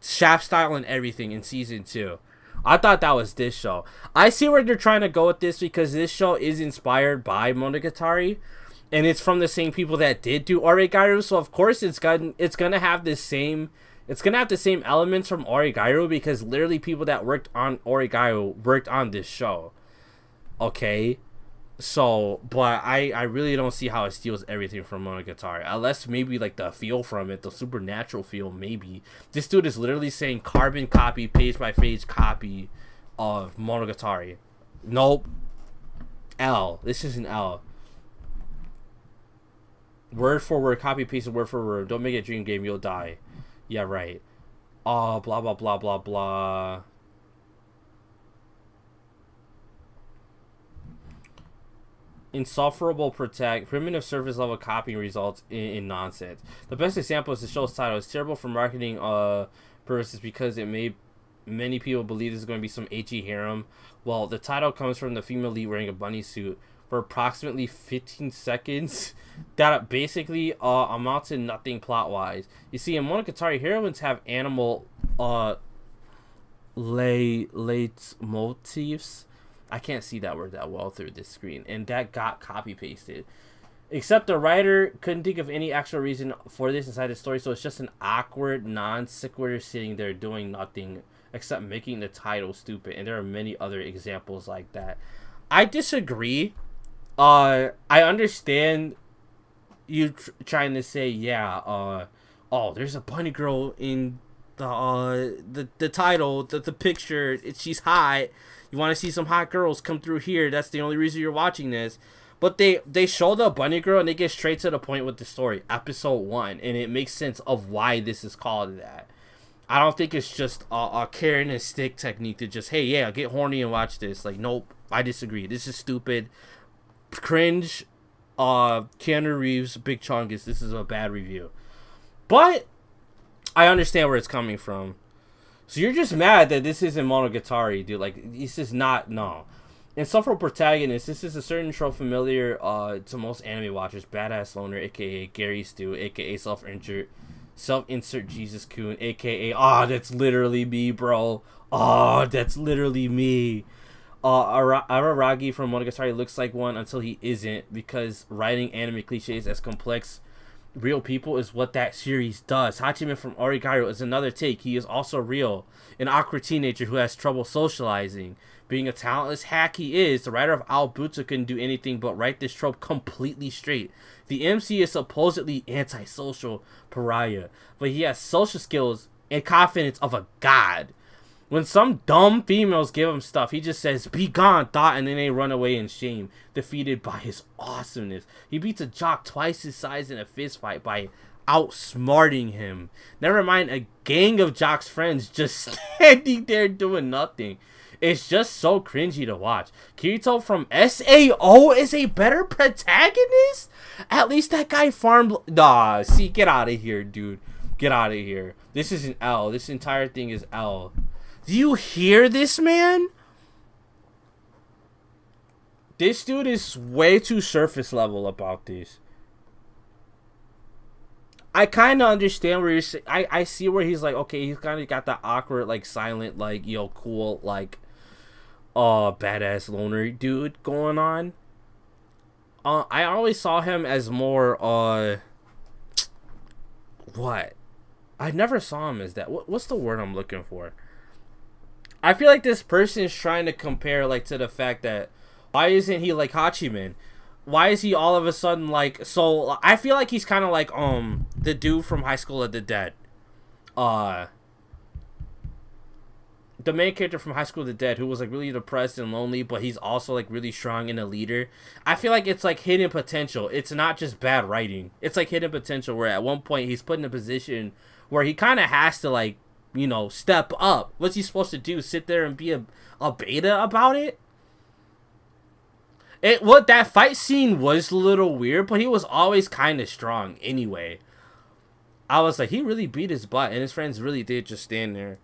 Shaft style and everything in season 2. I thought that was this show. I see where they're trying to go with this because this show is inspired by Monogatari, and it's from the same people that did do Oregairu, so of course it's gonna have the same elements from Oregairu because literally people that worked on Oregairu worked on this show. Okay? So, but I really don't see how it steals everything from Monogatari. Unless maybe like the feel from it, the supernatural feel, maybe. This dude is literally saying carbon copy, page by page copy of Monogatari. Nope. L. This is an L. Word for word, copy paste word for word. Don't make it a dream game, you'll die. Yeah, right. Blah blah blah blah blah. Insufferable primitive surface level copying results in nonsense. The best example is the show's title. It's terrible for marketing purposes because it made many people believe this is going to be some ecchi harem. Well, the title comes from the female lead wearing a bunny suit for approximately 15 seconds that basically amounts to nothing plot wise. You see, in Monogatari, heroines have animal leitmotifs. I can't see that word that well through this screen, and that got copy pasted. Except the writer couldn't think of any actual reason for this inside the story, so it's just an awkward non sequitur sitting there doing nothing except making the title stupid. And there are many other examples like that. I disagree. I understand you trying to say, yeah, oh, there's a bunny girl in the title, the picture. She's hot. You want to see some hot girls come through here. That's the only reason you're watching this. But they show the bunny girl and they get straight to the point with the story. Episode 1. And it makes sense of why this is called that. I don't think it's just a carrot and stick technique to just, hey, yeah, get horny and watch this. Like, nope, I disagree. This is stupid. Cringe. Keanu Reeves, Big Chungus. This is a bad review. But I understand where it's coming from. So you're just mad that this isn't Monogatari, dude. Like, this is not, no. In Suffer Protagonist, this is a certain trope familiar to most anime watchers. Badass Loner, a.k.a. Gary Stu, a.k.a. Self-insert Jesus Kun, a.k.a. That's literally me, bro. That's literally me. Araragi from Monogatari looks like one until he isn't, because writing anime cliches as complex real people is what that series does. Hachiman from Higehiro is another take. He is also real. An awkward teenager who has trouble socializing. Being a talentless hack he is, the writer of Aobuto couldn't do anything but write this trope completely straight. The MC is supposedly antisocial pariah, but he has social skills and confidence of a god. When some dumb females give him stuff, he just says, "Be gone, thought," and then they run away in shame, defeated by his awesomeness. He beats a jock twice his size in a fist fight by outsmarting him. Never mind a gang of jock's friends just standing there doing nothing. It's just so cringy to watch. Kirito from SAO is a better protagonist? At least that guy farmed... Nah, see, get out of here, dude. Get out of here. This is an L. This entire thing is L. Do you hear this, man? This dude is way too surface level about this. I kind of understand where you're saying. I see where he's like, okay, he's kind of got that awkward, like, silent, like, yo, cool, like, badass loner dude going on. I always saw him as more, what? I never saw him as that. What's the word I'm looking for? I feel like this person is trying to compare, like, to the fact that, why isn't he like Hachiman? Why is he all of a sudden like, so I feel like he's kind of like the dude from High School of the Dead. The main character from High School of the Dead, who was like really depressed and lonely, but he's also like really strong and a leader. I feel like it's like hidden potential. It's not just bad writing. It's like hidden potential where at one point he's put in a position where he kind of has to, like, you know, step up. What's he supposed to do? Sit there and be a beta about it? That fight scene was a little weird, but he was always kind of strong anyway. I was like, he really beat his butt, and his friends really did just stand there.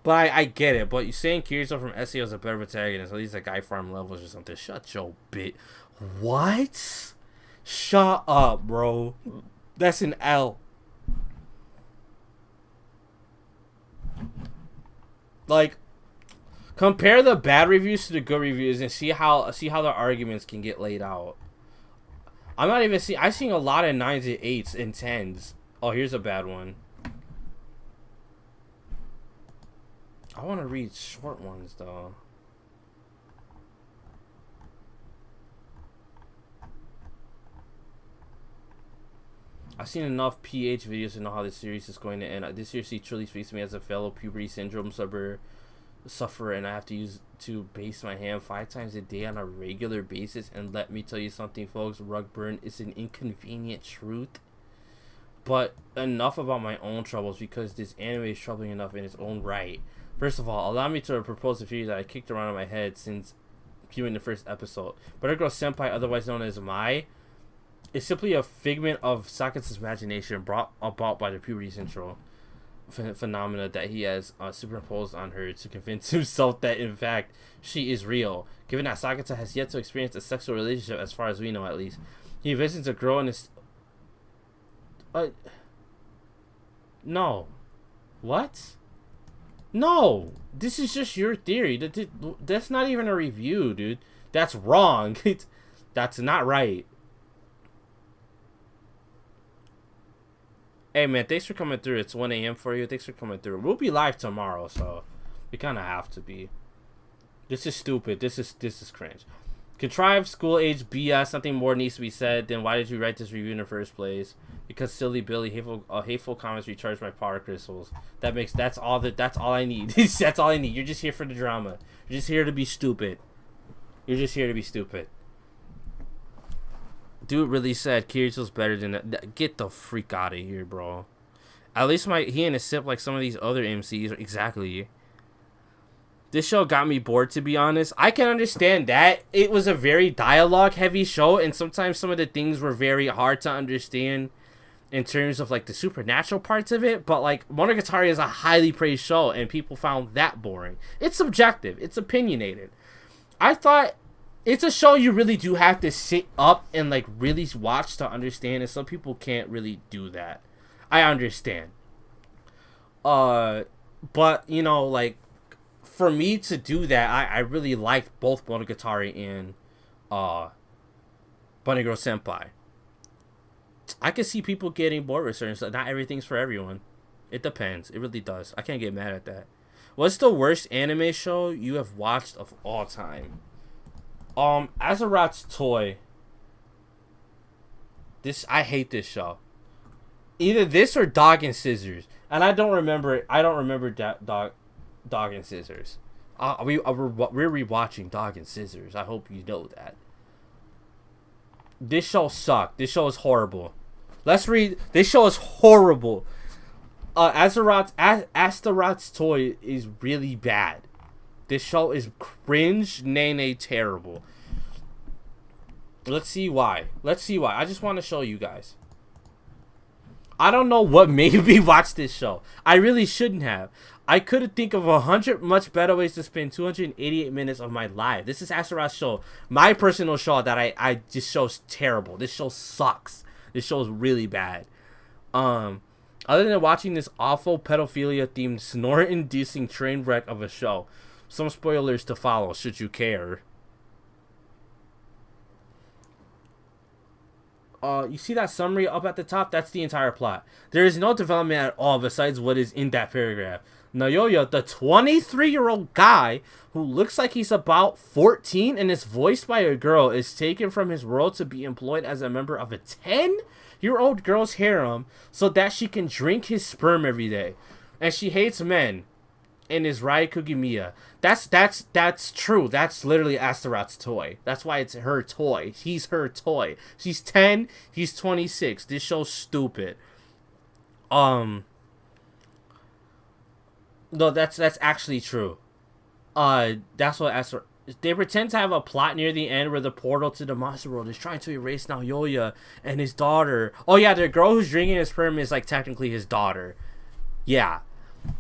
But I get it. But you saying Kirito from SEO is a better protagonist, at least like guy farm levels or something. Shut your bit. What? Shut up, bro. That's an L. Like, compare the bad reviews to the good reviews and see how the arguments can get laid out. I'm not even seeing. I've seen a lot of 9s and 8s and 10s. Oh, here's a bad one. I want to read short ones though. I've seen enough PH videos to know how this series is going to end. This series truly speaks to me as a fellow puberty syndrome sufferer, and I have to base my hand 5 times a day on a regular basis. And let me tell you something, folks, rug burn is an inconvenient truth. But enough about my own troubles, because this anime is troubling enough in its own right. First of all, allow me to propose a theory that I kicked around in my head since viewing the first episode. But Girl Senpai, otherwise known as Mai, is simply a figment of Sakata's imagination brought about by the puberty syndrome phenomena that he has superimposed on her to convince himself that, in fact, she is real. Given that Sakata has yet to experience a sexual relationship, as far as we know at least, he envisions a girl in his... No. What? No. This is just your theory. That's not even a review, dude. That's wrong. That's not right. Hey man, thanks for coming through. It's 1 a.m. for you. Thanks for coming through. We'll be live tomorrow, so we kind of have to be. This is stupid. This is cringe. Contrived school age BS. Something more needs to be said. Then why did you write this review in the first place? Because silly Billy hateful comments recharge my power crystals. That's all I need. That's all I need. You're just here for the drama. You're just here to be stupid. You're just here to be stupid. Dude really said Kirito's better than that. Get the freak out of here, bro. At least he ain't a sip like some of these other MCs. Exactly. This show got me bored, to be honest. I can understand that. It was a very dialogue-heavy show, and sometimes some of the things were very hard to understand in terms of, like, the supernatural parts of it. But, like, Monogatari is a highly praised show, and people found that boring. It's subjective. It's opinionated. I thought it's a show you really do have to sit up and, like, really watch to understand, and some people can't really do that. I understand. But, you know, like, for me to do that, I really liked both Monogatari and Bunny Girl Senpai. I can see people getting bored with certain stuff. Not everything's for everyone. It depends. It really does. I can't get mad at that. What's the worst anime show you have watched of all time? Azarat's Toy. I hate this show. Either this or Dog and Scissors. And I don't remember Dog and Scissors. We're rewatching Dog and Scissors. I hope you know that. This show sucked. This show is horrible. Let's read. This show is horrible. Astaroth's Toy is really bad. This show is cringe, nay, terrible. Let's see why. I just want to show you guys. I don't know what made me watch this show. I really shouldn't have. I could think of 100 much better ways to spend 288 minutes of my life. This is Astaroth's show. My personal show that this show's terrible. This show sucks. This show's really bad. Other than watching this awful pedophilia-themed snore-inducing train wreck of a show. Some spoilers to follow, should you care. You see that summary up at the top? That's the entire plot. There is no development at all besides what is in that paragraph. Naoya, the 23-year-old guy who looks like he's about 14 and is voiced by a girl, is taken from his world to be employed as a member of a 10-year-old girl's harem so that she can drink his sperm every day. And she hates men and is Rai Kugimiya. That's true. That's literally Astaroth's toy. That's why it's her toy. He's her toy. She's 10, he's 26. This show's stupid. No, that's actually true. That's what Astaroth. They pretend to have a plot near the end where the portal to the monster world is trying to erase Naoya and his daughter. Oh yeah, the girl who's drinking his sperm is like technically his daughter. Yeah.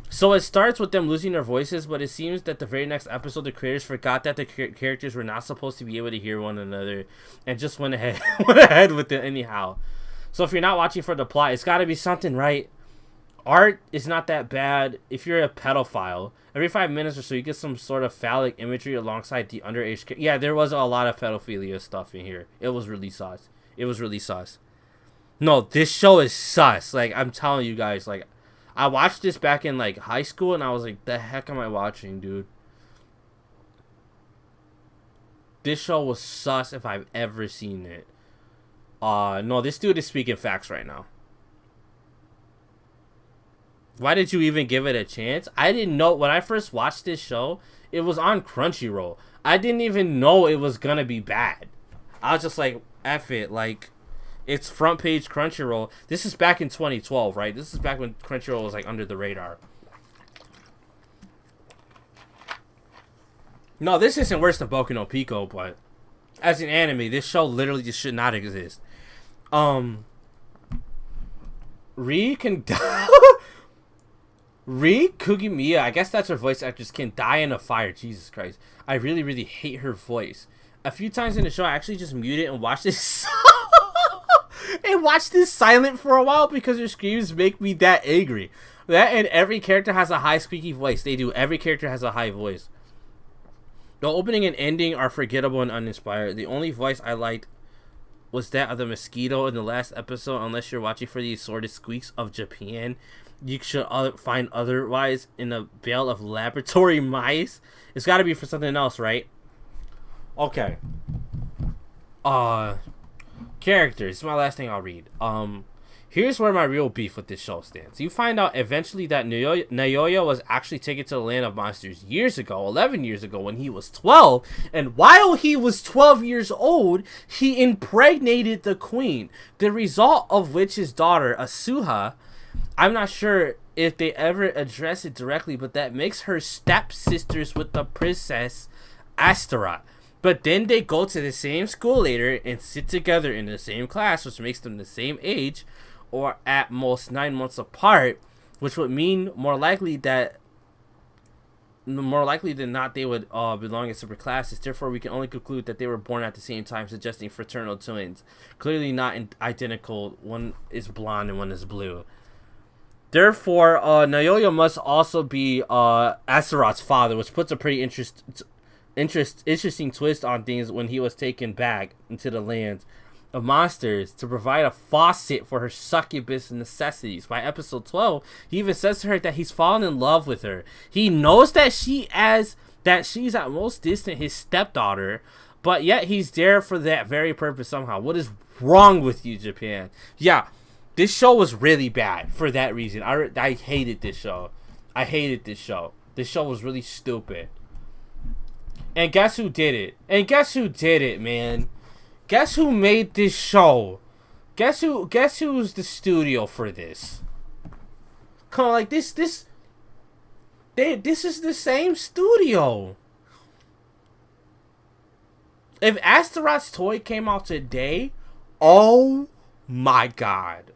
So it starts with them losing their voices, but it seems that the very next episode the creators forgot that the characters were not supposed to be able to hear one another and just went ahead with it anyhow. So if you're not watching for the plot, it's got to be something, right? Art is not that bad if you're a pedophile. Every 5 minutes or so, you get some sort of phallic imagery alongside the underage. Yeah, there was a lot of pedophilia stuff in here. It was really sus. No, this show is sus. Like, I'm telling you guys, like, I watched this back in, like, high school, and I was like, the heck am I watching, dude? This show was sus if I've ever seen it. No, this dude is speaking facts right now. Why did you even give it a chance? I didn't know. When I first watched this show, it was on Crunchyroll. I didn't even know it was gonna be bad. I was just like, F it. Like, it's front page Crunchyroll. This is back in 2012, right? This is back when Crunchyroll was, like, under the radar. No, this isn't worse than Boku no Pico, but as an anime, this show literally just should not exist. Ri Kugimiya, I guess that's her voice actress, can die in a fire. Jesus Christ. I really, really hate her voice. A few times in the show, I actually just muted and watched this silent for a while because her screams make me that angry. That and every character has a high squeaky voice. They do. Every character has a high voice. The opening and ending are forgettable and uninspired. The only voice I liked was that of the mosquito in the last episode. Unless you're watching for the assorted squeaks of Japan, you should find otherwise in a bale of laboratory mice. It's got to be for something else, right? Okay. Characters. This is my last thing I'll read. Here's where my real beef with this show stands. You find out eventually that Naoya was actually taken to the land of monsters years ago, 11 years ago, when he was 12. And while he was 12 years old, he impregnated the queen. The result of which his daughter, Asuha, I'm not sure if they ever address it directly, but that makes her stepsisters with the princess Astaroth. But then they go to the same school later and sit together in the same class, which makes them the same age, or at most 9 months apart, which would mean more likely than not they would belong in separate classes. Therefore, we can only conclude that they were born at the same time, suggesting fraternal twins. Clearly not identical. One is blonde and one is blue. Therefore, Naoya must also be Astaroth's father, which puts a pretty interesting twist on things when he was taken back into the land of monsters to provide a faucet for her succubus necessities. By episode 12, he even says to her that he's fallen in love with her. He knows that she's at most distant his stepdaughter, but yet he's there for that very purpose somehow. What is wrong with you, Japan? Yeah, this show was really bad for that reason. I hated this show. This show was really stupid. And guess who did it? Man. Guess who made this show? Guess who's the studio for this? Come on, like this is the same studio. If Astaroth's toy came out today, oh my god.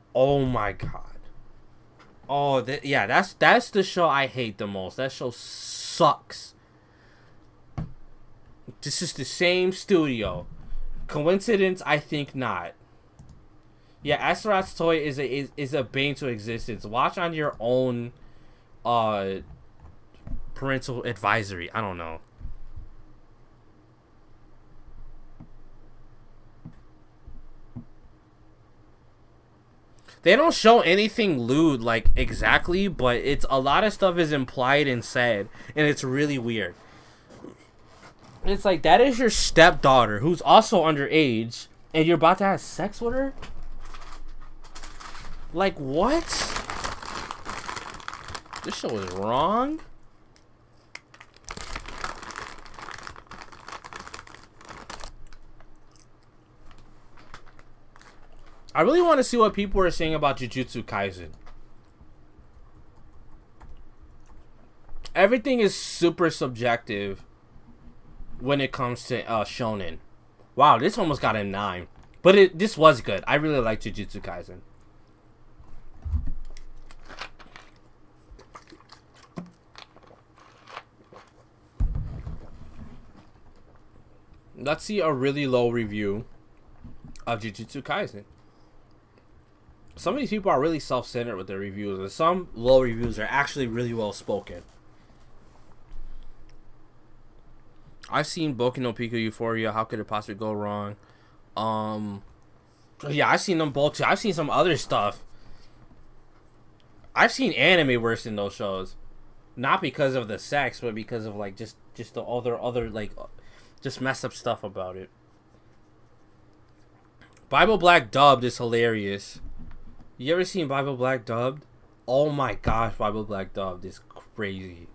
That's the show I hate the most. That show sucks. This is the same studio. Coincidence? I think not. Yeah, Astaroth's toy is a bane to existence. Watch on your own parental advisory. I don't know. They don't show anything lewd like exactly, but it's a lot of stuff is implied and said, and it's really weird. It's like, that is your stepdaughter, who's also underage, and you're about to have sex with her? Like, what? This show is wrong? I really want to see what people are saying about Jujutsu Kaisen. Everything is super subjective when it comes to Shonen. Wow, this almost got a 9. But this was good. I really like Jujutsu Kaisen. Let's see a really low review of Jujutsu Kaisen. Some of these people are really self-centered with their reviews, and some low reviews are actually really well spoken. I've seen Boku no Pico Euphoria. How could it possibly go wrong? Yeah, I've seen them both too. I've seen some other stuff. I've seen anime worse than those shows, not because of the sex, but because of like just the other like just messed up stuff about it. Bible Black dubbed is hilarious. You ever seen Bible Black dubbed? Oh my gosh, Bible Black dubbed is crazy.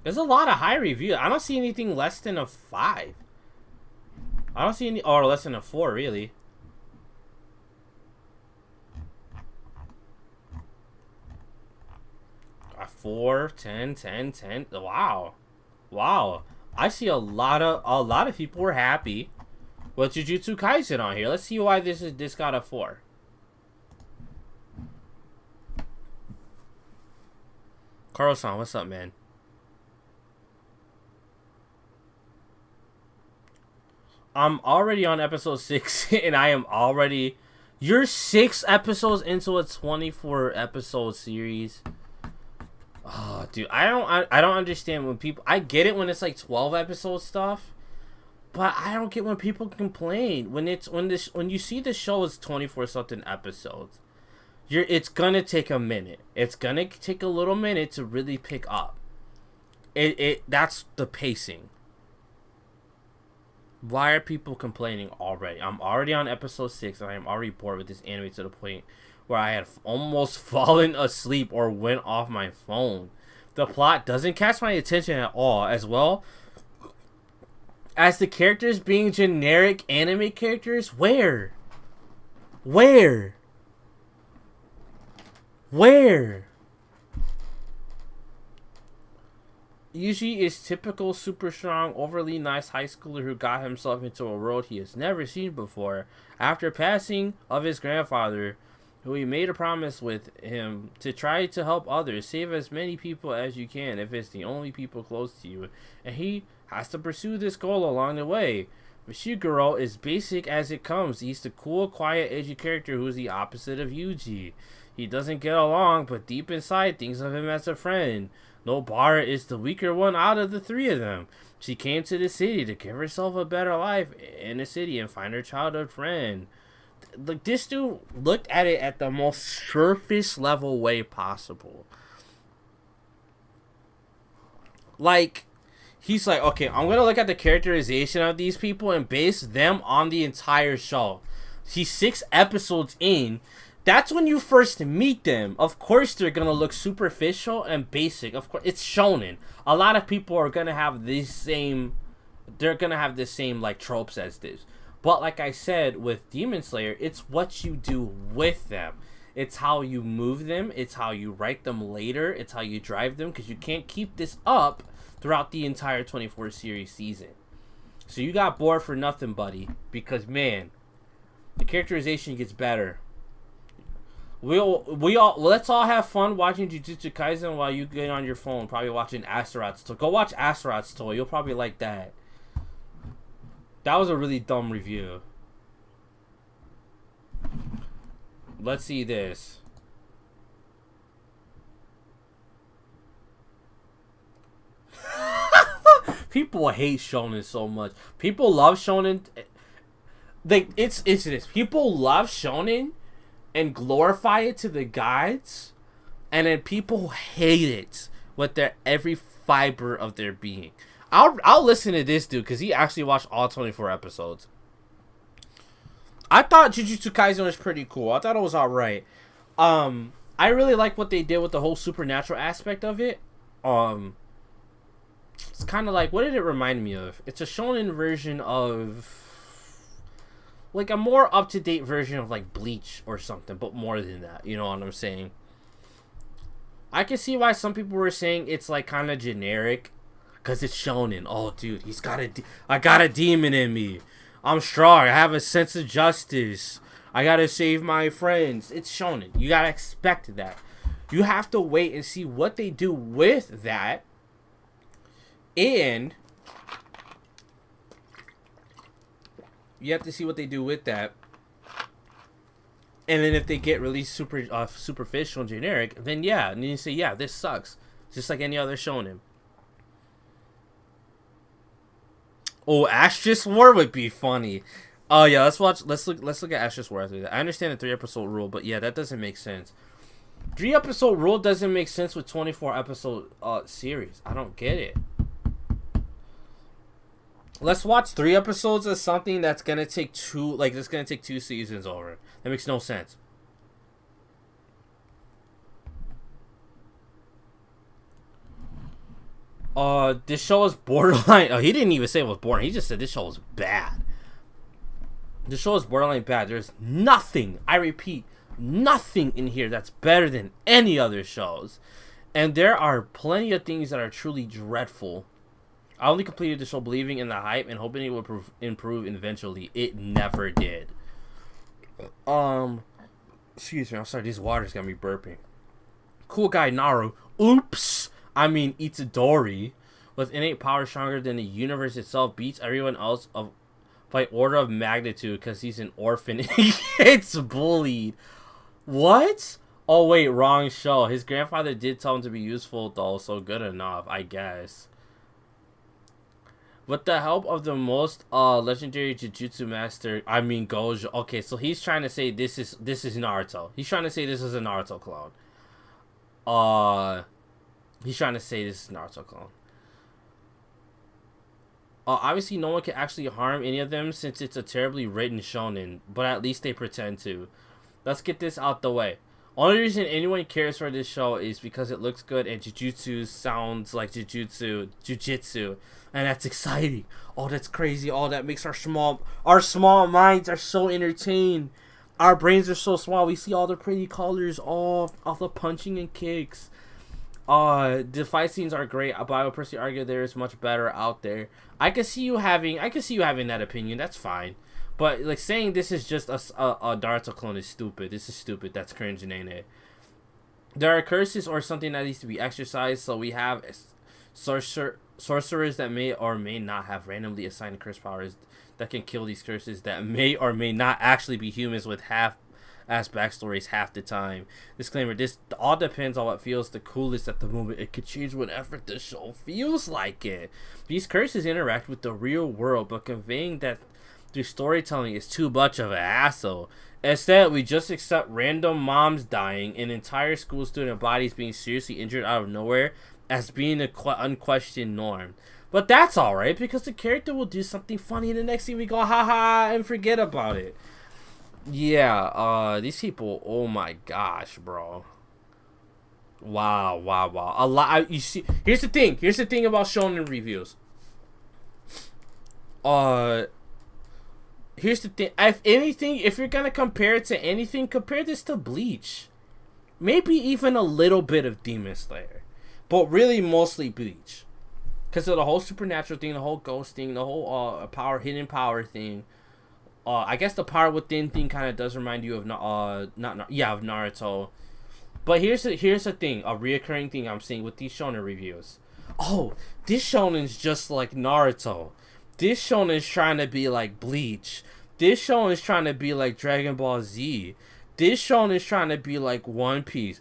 There's a lot of high reviews. I don't see anything less than a 5. I don't see any, or less than a 4, really. A 4, 10, 10, 10. Wow. Wow. I see a lot of people were happy with Jujutsu Kaisen on here. Let's see why this got a 4. Carl-san, what's up, man? I'm already on episode 6 and I am already You're 6 episodes into a 24 episode series. Oh, dude, I don't understand when people. I get it when it's like 12 episode stuff, but I don't get when people complain when you see the show is 24 something episodes. It's gonna take a minute. It's gonna take a little minute to really pick up. That's the pacing. Why are people complaining already? I'm already on episode 6 and I am already bored with this anime to the point where I had almost fallen asleep or went off my phone. The plot doesn't catch my attention at all, as well as the characters being generic anime characters. Where? Yuji is typical super strong, overly nice high schooler who got himself into a world he has never seen before. After passing of his grandfather, who he made a promise with him to try to help others, save as many people as you can if it's the only people close to you. And he has to pursue this goal along the way. Higehiro is basic as it comes. He's the cool, quiet, edgy character who's the opposite of Yuji. He doesn't get along, but deep inside thinks of him as a friend. Nobara is the weaker one out of the 3 of them. She came to the city to give herself a better life in the city and find her childhood friend. Like, this dude looked at it at the most surface level way possible. Like, he's like, okay, I'm gonna look at the characterization of these people and base them on the entire show. He's 6 episodes in. That's when you first meet them. Of course, they're gonna look superficial and basic. Of course, it's shonen. A lot of people are gonna have these same. They're gonna have the same like tropes as this. But like I said with Demon Slayer, it's what you do with them. It's how you move them. It's how you write them later. It's how you drive them, because you can't keep this up throughout the entire 24 series season. So you got bored for nothing, buddy. Because man, the characterization gets better. Let's all have fun watching Jujutsu Kaisen while you get on your phone, probably watching Astaroth's Toy. Go watch Astaroth's Toy. You'll probably like that. That was a really dumb review. Let's see this. People hate Shonen so much. People love Shonen. It's this. People love Shonen and glorify it to the gods, and then people hate it with their every fiber of their being. I'll listen to this dude because he actually watched all 24 episodes. I thought Jujutsu Kaisen was pretty cool. I thought it was alright. I really like what they did with the whole supernatural aspect of it. It's kind of like, what did it remind me of? It's a shonen version of, like, a more up-to-date version of like Bleach or something, but more than that. You know what I'm saying? I can see why some people were saying it's like kind of generic, because it's shonen. Oh, dude, I got a demon in me. I'm strong. I have a sense of justice. I gotta save my friends. It's shonen. You gotta expect that. You have to wait and see what they do with that. And you have to see what they do with that. And then if they get really superficial and generic, then yeah. And then you say, yeah, this sucks. Just like any other shonen. Oh, Ashes War would be funny. Oh yeah, let's look at Ashes War after that. I understand the 3-episode rule, but yeah, that doesn't make sense. 3-episode rule doesn't make sense with 24 episode series. I don't get it. Let's watch 3 episodes of something that's gonna take 2 seasons over. That makes no sense. This show is borderline. Oh, he didn't even say it was boring. He just said this show was bad. This show is borderline bad. There's nothing, I repeat, nothing in here that's better than any other shows. And there are plenty of things that are truly dreadful. I only completed the show believing in the hype and hoping it would improve eventually. It never did. Excuse me, I'm sorry, these waters got me burping. Cool guy Naru. Itadori, with innate power stronger than the universe itself, beats everyone else by order of magnitude because he's an orphan. He gets bullied. What? Oh wait, wrong show. His grandfather did tell him to be useful though, so good enough, I guess. With the help of the most legendary Jujutsu master, I mean Gojo. Okay, so he's trying to say this is Naruto. He's trying to say this is a Naruto clone. He's trying to say this is Naruto clone. Obviously, no one can actually harm any of them since it's a terribly written shonen, but at least they pretend to. Let's get this out the way. Only reason anyone cares for this show is because it looks good and Jujutsu sounds like Jujitsu, and that's exciting. Oh, that's crazy. Oh, that makes our small minds are so entertained. Our brains are so small. We see all the pretty colors, all the punching and kicks. The fight scenes are great, but I would personally argue there is much better out there. I can see you having that opinion. That's fine. But like saying this is just a Naruto clone is stupid. This is stupid. That's cringe, ain't it? There are curses or something that needs to be exercised. So we have sorcerers that may or may not have randomly assigned curse powers that can kill these curses that may or may not actually be humans with half-ass backstories half the time. Disclaimer: this all depends on what feels the coolest at the moment. It could change whenever the show feels like it. These curses interact with the real world, but conveying that through storytelling is too much of an hassle. Instead, we just accept random moms dying and entire school student bodies being seriously injured out of nowhere as being an unquestioned norm. But that's alright, because the character will do something funny and the next thing we go haha and forget about it. Yeah, these people, oh my gosh, bro. Wow. A lot. You see, here's the thing about shonen reviews. Here's the thing. If anything, if you're gonna compare it to anything, compare this to Bleach. Maybe even a little bit of Demon Slayer, but really mostly Bleach, because of the whole supernatural thing, the whole ghost thing, the whole hidden power thing. I guess the power within thing kind of does remind you of of Naruto. But here's the thing, a reoccurring thing I'm seeing with these shonen reviews. Oh, this shonen's just like Naruto. This shonen's trying to be like Bleach. This shonen's trying to be like Dragon Ball Z. This shonen's trying to be like One Piece.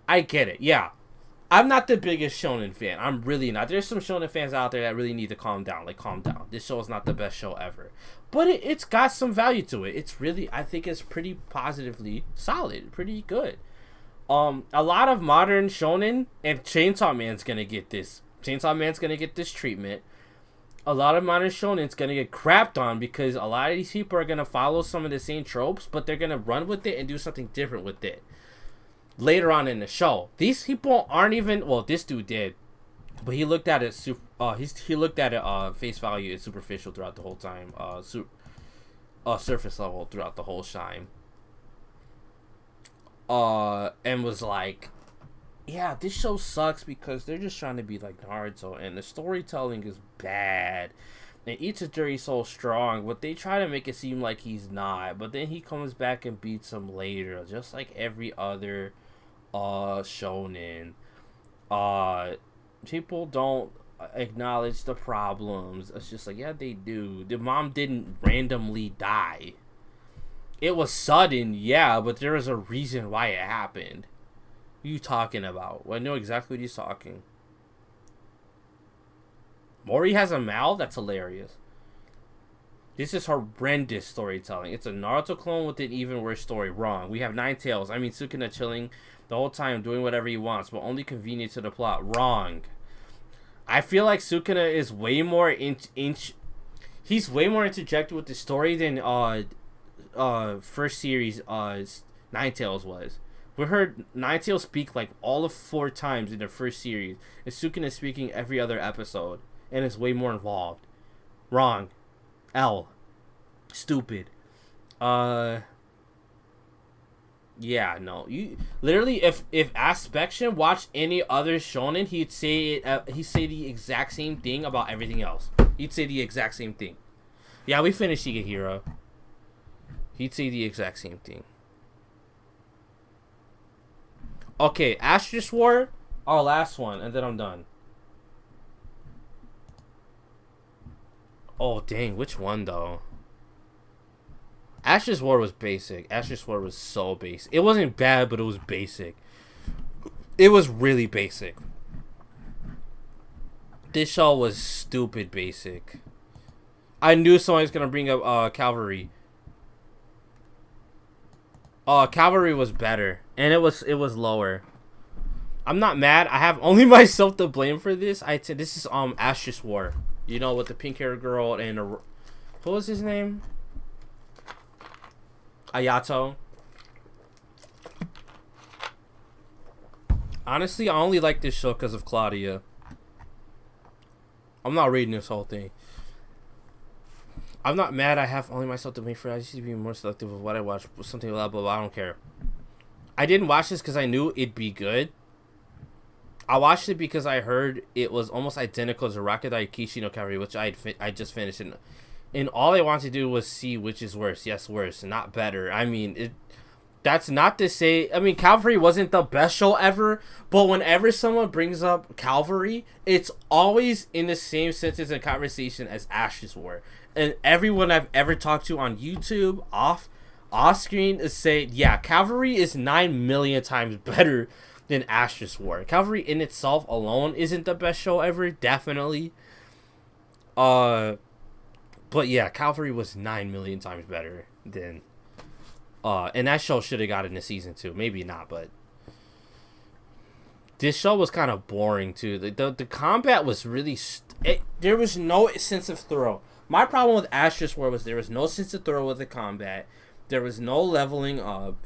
I get it, yeah. I'm not the biggest shonen fan. I'm really not. There's some shonen fans out there that really need to calm down. Like, calm down. This show is not the best show ever. But it's got some value to it. It's really, I think it's pretty positively solid. Pretty good. A lot of modern shonen, and Chainsaw Man's gonna get this. Chainsaw Man's gonna get this treatment. A lot of modern shonen's gonna get crapped on because a lot of these people are gonna follow some of the same tropes, but they're gonna run with it and do something different with it later on in the show. These people aren't even, well, this dude did, but he looked at it he looked at it face value and superficial throughout the whole time, surface level throughout the whole shine, and was like, yeah, this show sucks because they're just trying to be like Naruto and the storytelling is bad and Itadori's so strong, but they try to make it seem like he's not, but then he comes back and beats him later, just like every other shonen. People don't acknowledge the problems. It's just like, yeah, they do. The mom didn't randomly die. It was sudden, yeah, but there was a reason why it happened. What are you talking about? Well, I know exactly what he's talking. Mori has a mouth? That's hilarious. This is horrendous storytelling. It's a Naruto clone with an even worse story. Wrong. We have 9 tails. I mean, Sukuna chilling the whole time, doing whatever he wants, but only convenient to the plot. Wrong. I feel like Sukuna is way more he's way more interjected with the story than first series Nine Tails was. We heard Nine Tails speak like all of 4 times in the first series, and Sukuna is speaking every other episode, and it's way more involved. Wrong. L. Stupid. Yeah, no. You literally, if Aspection watched any other shonen, he'd say the exact same thing about everything else. He'd say the exact same thing. Yeah, we finished Higehiro. He'd say the exact same thing. Okay, Asterisk War, our last one, and then I'm done. Oh dang, which one though? Ash's War was basic. Ash's War was so basic. It wasn't bad, but it was basic. It was really basic. This show was stupid basic. I knew someone was gonna bring up Cavalry. Cavalry was better, and it was lower. I'm not mad. I have only myself to blame for this. This is Ash's War. You know, with the pink hair girl and what was his name? Ayato. Honestly, I only like this show because of Claudia. I'm not reading this whole thing. I'm not mad. I have only myself to blame for it. I just need to be more selective of what I watch. Something blah blah blah. I don't care. I didn't watch this because I knew it'd be good. I watched it because I heard it was almost identical to Rakudai Kishi no Cavalry, which I just finished, and all I wanted to do was see which is worse. Yes, worse, not better. I mean, that's not to say. I mean, Cavalry wasn't the best show ever, but whenever someone brings up Cavalry, it's always in the same sentence and conversation as Ash's War. And everyone I've ever talked to on YouTube, off screen, is saying, yeah, Cavalry is 9 million times better than Ash's War. Cavalry in itself alone isn't the best show ever, definitely. But yeah, Cavalry was 9 million times better than. And that show should have gotten a season 2. Maybe not, but this show was kind of boring too. The combat was really. There was no sense of thrill. My problem with Ash's War was there was no sense of thrill with the combat. There was no leveling up.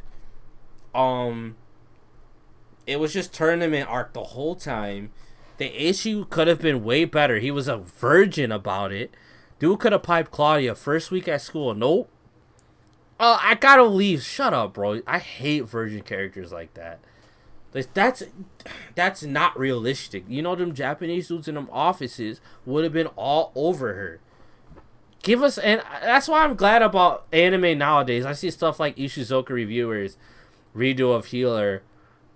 It was just tournament arc the whole time. The issue could have been way better. He was a virgin about it. Dude could have piped Claudia first week at school. Nope. I gotta leave. Shut up, bro. I hate virgin characters like that. That's not realistic. You know, them Japanese dudes in them offices would have been all over her. Give us, and that's why I'm glad about anime nowadays. I see stuff like Ishizoku reviewers, redo of Healer.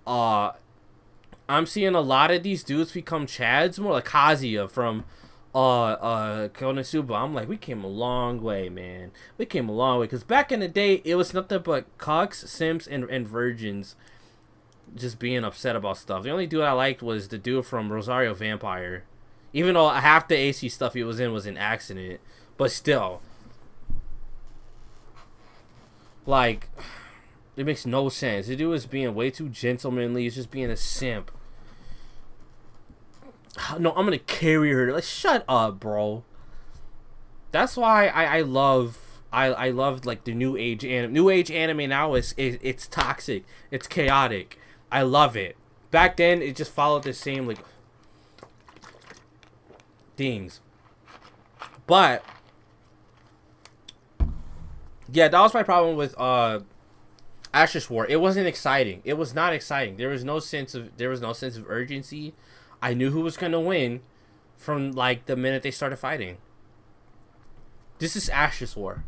I'm seeing a lot of these dudes become Chads, more like Kazuya from Konosuba. I'm like, we came a long way, man. We came a long way, because back in the day, it was nothing but cucks, simps, and virgins just being upset about stuff. The only dude I liked was the dude from Rosario Vampire, even though half the AC stuff he was in was an accident, but still, like, it makes no sense. The dude was being way too gentlemanly. He's just being a simp. No, I'm gonna carry her. Like, shut up, bro. That's why I love like the new age anime. New age anime now it's toxic. It's chaotic. I love it. Back then it just followed the same like things. But yeah, that was my problem with Ash's War. It wasn't exciting. It was not exciting. There was no sense of urgency. I knew who was gonna win from like the minute they started fighting. This is Ash's War.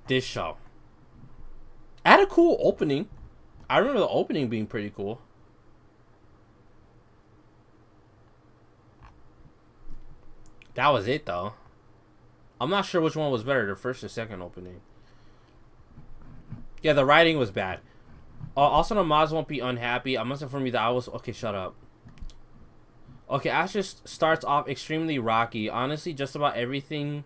This show had a cool opening. I remember the opening being pretty cool. That was it though. I'm not sure which one was better, the first or second opening. Yeah, the writing was bad. Also, the mods won't be unhappy. I must inform you that I was... Okay, shut up. Okay, Ash just starts off extremely rocky. Honestly, just about everything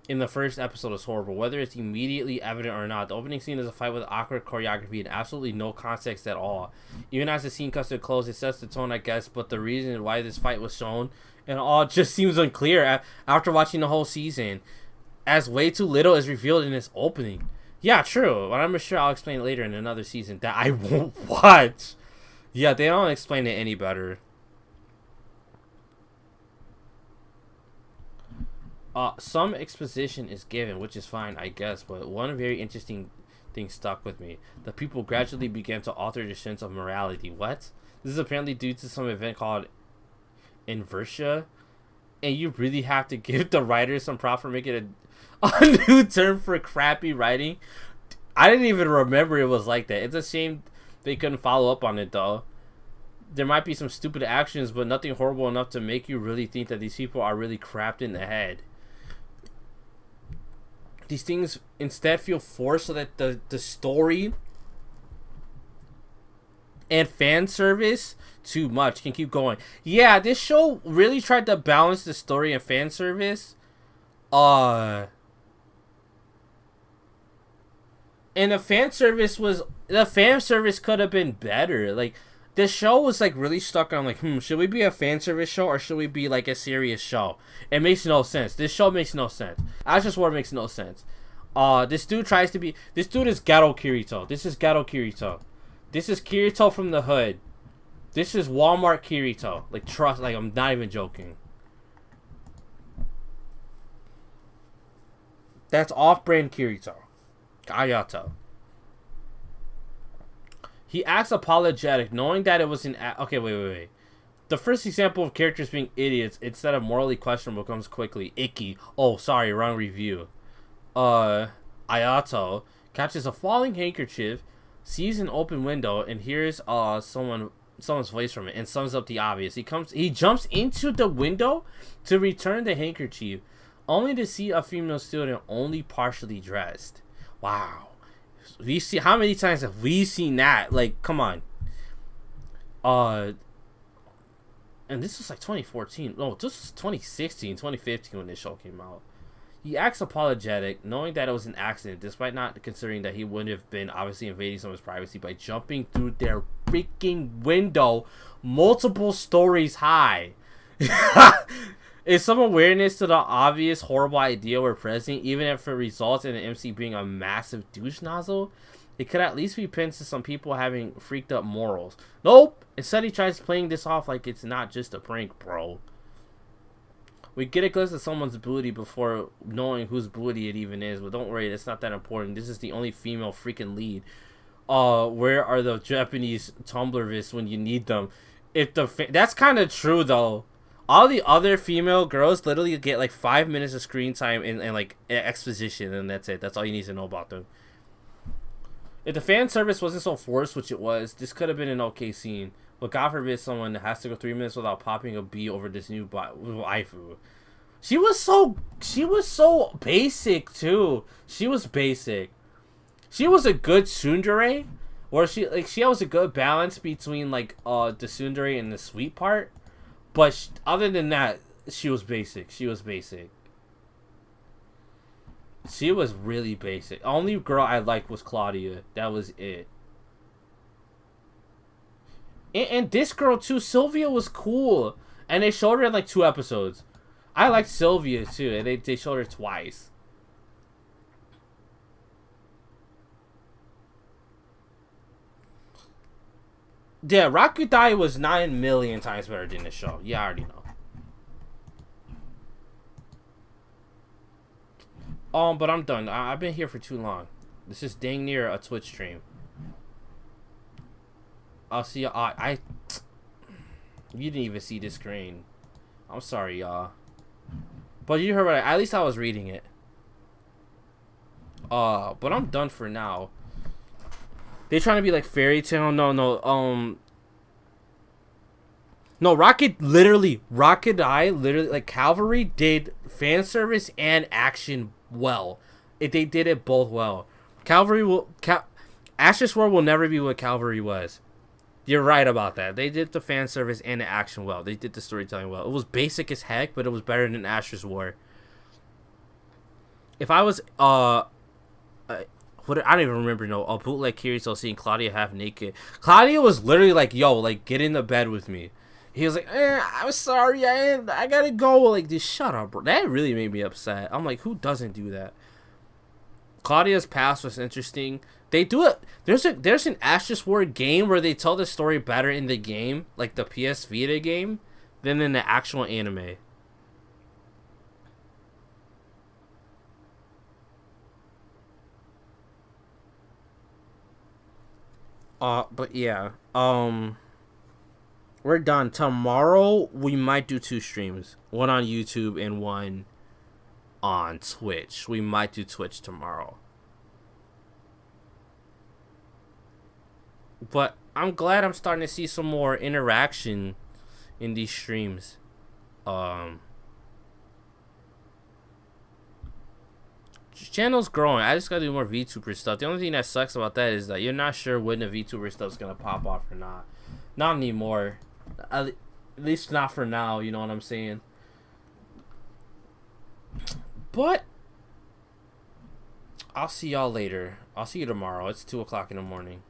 in the first episode is horrible, whether it's immediately evident or not. The opening scene is a fight with awkward choreography and absolutely no context at all. Even as the scene comes to a close, it sets the tone, I guess, but the reason why this fight was shown and all just seems unclear after watching the whole season, as way too little is revealed in this opening. Yeah, true, but I'm sure I'll explain it later in another season that I won't watch. Yeah, they don't explain it any better. Some exposition is given, which is fine, I guess, but one very interesting thing stuck with me. The people gradually began to alter their sense of morality. What? This is apparently due to some event called Inversia, and you really have to give the writers some props for making a new term for crappy writing. I didn't even remember it was like that. It's a shame they couldn't follow up on it, though. There might be some stupid actions, but nothing horrible enough to make you really think that these people are really crapped in the head. These things instead feel forced so that the story and fan service too much can keep going. Yeah, this show really tried to balance the story and fan service. And the fan service could have been better. Like, the show was like really stuck on like, should we be a fan service show or should we be like a serious show? It makes no sense. This show makes no sense. Ash's War makes no sense. This dude is Ghetto Kirito. This is Ghetto Kirito. This is Kirito from the hood. This is Walmart Kirito. Like, trust, like, I'm not even joking. That's off-brand Kirito. Ayato. He acts apologetic, knowing that it was an... Okay, wait. The first example of characters being idiots instead of morally questionable comes quickly. Icky. Oh, sorry, wrong review. Ayato catches a falling handkerchief, sees an open window, and hears someone's voice from it, and sums up the obvious. He jumps into the window to return the handkerchief, only to see a female student only partially dressed. Wow. How many times have we seen that? Like, come on. And this was like 2014. No, this was 2016, 2015 when this show came out. He acts apologetic, knowing that it was an accident, despite not considering that he wouldn't have been obviously invading someone's privacy by jumping through their freaking window multiple stories high. If some awareness to the obvious horrible idea were present, even if it results in the MC being a massive douche nozzle, it could at least be pinned to some people having freaked up morals. Nope! Instead, he tries playing this off like it's not just a prank, bro. We get a glimpse of someone's booty before knowing whose booty it even is, but don't worry, that's not that important. This is the only female freaking lead. Where are the Japanese Tumblrists when you need them? That's kind of true, though. All the other female girls literally get like 5 minutes of screen time and like exposition, and that's it. That's all you need to know about them. If the fan service wasn't so forced, which it was, this could have been an okay scene. But God forbid someone has to go 3 minutes without popping a bee over this new waifu. She was so basic too. She was basic. She was a good tsundere, or she was a good balance between like the tsundere and the sweet part. But other than that, she was basic. She was really basic. Only girl I liked was Claudia. That was it. And this girl too, Sylvia, was cool. And they showed her in like 2 episodes. I liked Sylvia too, and they showed her twice. Yeah, Rakudai was 9 million times better than this show. Yeah, I already know. But I'm done. I've been here for too long. This is dang near a Twitch stream. I'll see you. You didn't even see this screen. I'm sorry, y'all. But you heard what at least I was reading it. But I'm done for now. They trying to be like fairy tale. No, Rocket-Eye literally, like, Cavalry did fan service and action well. They did it both well. Ash's War will never be what Cavalry was. You're right about that. They did the fan service and the action well. They did the storytelling well. It was basic as heck, but it was better than Ash's War. If I was I don't even remember, a bootleg Kirito seeing Claudia half naked. Claudia was literally like, yo, like, get in the bed with me. He was like, I'm sorry, I gotta go. Like, just shut up, bro. That really made me upset. I'm like, who doesn't do that? Claudia's past was interesting. They do it. There's an Ash's War game where they tell the story better in the game, like the PS Vita game, than in the actual anime. But yeah, we're done. Tomorrow we might do 2 streams, one on YouTube and one on Twitch. We might do Twitch tomorrow. But I'm glad I'm starting to see some more interaction in these streams. Channel's growing. I just gotta do more VTuber stuff. The only thing that sucks about that is that you're not sure when the VTuber stuff's gonna pop off or not. Not anymore. At least not for now. You know what I'm saying? But I'll see y'all later. I'll see you tomorrow. It's 2 o'clock in the morning.